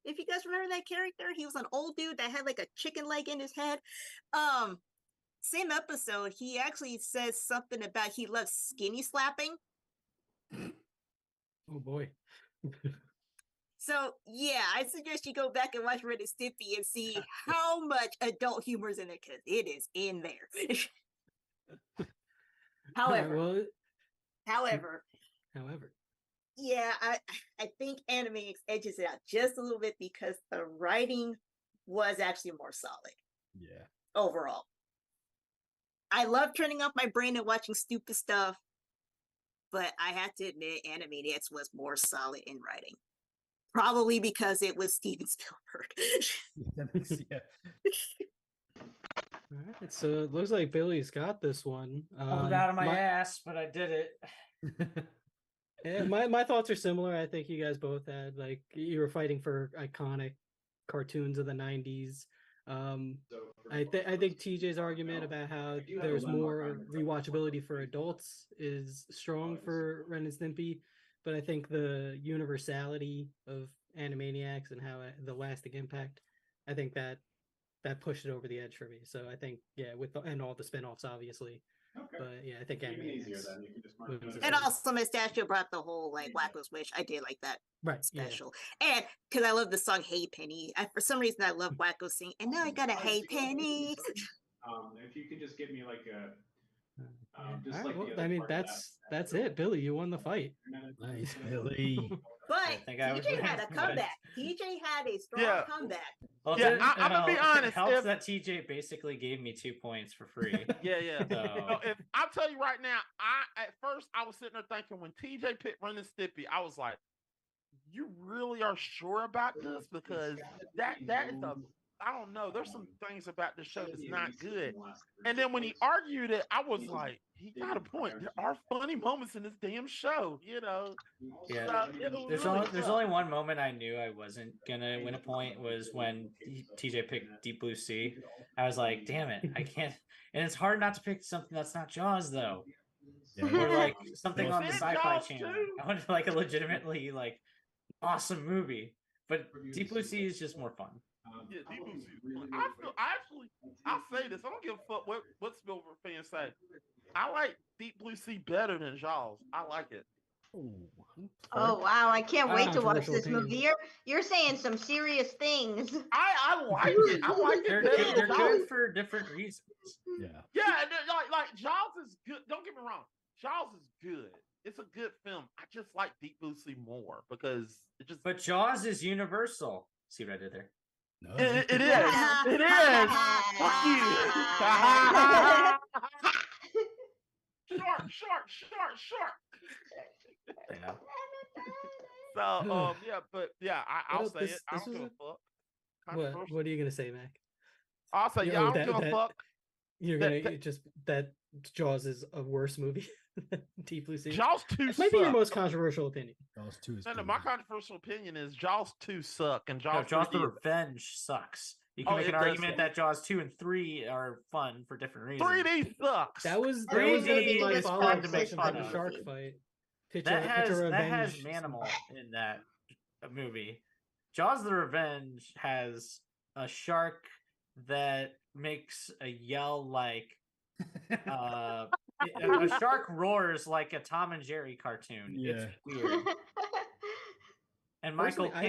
If you guys remember that character, he was an old dude that had like a chicken leg in his head. Same episode, he actually says something about he loves skinny slapping. Oh boy. So yeah, I suggest you go back and watch Ren and Stimpy and see how much adult humor is in there, because it is in there. However, however, yeah, I think Animaniacs edges it out just a little bit because the writing was actually more solid. Yeah. Overall, I love turning off my brain and watching stupid stuff, but I have to admit, Animaniacs was more solid in writing. Probably because it was Steven Spielberg. Yeah. All right, so it looks like Billy's got this one. Pulled it out of my ass, but I did it. Yeah, my thoughts are similar. I think you guys both had, like, you were fighting for iconic cartoons of the 90s. I think TJ's argument about how there's more rewatchability for adults is strong for Ren and Stimpy, but I think the universality of Animaniacs and how the lasting impact, I think that pushed it over the edge for me. So I think and all the spinoffs obviously. Okay. But yeah, I think Even easier Animaniacs then. You can just mark it wins out. this And one. also, Mustachio brought the whole like Wacko's Wish. I did like that Right. special. And because I love the song Hey Penny. For some reason, I love Wacko sing. And now I got a Hey Penny. If you could just give me like a just All right, like well, the other I mean, part of that's it, Billy. You won the fight. Nice, Billy. But I think I was TJ had right, a but- comeback. TJ had a strong Yeah. comeback. Well, Yeah, didn't- I'm gonna be it honest, helps if- that TJ basically gave me 2 points for free. Yeah, yeah. So- No, if I'll tell you right now, at first I was sitting there thinking when TJ picked Ren and Stimpy, I was like, "You really are sure about this?" Because that is a I don't know. There's some things about this show that's not good. And then when he argued it, I was like, he got a point. There are funny moments in this damn show, you know. Yeah, So, it was there's really there's tough. only one moment I knew I wasn't gonna win a point was when TJ picked Deep Blue Sea. I was like, damn it, I can't. And it's hard not to pick something that's not Jaws though, or like something on the Said Sci-Fi Jaws Channel. too. I wanted like a legitimately like awesome movie, but Deep Blue Sea is just more fun. Yeah, Deep Blue Sea is fun. I'll say this. I don't give a fuck what Spielberg fans say. I like Deep Blue Sea better than Jaws. I like it. Oh wow, I can't wait to watch Controversial this opinion. movie. You're saying some serious things. I like it. I like it They're better good, than they're Jaws. good for different reasons. Yeah. Yeah, and like Jaws is good. Don't get me wrong. Jaws is good. It's a good film. I just like Deep Blue Sea more because it just But Jaws is universal. See what I did there? No. it is. Yeah. It is. Fuck you. Short. Yeah. So yeah, but yeah, I'll Well, say this- it. I this don't was give a fuck. What Controversial. are you gonna say, Mac? I'll say Yeah, yeah, oh, I don't that- give a that- fuck. You're That- gonna just that Jaws is a worse movie than Deep Blue Sea. Jaws 2 It might be your suck. most controversial opinion. Jaws 2 is No, pretty my good. controversial opinion is Jaws 2 suck and No, Jaws, Jaws the 3D is- Revenge sucks. You can Oh, make it an does argument suck. that Jaws 2 and 3 are fun for different reasons. 3D sucks. That was 3D gonna be my is follow fun up to make question fun for the of. shark fight. That has Revenge. Manimal in that movie. Jaws the Revenge has a shark that makes a yell like a shark roars like a Tom and Jerry cartoon. Yeah. It's weird. And Michael Personally, Caine,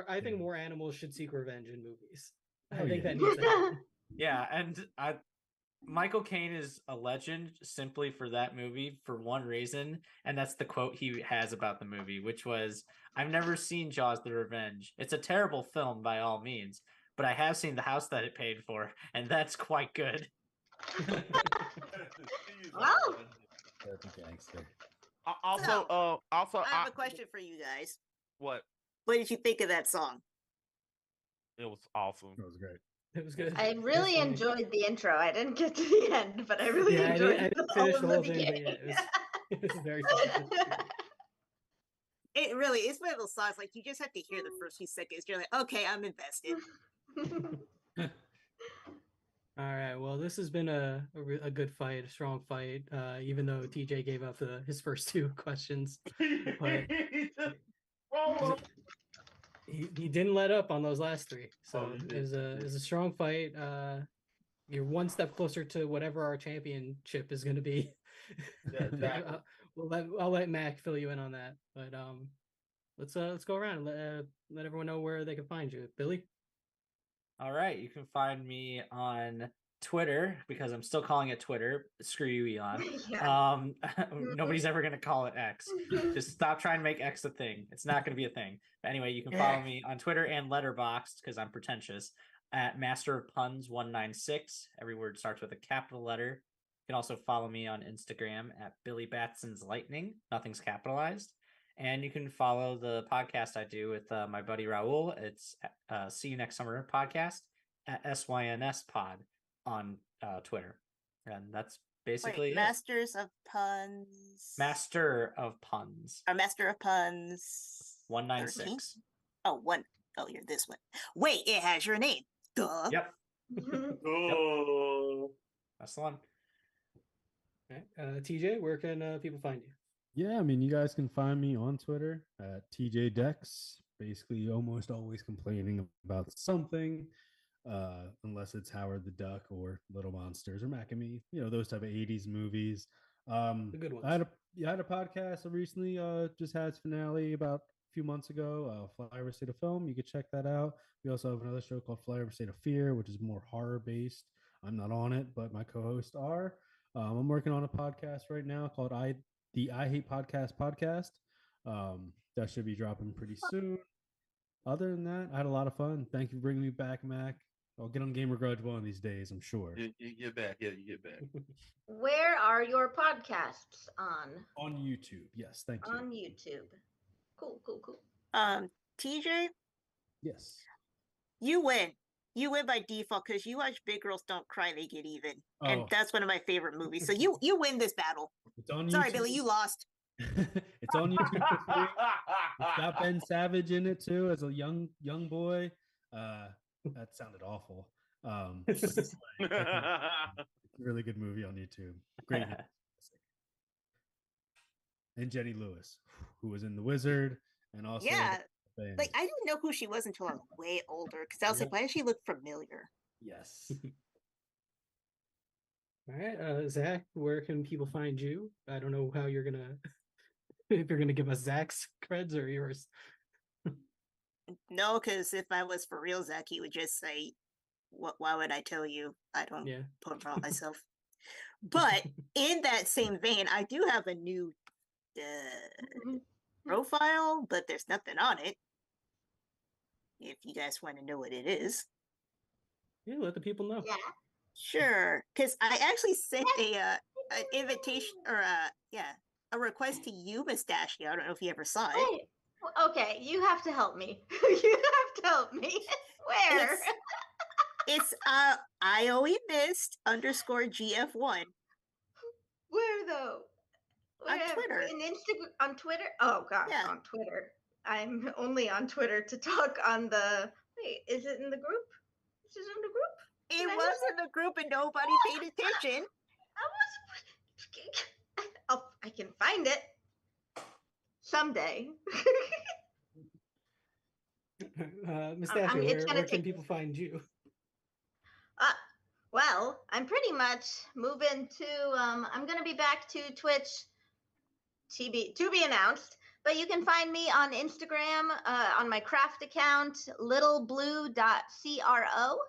I think more animals should seek revenge in movies. I Oh, think yeah. that needs to happen. yeah, and Michael Caine is a legend simply for that movie for one reason, and that's the quote he has about the movie, which was, "I've never seen Jaws the Revenge. It's a terrible film by all means, but I have seen the house that it paid for, and that's quite good." Wow. That's a gangster. Also, I have a question for you guys. What? What did you think of that song? It was awesome. That was great. It was good. I It was really funny. enjoyed the intro. I didn't get to the end, but I really Yeah, I enjoyed didn't the finish whole the of whole the thing, but beginning. yeah, it was very funny. It really is one of those songs like you just have to hear the first few seconds. You're like, okay, I'm invested. All right. Well, this has been a good fight, a strong fight. Even though TJ gave up his first two questions, but he didn't let up on those last three. So Oh, he it was a strong fight. You're one step closer to whatever our championship is going to be. Yeah, exactly. I'll let Mac fill you in on that. But let's go around and let everyone know where they can find you. Billy. All right, you can find me on Twitter because I'm still calling it Twitter. Screw you, Elon. Yeah. Nobody's ever gonna call it X. Just stop trying to make X a thing. It's not gonna be a thing. But anyway, you can follow me on Twitter and Letterboxd because I'm pretentious at Master of Puns 196. Every word starts with a capital letter. You can also follow me on Instagram at Billy Batson's Lightning. Nothing's capitalized. And you can follow the podcast I do with my buddy Raul. It's See You Next Summer podcast at SYNS Pod on Twitter. And that's basically it. Masters of Puns. Master of Puns. Our Master of Puns. 196. Oh, one. Oh, you're this one. Wait, it has your name. Duh. Yep, Oh. that's the one. Okay. TJ, where can people find you? Yeah, I mean, you guys can find me on Twitter at TJ Dex. basically almost always complaining about something, unless it's Howard the Duck or Little Monsters or Mac and Me, those type of 80s movies. The good ones. I had a podcast that recently just had its finale about a few months ago, Flyover State of Film. You could check that out. We also have another show called Flyover State of Fear, which is more horror based. I'm not on it, but my co-hosts are. I'm working on a podcast right now called the I Hate Podcast. That should be dropping pretty soon. Other than that, I had a lot of fun. Thank you for bringing me back, Mac. I'll get on Gamer Grudge one of these days, I'm sure. You get back. Yeah, you get back. Where are your podcasts on? On YouTube, yes. Thank you. On YouTube. Cool. TJ, Yes. you win. You win by default because you watch Big Girls Don't Cry, They Get Even, and that's one of my favorite movies. So you win this battle. It's on Sorry, YouTube. Billy, you lost. It's on YouTube for free. It's got Ben Savage in it too as a young boy. That sounded awful. It's a really good movie on YouTube. Great. And Jenny Lewis, who was in The Wizard, and also like I didn't know who she was until I was way older because I was like, why does she look familiar? Yes. All right, Zach, where can people find you? I don't know how you're gonna if you're gonna give us Zach's creds or yours. No, because if I was for real, Zach, he would just say, why would I tell you? I don't put it on myself. But in that same vein, I do have a new profile, but there's nothing on it. If you guys want to know what it is. Yeah, let the people know. Yeah. Sure, because I actually sent an invitation or a request to you, Mustachio. I don't know if you ever saw it. Wait. Okay, you have to help me. You have to help me. Where? It's IOE missed _GF1. Where though? On Twitter. In Instagram, on Twitter? Oh gosh, on Twitter. I'm only on Twitter to talk on the. Wait, is it in the group? Is it in the group? It was in the group and nobody paid attention. I can find it someday. Mustachio, where can people find you? Well, I'm pretty much moving to. I'm gonna be back to Twitch. To be announced. But you can find me on Instagram on my craft account, littleblue.cro.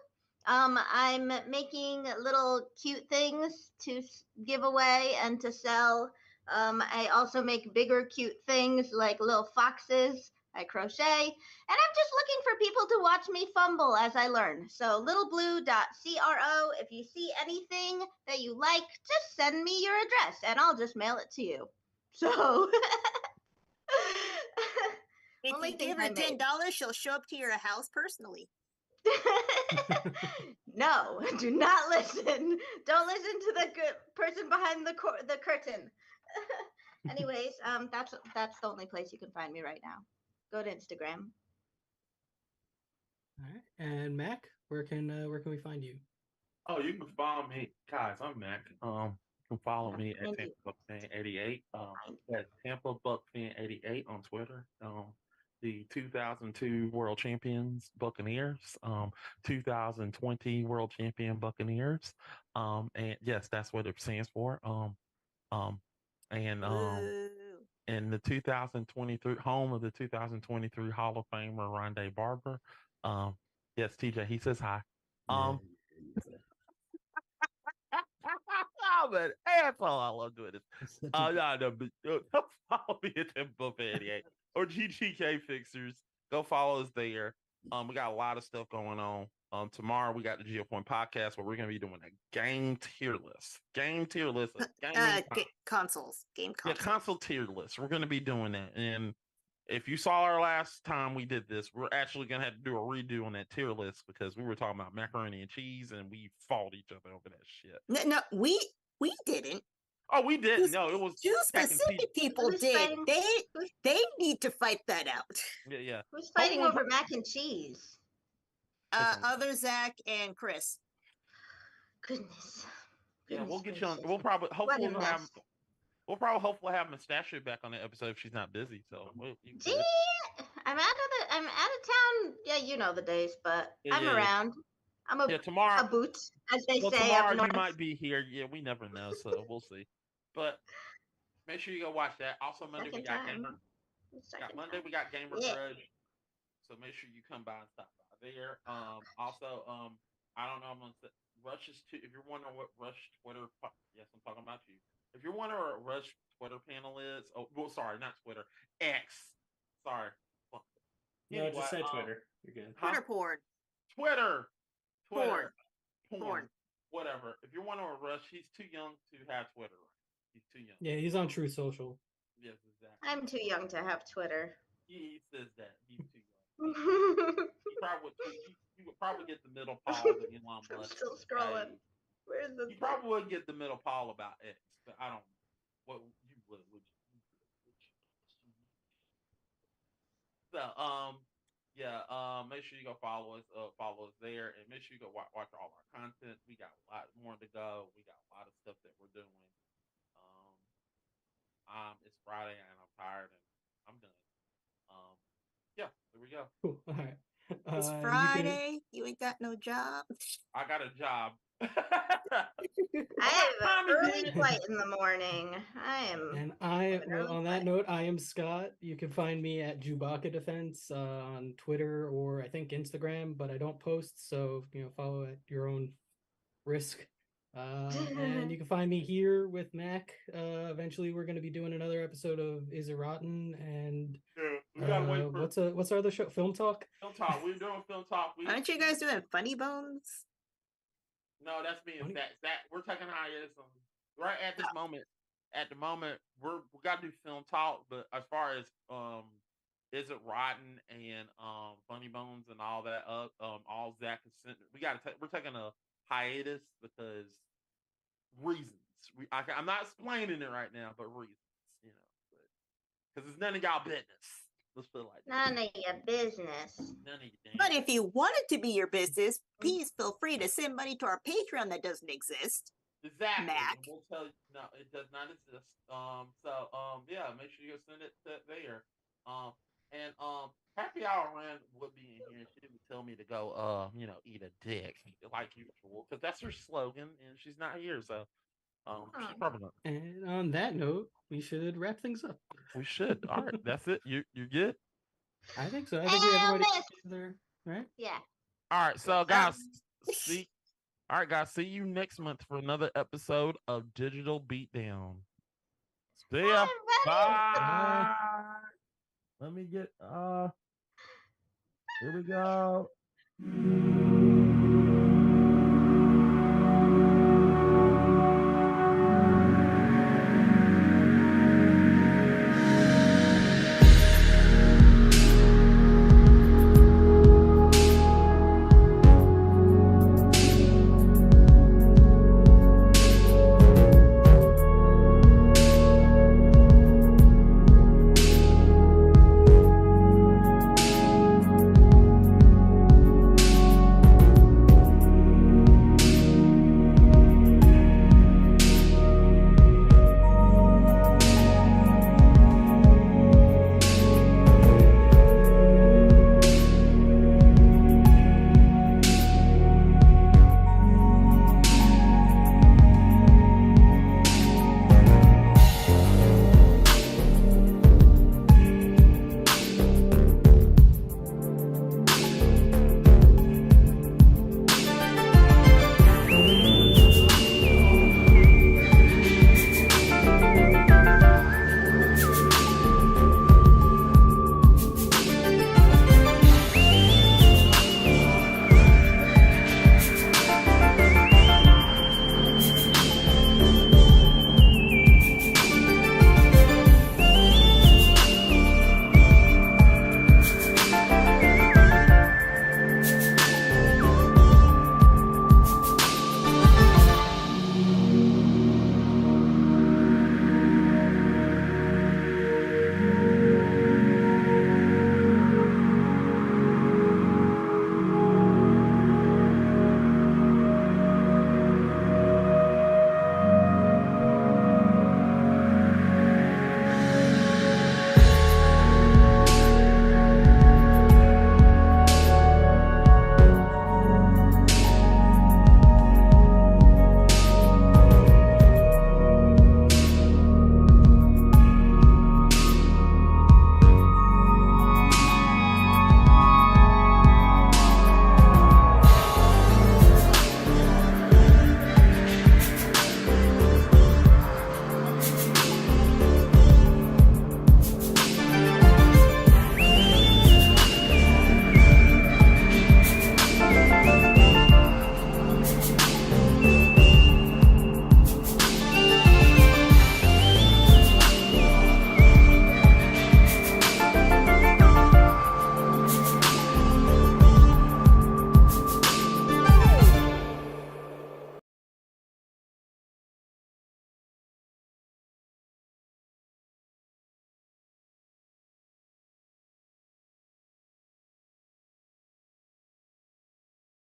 I'm making little cute things to give away and to sell. I also make bigger cute things like little foxes. I crochet. And I'm just looking for people to watch me fumble as I learn. So littleblue.cro. If you see anything that you like, just send me your address and I'll just mail it to you. So if you give her $10, she'll show up to your house personally. No, do not listen. Don't listen to the good person behind the curtain. Anyways, that's the only place you can find me right now. Go to Instagram. All right, and Mac, where can we find you? Oh, you can follow me, guys. I'm Mac. You can follow me at Tampa Buck Fan 88. At Tampa Buck Fan 88 on Twitter. The 2002 World Champions Buccaneers. 2020 World Champion Buccaneers. And yes, that's what it stands for. And the 2023 home of the 2023 Hall of Famer Rondé Barber. Yes, TJ, he says hi. But asshole, I love doing this. But follow me at Tempo 88 or GGK Fixers. Go follow us there. We got a lot of stuff going on. Tomorrow we got the GeoPoint podcast where we're gonna be doing a game tier list. Game consoles. Yeah, console tier list. We're gonna be doing that. And if you saw our last time we did this, we're actually gonna have to do a redo on that tier list because we were talking about macaroni and cheese and we fought each other over that shit. No, we didn't. Oh, we didn't. No, it was two specific people did. They need to fight that out. Yeah. Who's fighting over mac and cheese? Other Zach and Chris. Goodness. Yeah, we'll get you on. We'll probably hopefully have Mustachio back on the episode if she's not busy. So I'm out of town. Yeah, you know the days, but Yeah, I'm yeah. around. I'm a Tomorrow. boot, as they Well, say up tomorrow north. you might be here. Yeah, we never know, so we'll see. But make sure you go watch that. Also, Monday we Second got time. Gamer. Second Monday time. we got Gamer Yeah. Grudge. So make sure you come by and stop by there. Also, I don't know. I'm gonna say Rush's too. If you're wondering what Rush Twitter, yes, I'm talking about you. If you're wondering what Rush Twitter panel is, oh, well, sorry, not Twitter, X. Sorry. No, Anyway, just say Twitter. You're good. Twitter porn. Twitter, Porn. whatever. If you're wondering what Rush, he's too young to have Twitter. He's too young. Yeah, he's on True Social. Yes, exactly. I'm too young to have Twitter. He says that he's too young. He probably would tweet. He would probably get the middle Paul of Elon I'm Musk. still scrolling. Where's the? He probably would get the middle Paul about X, but I don't. What you would you? So yeah, make sure you go follow us there, and make sure you go watch all our content. We got a lot more to go. We got a lot of stuff that we're doing. It's Friday and I'm tired and I'm done. Yeah, there we go. Cool. All right. It's you can- Friday. You ain't got no job. I got a job. I have an early flight in the morning. And early on that flight. note, I am Scott. You can find me at Chewbacca Defense on Twitter or I think Instagram, but I don't post, so follow at your own risk. And you can find me here with Mac. Eventually, we're going to be doing another episode of Is It Rotten? And we gotta wait for what's our other show? Film Talk. Film Talk. We're doing Film Talk. Aren't you guys doing Funny Bones? No, that's me and Zach. We're taking hiatus right at this moment. At the moment, we got to do Film Talk, but as far as Is It Rotten and Funny Bones and all that all Zach has sent, we're taking a hiatus because reasons. I'm not explaining it right now, but reasons, because it's none of y'all business. Let's put it like that. None of your business. None of your damn But if you want it to be your business, please feel free to send money to our Patreon that doesn't exist. Exactly. Mac. And we'll tell you, no, it does not exist. Yeah, make sure you send it to there. Happy Hour Rand would be in here. She would tell me to go, eat a dick like usual, because that's her slogan, and she's not here, so she's probably not. And on that note, we should wrap things up. We should. All right, that's it. You're good. I think so. I think we have everybody together, right? Yeah. All right, so guys, see. All right, guys, see you next month for another episode of Digital Beatdown. See ya. Bye. Let me get here we go.